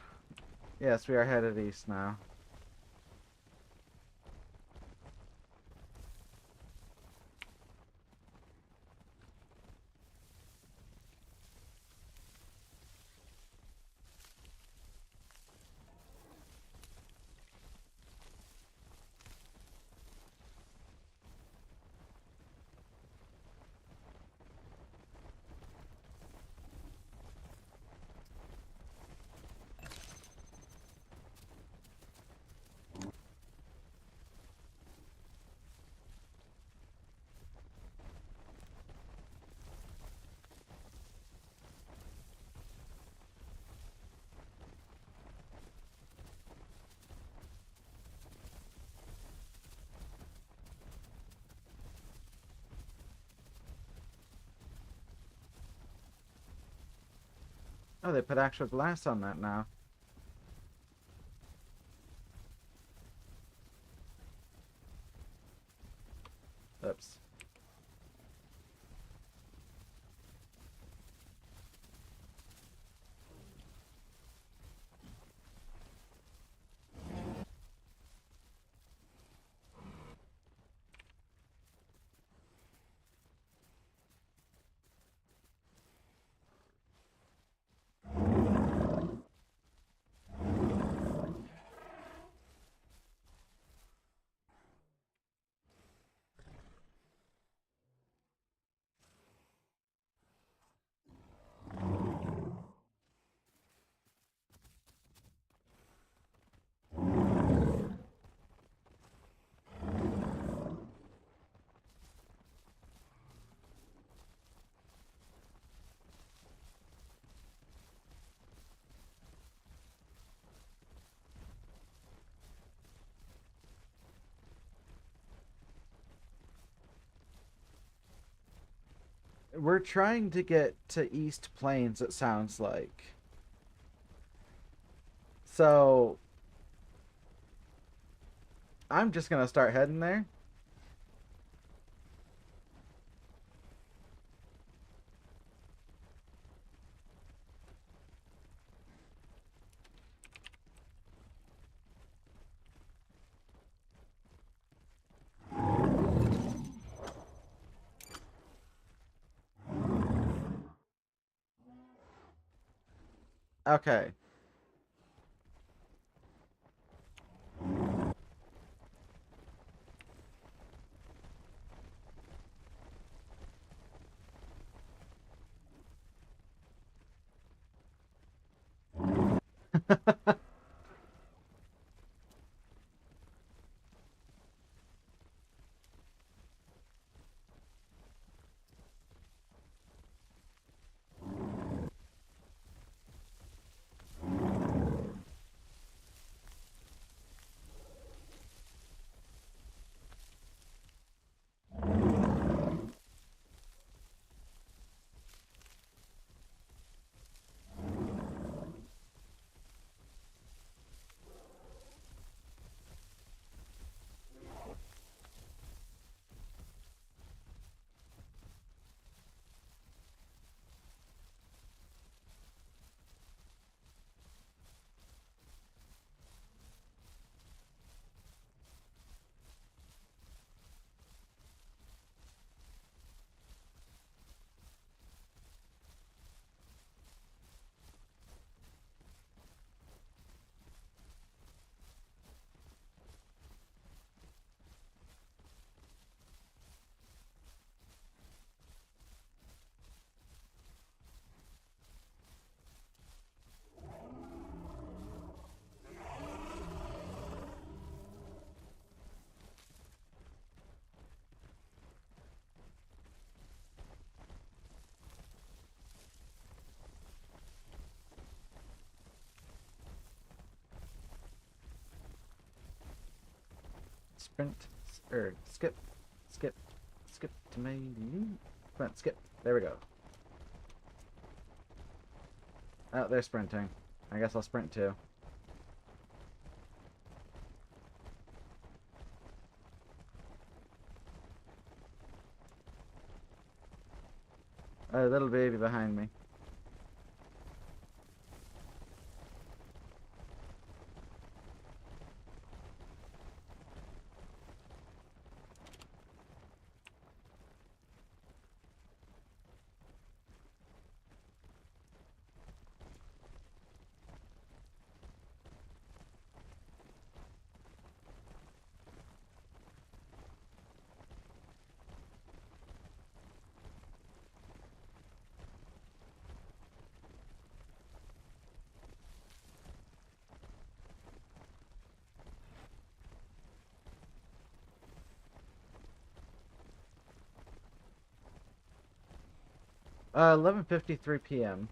Yes, we are headed east now. Oh, they put actual glass on that now. Oops. we're trying to get to East Plains, it sounds like. So I'm just gonna start heading there. Okay. Sprint or skip, skip, skip to me. Come on, skip. There we go. Oh, they're sprinting. I guess I'll sprint too. A little baby behind me. Uh, 11:53 p.m.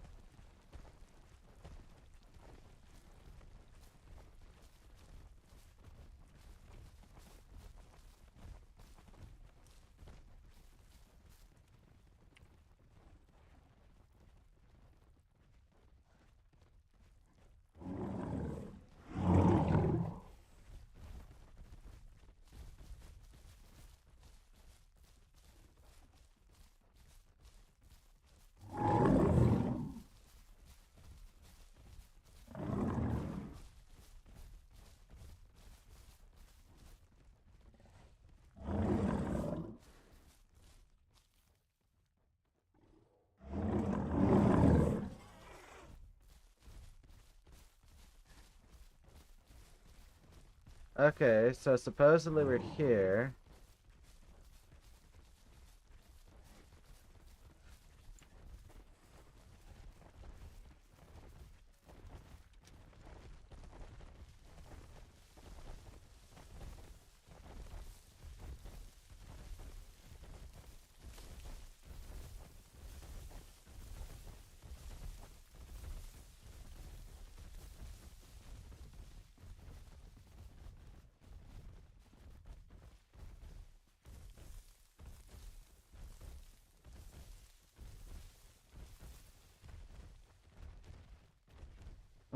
Okay, so supposedly we're here.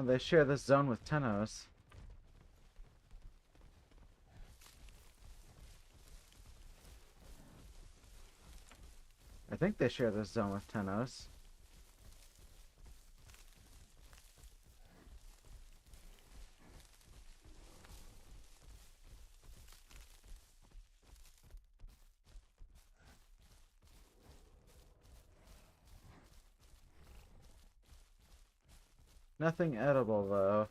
Well, they share this zone with Tenos. I think they share this zone with Tenos. Nothing edible, though.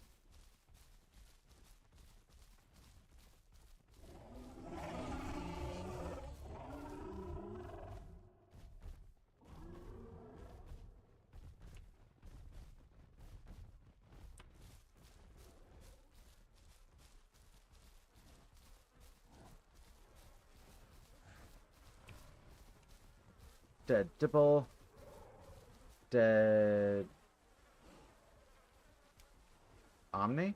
Dead Dibble. Dead... Omni?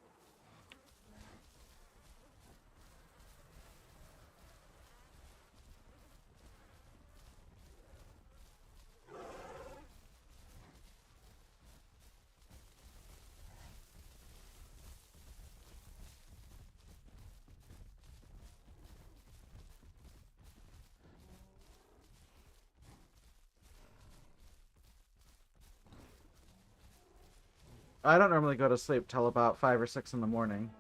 I don't normally go to sleep till about 5 or 6 in the morning.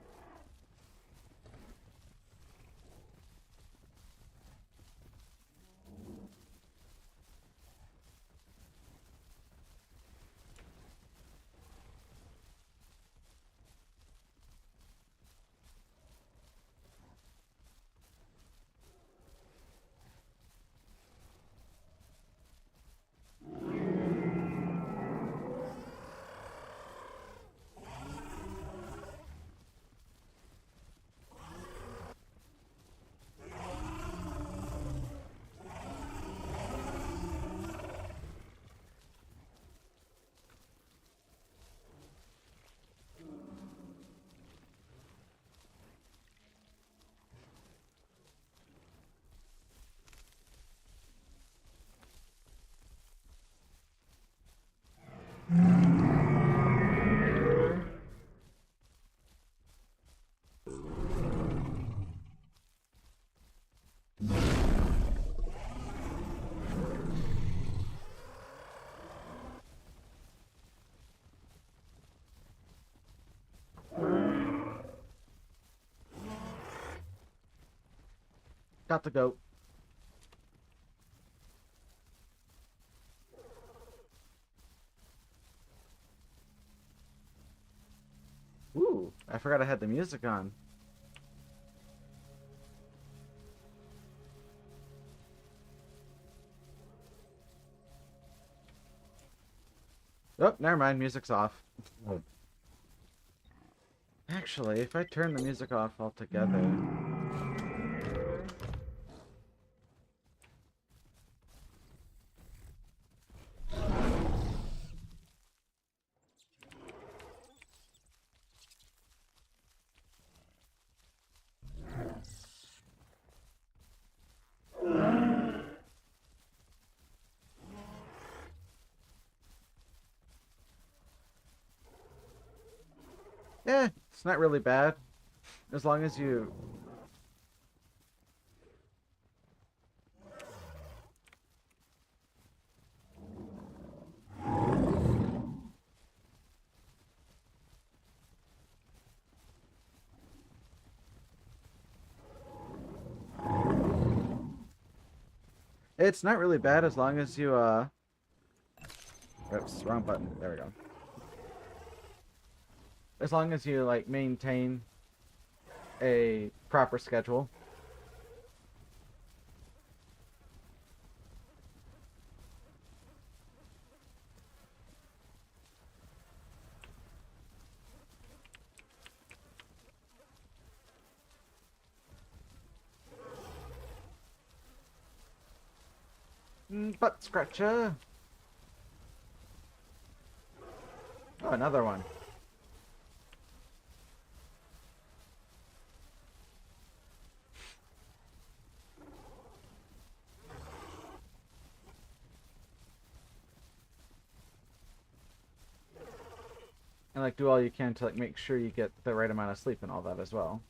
Got the goat. Ooh, I forgot I had the music on. Oh, never mind, music's off. Actually, if I turn the music off altogether... Eh, it's not really bad. As long as you... It's not really bad as long as you, Oops, wrong button. There we go. As long as you, like, maintain a proper schedule. Butt scratcher. Oh, another one. And like do all you can to like make sure you get the right amount of sleep and all that as well.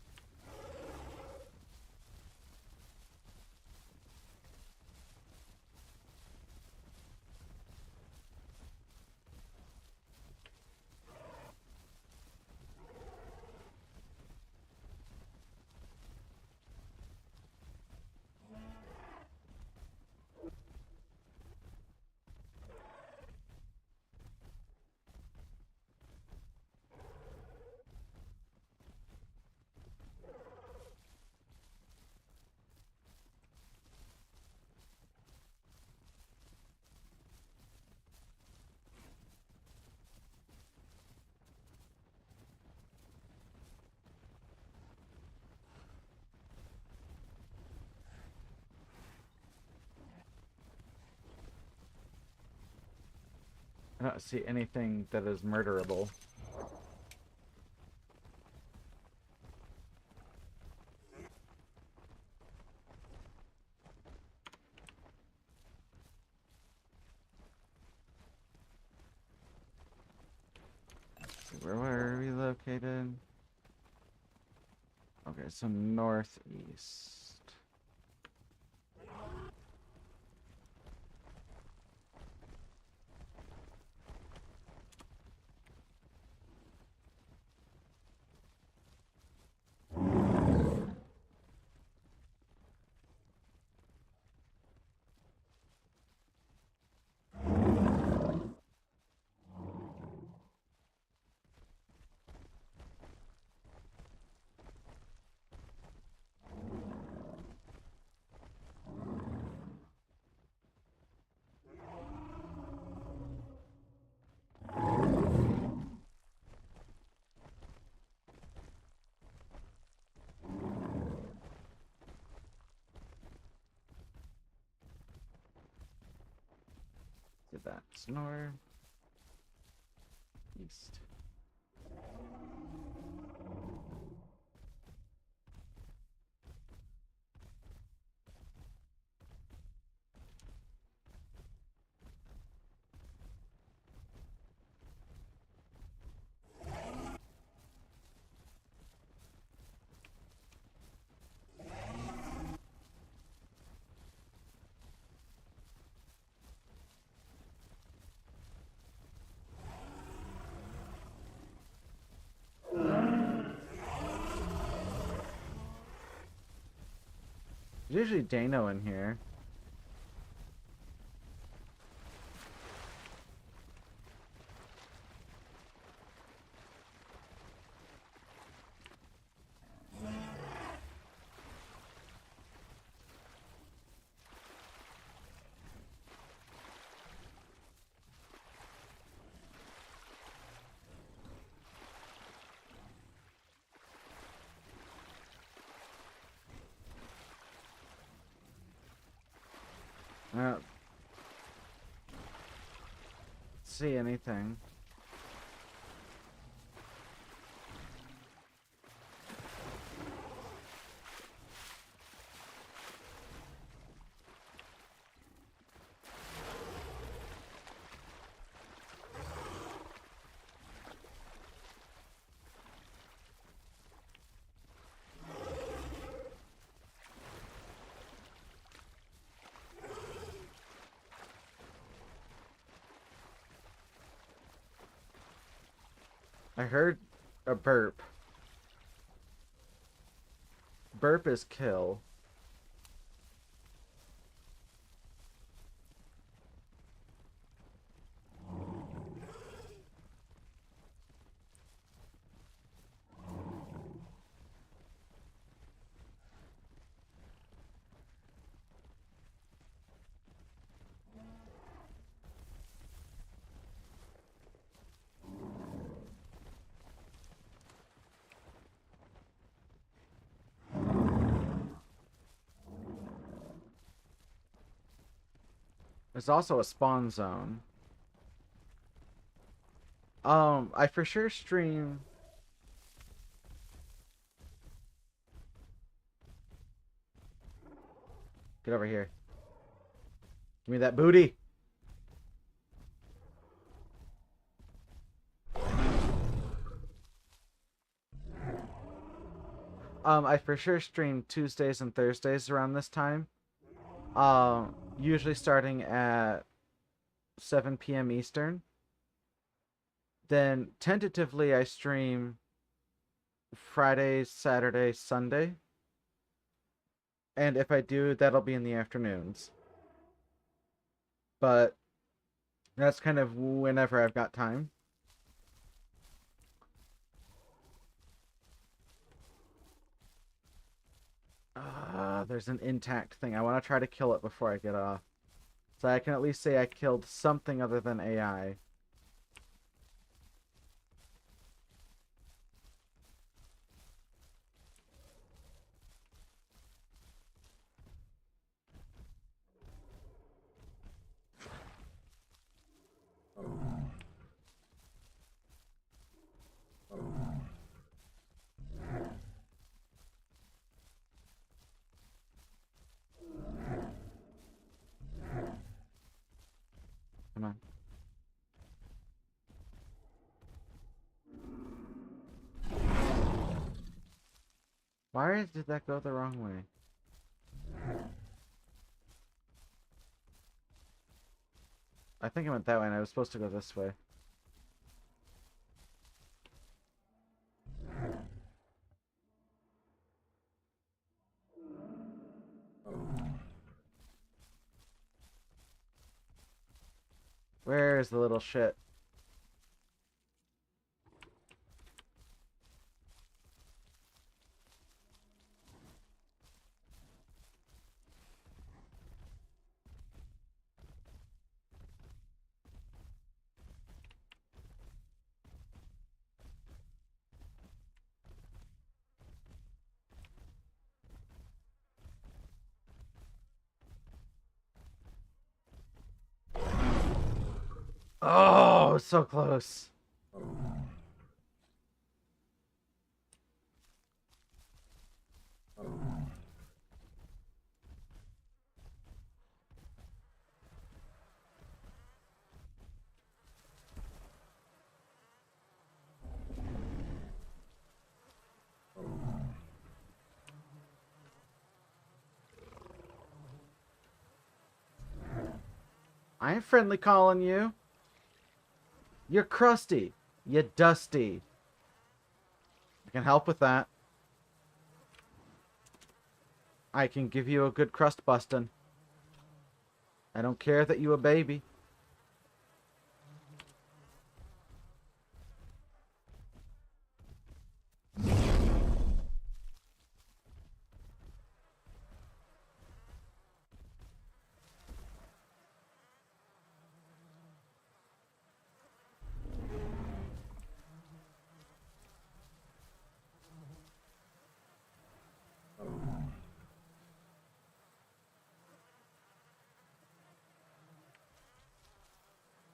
I don't see anything that is murderable. Where are we located? Okay, so northeast. Did that north, east. There's usually Dano in here. I don't see anything. I heard a burp. Burp is kill. There's also a spawn zone. I for sure stream. Get over here. Give me that booty. I for sure stream Tuesdays and Thursdays around this time. Usually starting at 7 p.m. Eastern. Then tentatively I stream Friday, Saturday, Sunday. And if I do, that'll be in the afternoons. But that's kind of whenever I've got time. There's an intact thing. I want to try to kill it before I get off. So I can at least say I killed something other than AI. Come on. Why did that go the wrong way? I think I went that way and I was supposed to go this way. Where's the little shit? Oh, so close. I ain't friendly calling you. You're crusty. You dusty. I can help with that. I can give you a good crust bustin'. I don't care that you a baby.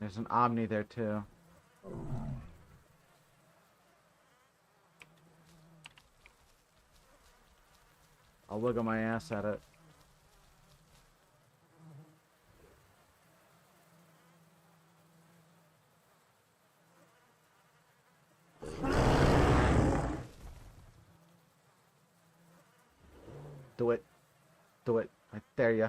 There's an Omni there too. I'll wiggle my ass at it. Do it. Do it. I dare ya.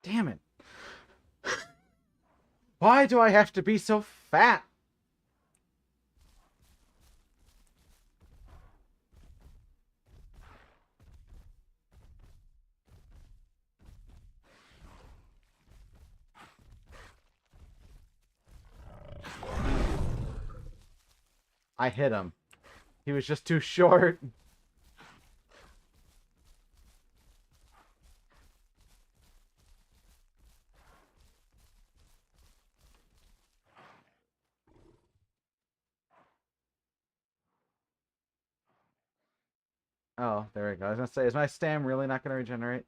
Damn it. Why do I have to be so fat? I hit him. He was just too short. Oh, there we go. I was gonna say, is my stam really not gonna regenerate?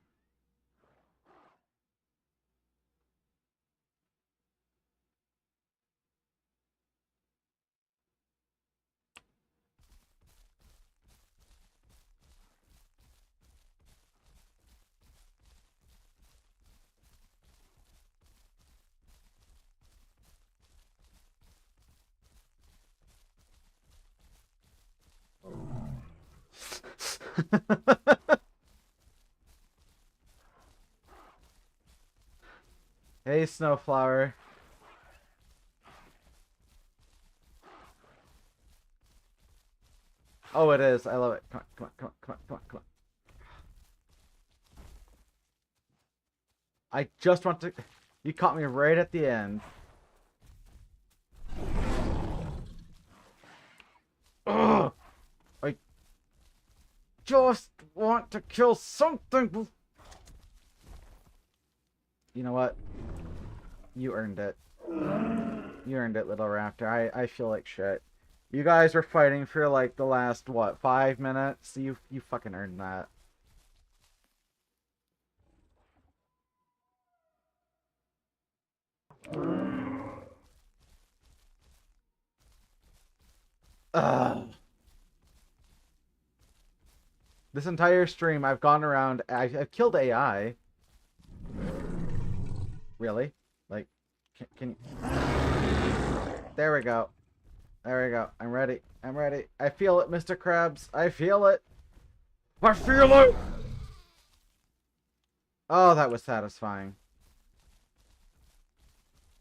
Hey, Snowflower. Oh, it is. I love it. Come on, come on, come on, come on, come on, come on. I just want to... You caught me right at the end. Ugh! I just want to kill something. You know what? You earned it. You earned it, little raptor. I feel like shit. You guys were fighting for like the last, what, 5 minutes? You fucking earned that. Ugh. This entire stream, I've gone around. I've killed AI. Really? Like, can there we go. There we go. I'm ready. I'm ready. I feel it, Mr. Krabs. I feel it. I feel it! Oh, that was satisfying.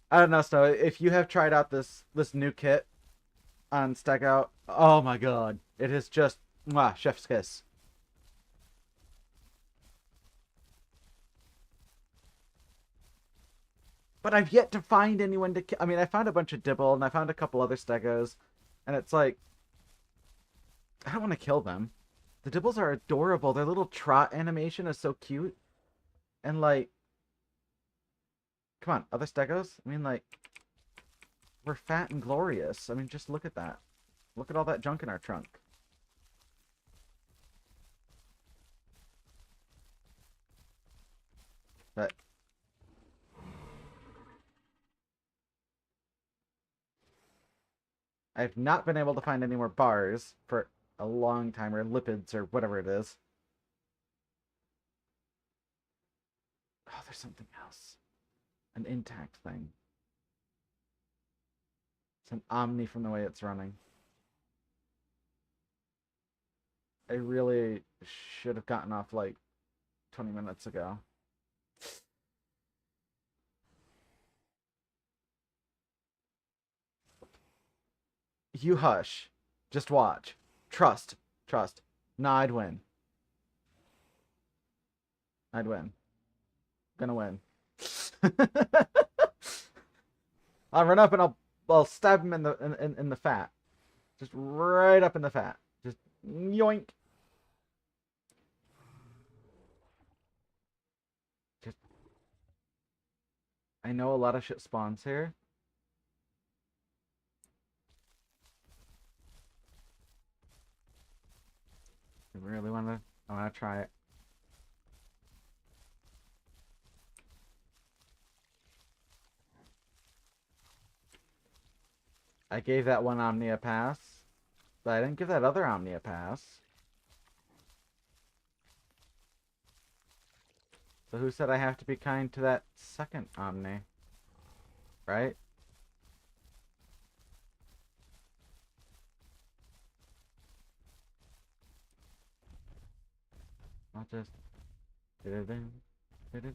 I don't know, Snow. If you have tried out this new kit on Stackout, oh my god. It is just, mwah, chef's kiss. But I've yet to find anyone to kill. I mean, I found a bunch of Dibble, and I found a couple other Stegos. And it's like, I don't want to kill them. The Dibbles are adorable. Their little trot animation is so cute. And like, come on, other Stegos? I mean, like, we're fat and glorious. I mean, just look at that. Look at all that junk in our trunk. But I've not been able to find any more bars for a long time, or lipids, or whatever it is. Oh, there's something else. An intact thing. It's an Omni from the way it's running. I really should have gotten off like 20 minutes ago. You hush. Just watch. Trust. Trust. Nah, I'd win. I'd win. Gonna win. I'll run up and I'll stab him in the fat. Just right up in the fat. Just yoink. Just I know a lot of shit spawns here. I really wanna try it. I gave that one Omni a pass, but I didn't give that other Omni a pass. So who said I have to be kind to that second Omni? Right? I'll just... Get over here. Get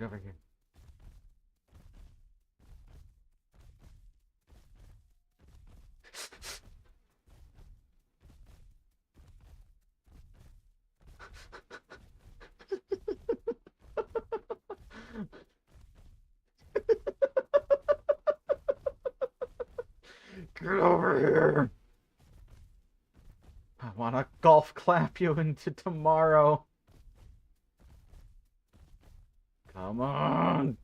over here. I want to golf clap you into tomorrow. Come on.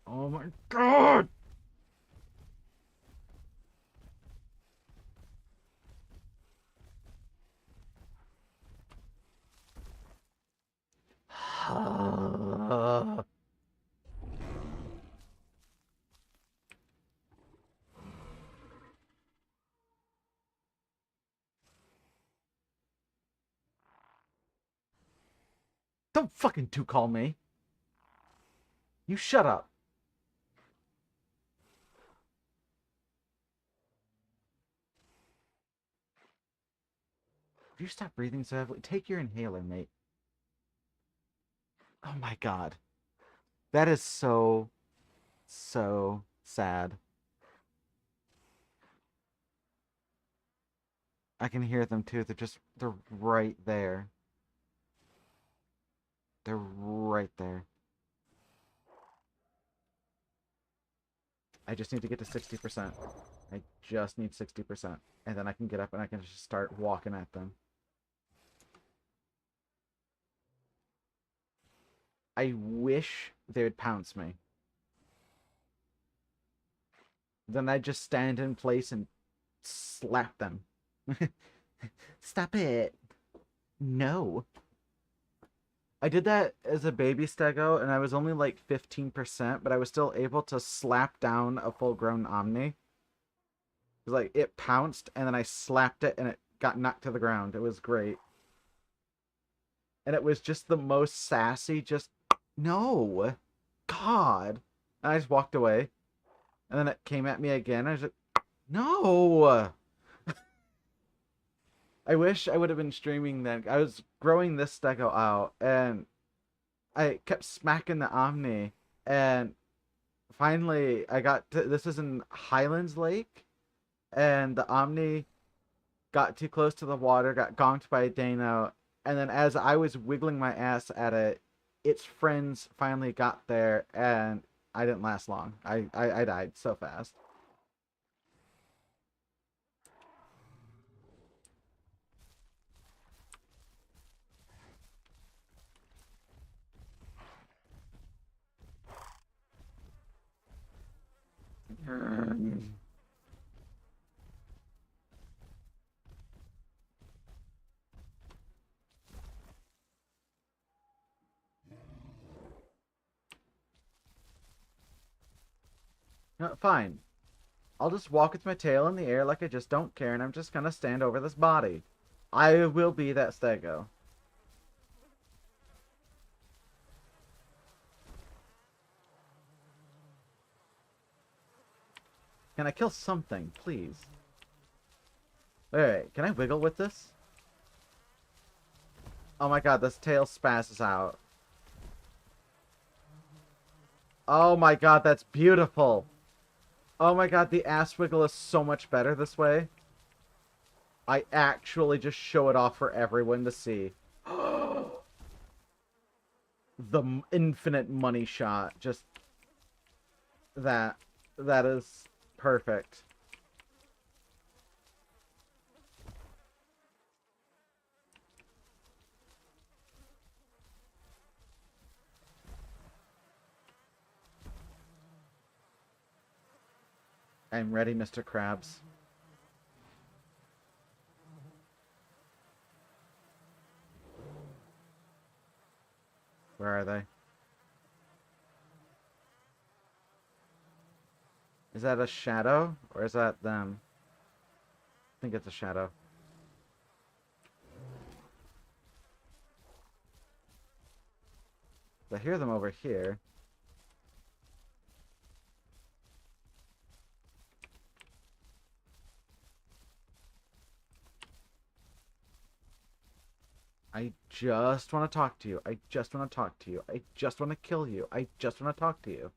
Oh my god! Don't fucking call me. You shut up. If you stop breathing so heavily, take your inhaler, mate. Oh my god. That is so sad. I can hear them too. They're right there. They're right there. I just need to get to 60%. I just need 60%. And then I can get up and I can just start walking at them. I wish they would pounce me. Then I'd just stand in place and slap them. Stop it. No. I did that as a baby stego, and I was only like 15%, but I was still able to slap down a full-grown Omni. It was like, it pounced, and then I slapped it, and it got knocked to the ground. It was great. And it was just the most sassy, just, no. God. And I just walked away. And then it came at me again. I was like, no. I wish I would have been streaming then. I was growing this stego out, and I kept smacking the Omni, and finally I got to, this is in Highlands Lake, and the Omni got too close to the water, got gonked by a Dano, and then as I was wiggling my ass at it, its friends finally got there, and I didn't last long. I died so fast. No, fine. I'll just walk with my tail in the air like I just don't care, and I'm just gonna stand over this body. I will be that stego. Can I kill something, please? Wait, can I wiggle with this? Oh my god, this tail spazzes out. Oh my god, that's beautiful. Oh my god, the ass wiggle is so much better this way. I actually just show it off for everyone to see. The infinite money shot. Just that. That is perfect. I'm ready, Mr. Krabs. Where are they? Is that a shadow? Or is that them? I think it's a shadow. I hear them over here. I just want to talk to you. I just want to talk to you. I just want to kill you. I just want to talk to you.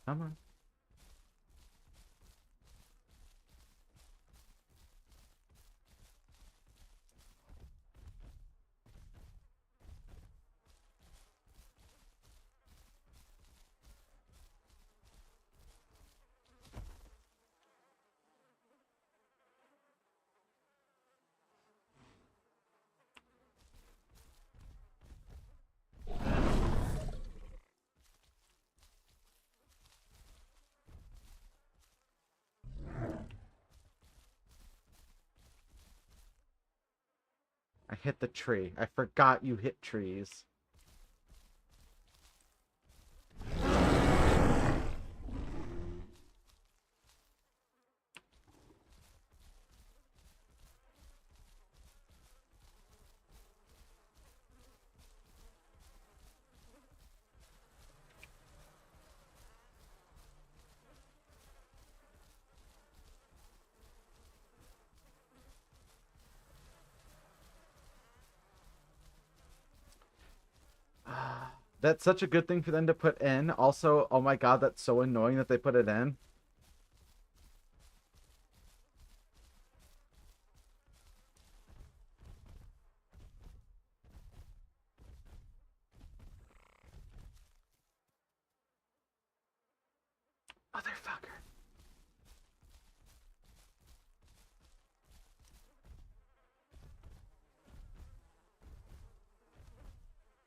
Come on. I hit the tree. I forgot you hit trees. That's such a good thing for them to put in. Also, oh my god, that's so annoying that they put it in. Motherfucker.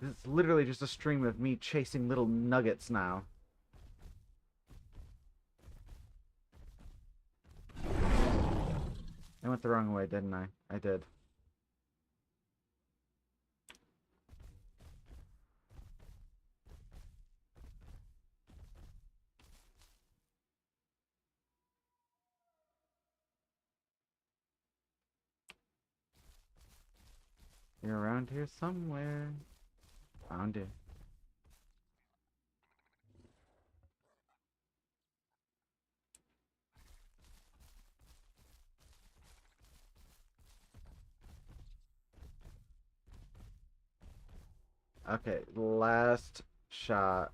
It's literally just a stream of me chasing little nuggets now. I went the wrong way, didn't I? I did. You're around here somewhere. Found you. Okay, last shot.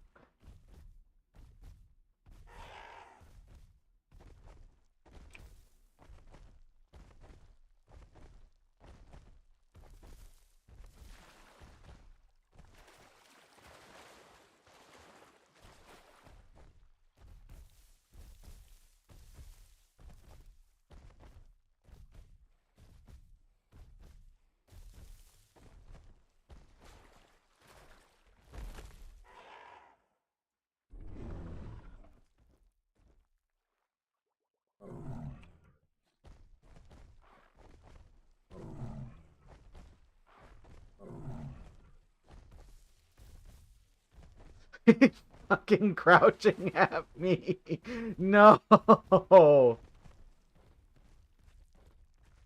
Fucking crouching at me. No.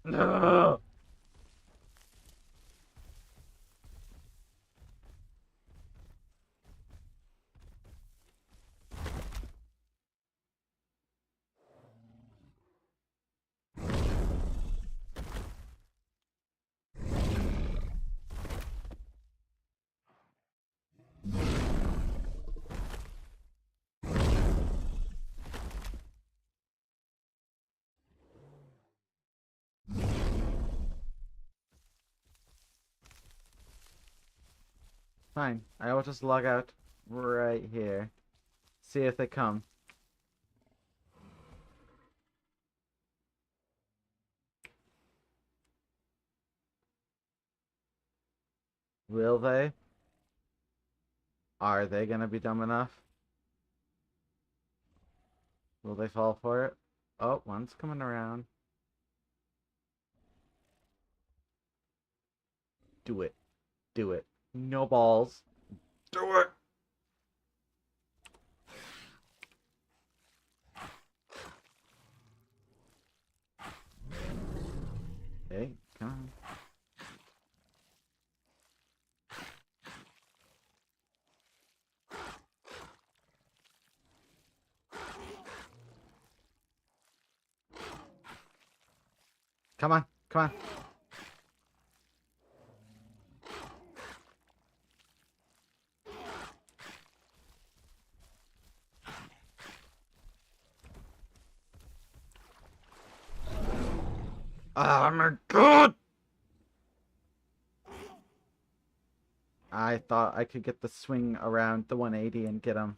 No. Fine. I will just log out right here. See if they come. Will they? Are they gonna be dumb enough? Will they fall for it? Oh, one's coming around. Do it. Do it. No balls. Do it! Hey, come on. Come on. Come on. Oh my god! I thought I could get the swing around the 180 and get him.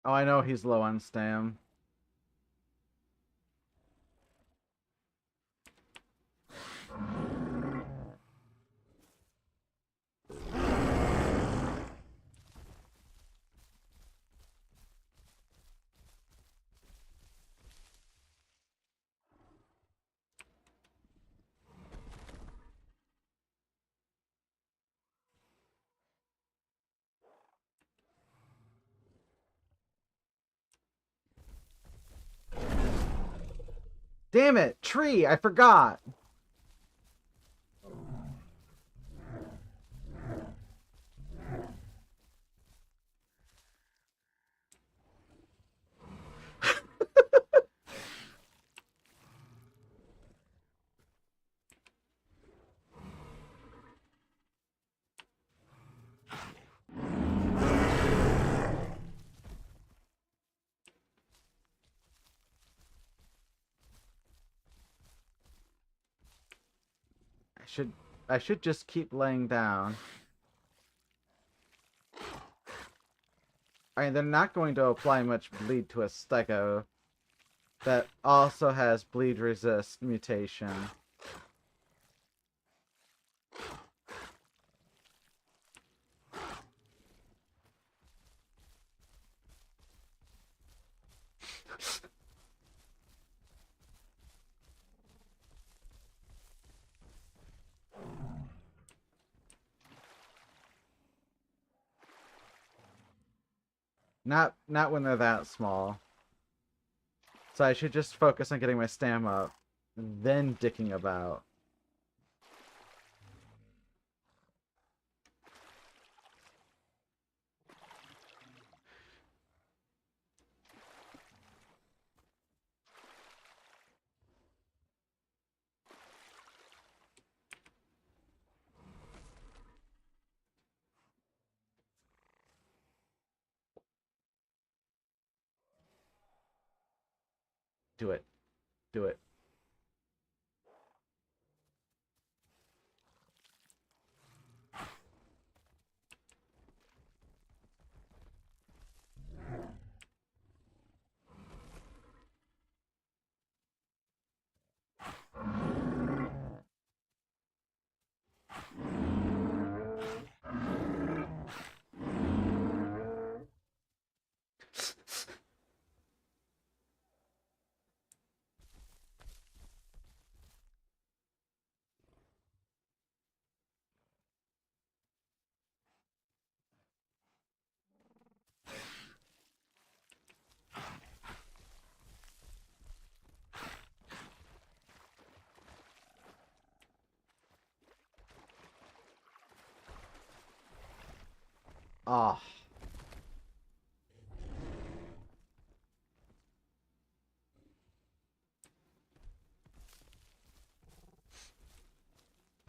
Oh, I know he's low on stam. Damn it! Tree! I forgot! I should just keep laying down. I mean, they're not going to apply much bleed to a Stego that also has bleed resist mutation. Not when they're that small. So I should just focus on getting my stam up, then dicking about. Do it. Do it. Ah. Oh.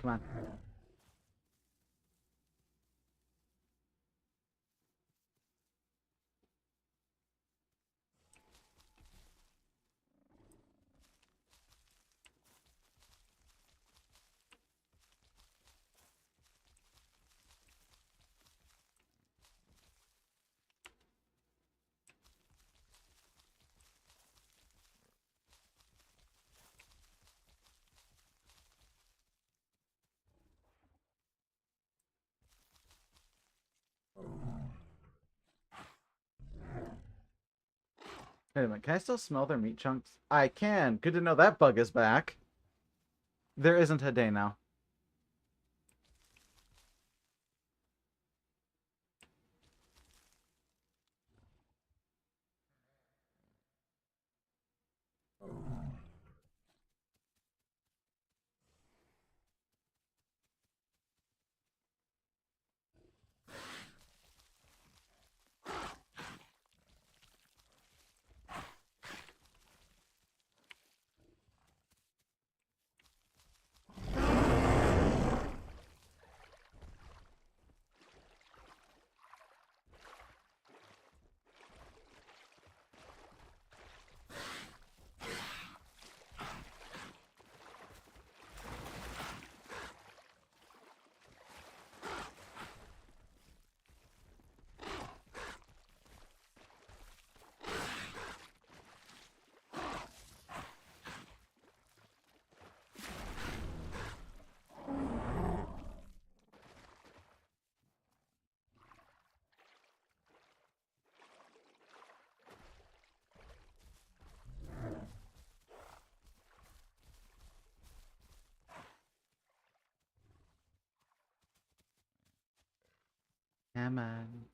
Come on. Wait a minute, can I still smell their meat chunks? I can! Good to know that bug is back. There isn't a day now. Come on.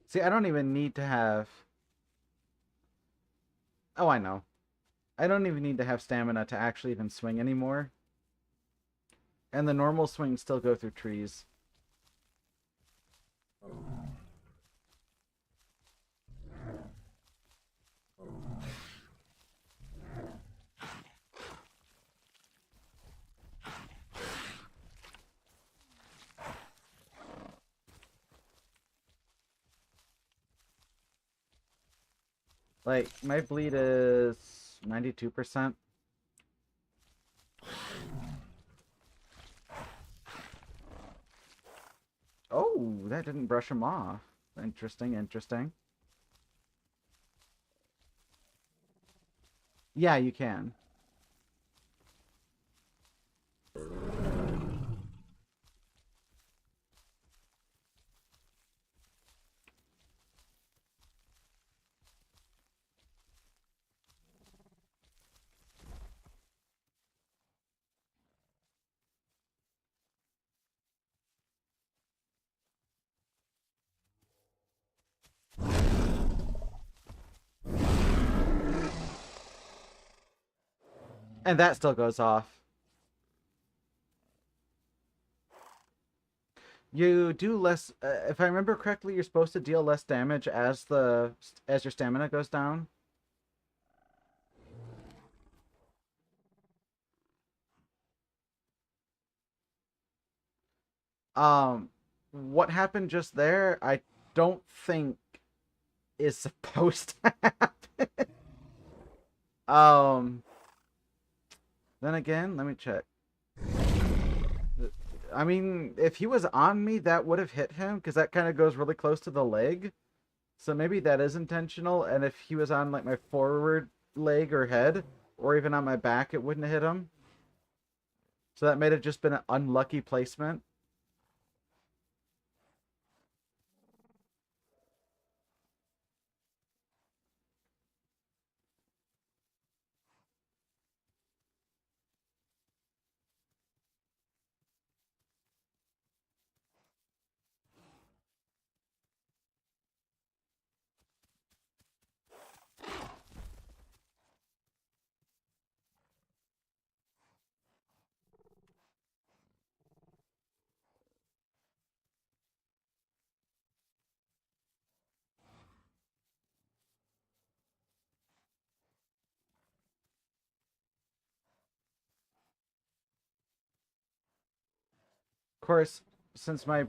See, I don't even need to have... Oh, I know. I don't even need to have stamina to actually even swing anymore. And the normal swings still go through trees. Like, my bleed is 92%. Oh, that didn't brush him off. Interesting, interesting. Yeah, you can. And that still goes off. You do less... if I remember correctly, you're supposed to deal less damage as your stamina goes down. What happened just there, I don't think is supposed to happen. Then again, let me check. I mean, if he was on me, that would have hit him, because that kind of goes really close to the leg. So maybe that is intentional, and if he was on, like, my forward leg or head, or even on my back, it wouldn't have hit him. So that may have just been an unlucky placement. Of course, since my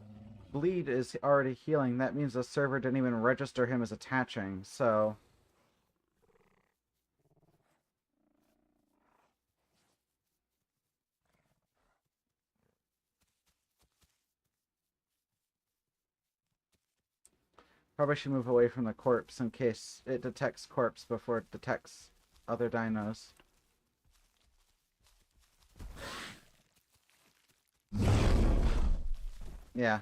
bleed is already healing, that means the server didn't even register him as attaching, so... Probably should move away from the corpse in case it detects corpse before it detects other dinos. Yeah.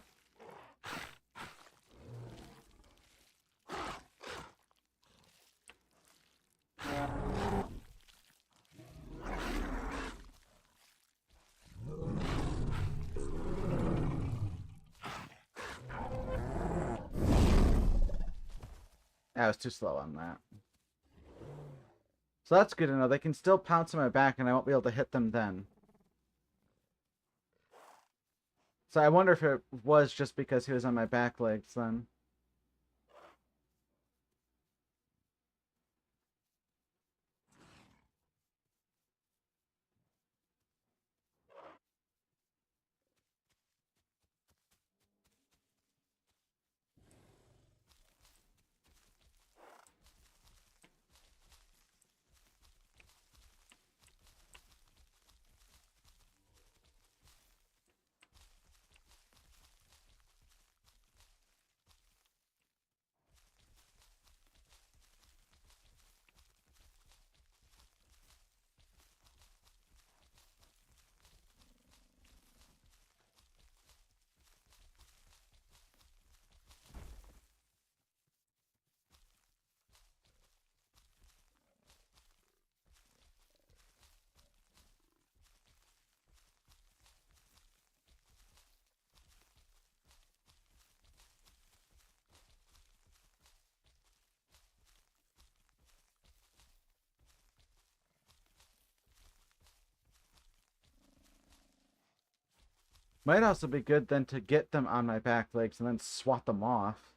I was too slow on that. So that's good to know. They can still pounce on my back and I won't be able to hit them then. So I wonder if it was just because he was on my back legs then. Might also be good then to get them on my back legs and then swat them off.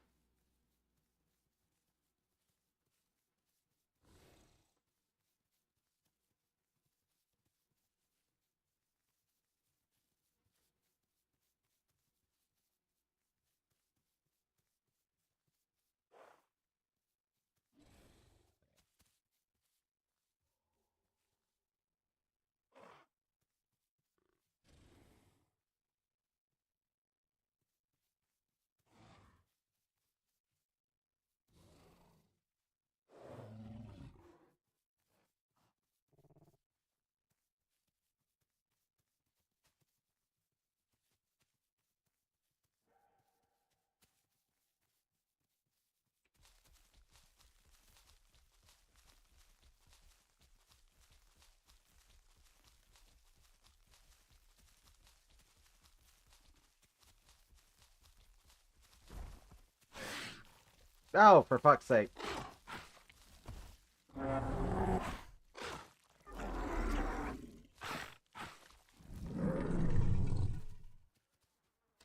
Oh, for fuck's sake.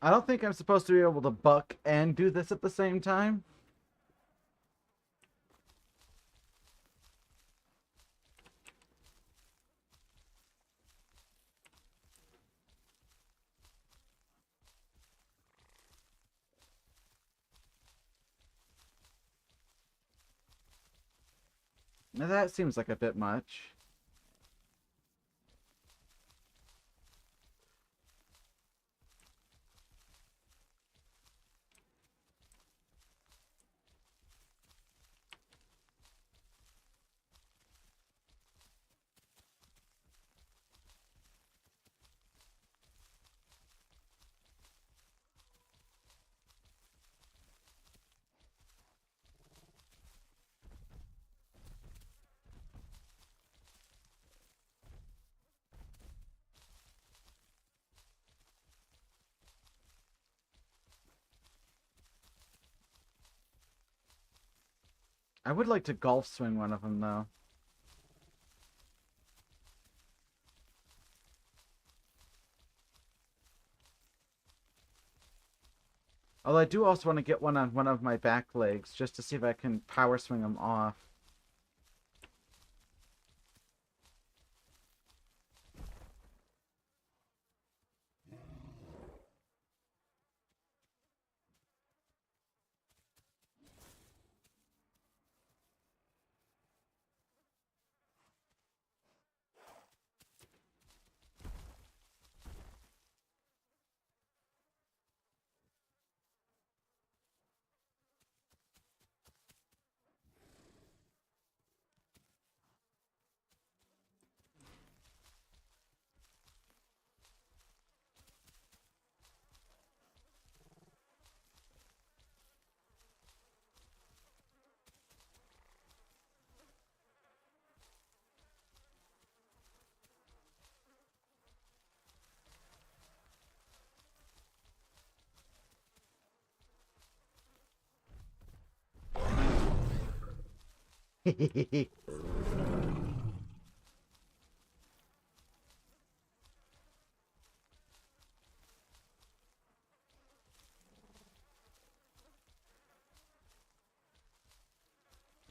I don't think I'm supposed to be able to buck and do this at the same time. Now that seems like a bit much. I would like to golf swing one of them, though. Although I do also want to get one on one of my back legs, just to see if I can power swing them off.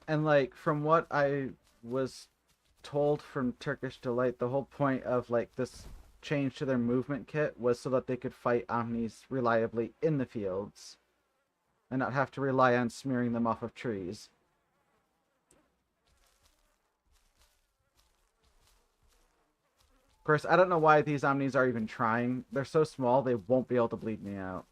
And like from what I was told from Turkish Delight, the whole point of like this change to their movement kit was so that they could fight Omnis reliably in the fields and not have to rely on smearing them off of trees. Of course, I don't know why these Omnis are even trying. They're so small, they won't be able to bleed me out.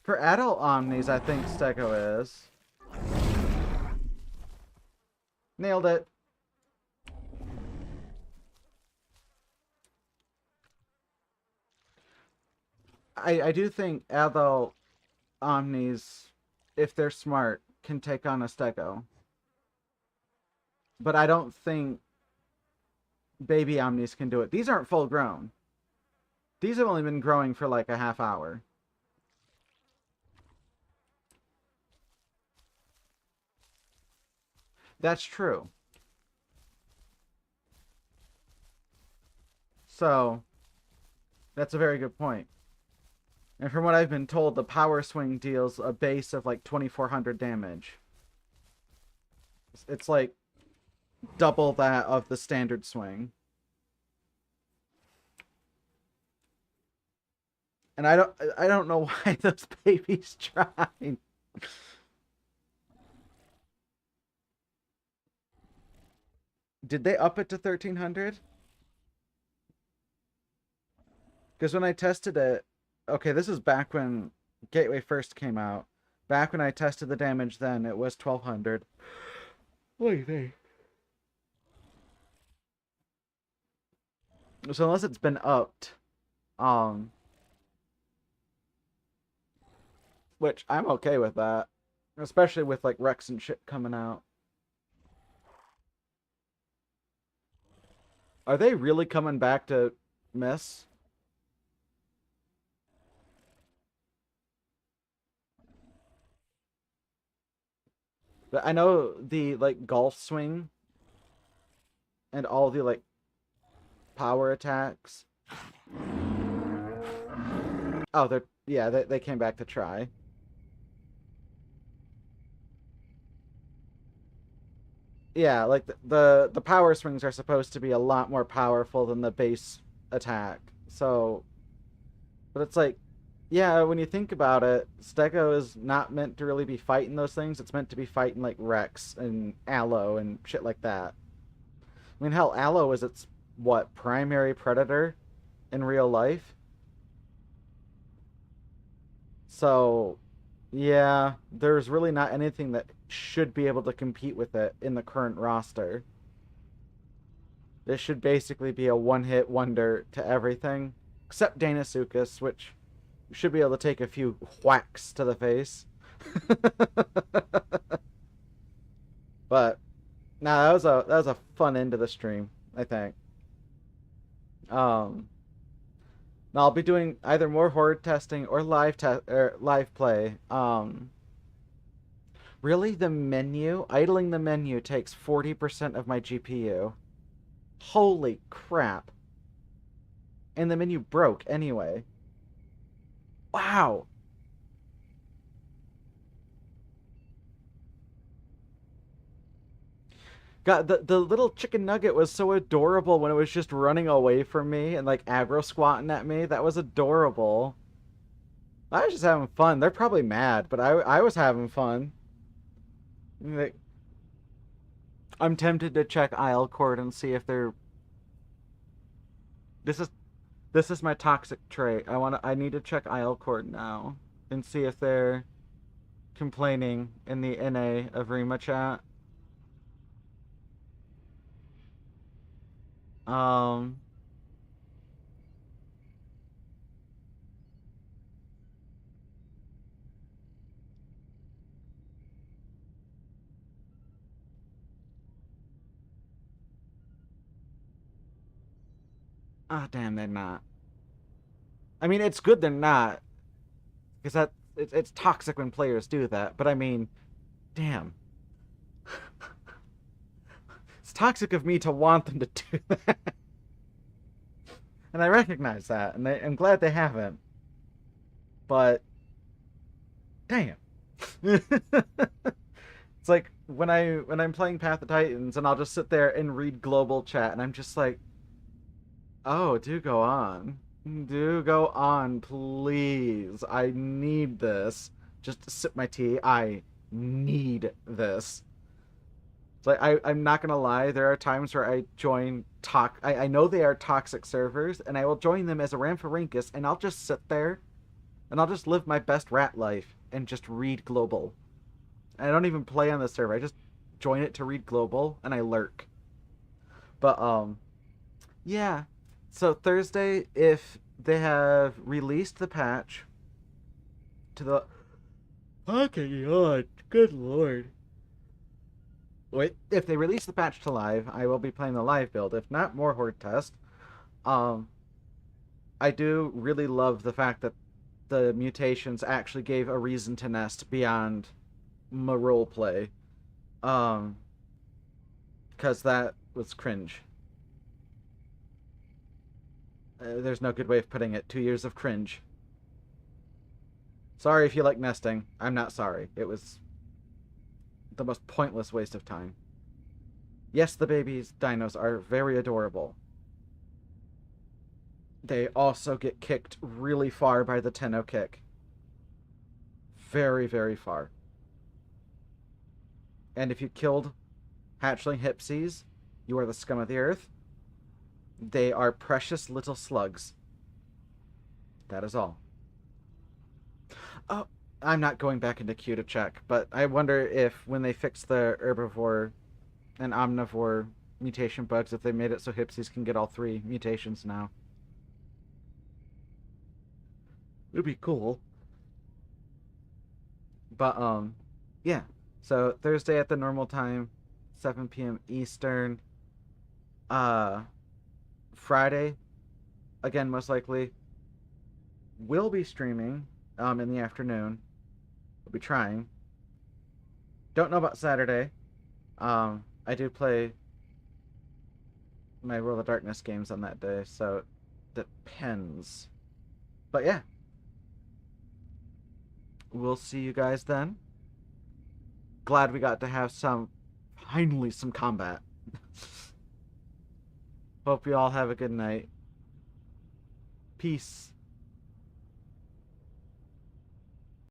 For adult Omnis, I think Stego is. Nailed it. I do think adult Omnis, if they're smart, can take on a Stego. But I don't think baby Omnis can do it. These aren't full grown. These have only been growing for like a half hour. That's true. So, that's a very good point. And from what I've been told, the power swing deals a base of like 2,400 damage. It's like double that of the standard swing. And I don't know why those babies tried. Did they up it to 1,300? Because when I tested it, okay, this is back when Gateway first came out. Back when I tested the damage then, it was 1,200. What do you think? So unless it's been upped, um, which I'm okay with that, especially with like Rex and shit coming out. Are they really coming back to miss? But I know the like golf swing and all the like power attacks. Oh, they're yeah, they came back to try. Yeah, like the power swings are supposed to be a lot more powerful than the base attack. So, but it's like, yeah, when you think about it, Stego is not meant to really be fighting those things. It's meant to be fighting like Rex and Aloe and shit like that. I mean, hell, Aloe is its what primary predator in real life. So, yeah, there's really not anything that should be able to compete with it in the current roster. This should basically be a one-hit wonder to everything, except Danasukas, which should be able to take a few whacks to the face. But nah, that was a fun end to the stream, I think. Um, Now I'll be doing either more horde testing or live test or live play. Really, the menu, idling the menu takes 40% of my GPU. Holy crap! And the menu broke anyway. Wow. God, the little chicken nugget was so adorable when it was just running away from me and like aggro squatting at me. That was adorable. I was just having fun. They're probably mad, but I was having fun. Like, I'm tempted to check Isle Court and see if they're This is this is my toxic trait. I need to check Islecord now and see if they're complaining in the NA Evrima chat. Um damn, they're not. I mean, it's good they're not, because it's toxic when players do that. But I mean, damn, it's toxic of me to want them to do that, and I recognize that, and I'm glad they haven't. But damn, it's like when I'm playing Path of Titans, and I'll just sit there and read global chat, and I'm just like, oh, do go on. Do go on, please. I need this. Just to sip my tea. I need this. It's like I'm not gonna lie, there are times where I join I know they are toxic servers, and I will join them as a Rampharinkus, and I'll just sit there and I'll just live my best rat life and just read global. I don't even play on the server. I just join it to read global and I lurk. But yeah. So Thursday, if they have released the patch to the okay, god, good lord. Wait, if they release the patch to live, I will be playing the live build. If not, more HordeTest. Um, I do really love the fact that the mutations actually gave a reason to nest beyond my role play. Um, because that was cringe. There's no good way of putting it. 2 years of cringe. Sorry if you like nesting. I'm not sorry. It was the most pointless waste of time. Yes, the babies dinos are very adorable. They also get kicked really far by the Tenno kick. Very, very far. And if you killed hatchling Hipsies, you are the scum of the earth. They are precious little slugs. That is all. Oh, I'm not going back into queue to check, but I wonder if when they fix the herbivore and omnivore mutation bugs, if they made it so Hipsies can get all three mutations now. It'd be cool. But yeah. So Thursday at the normal time, 7 p.m. Eastern. Uh Friday, again most likely, will be streaming in the afternoon. We'll be trying. Don't know about Saturday. I do play my World of Darkness games on that day, so it depends. But yeah, we'll see you guys then. Glad we got to have finally some combat. Hope you all have a good night. Peace.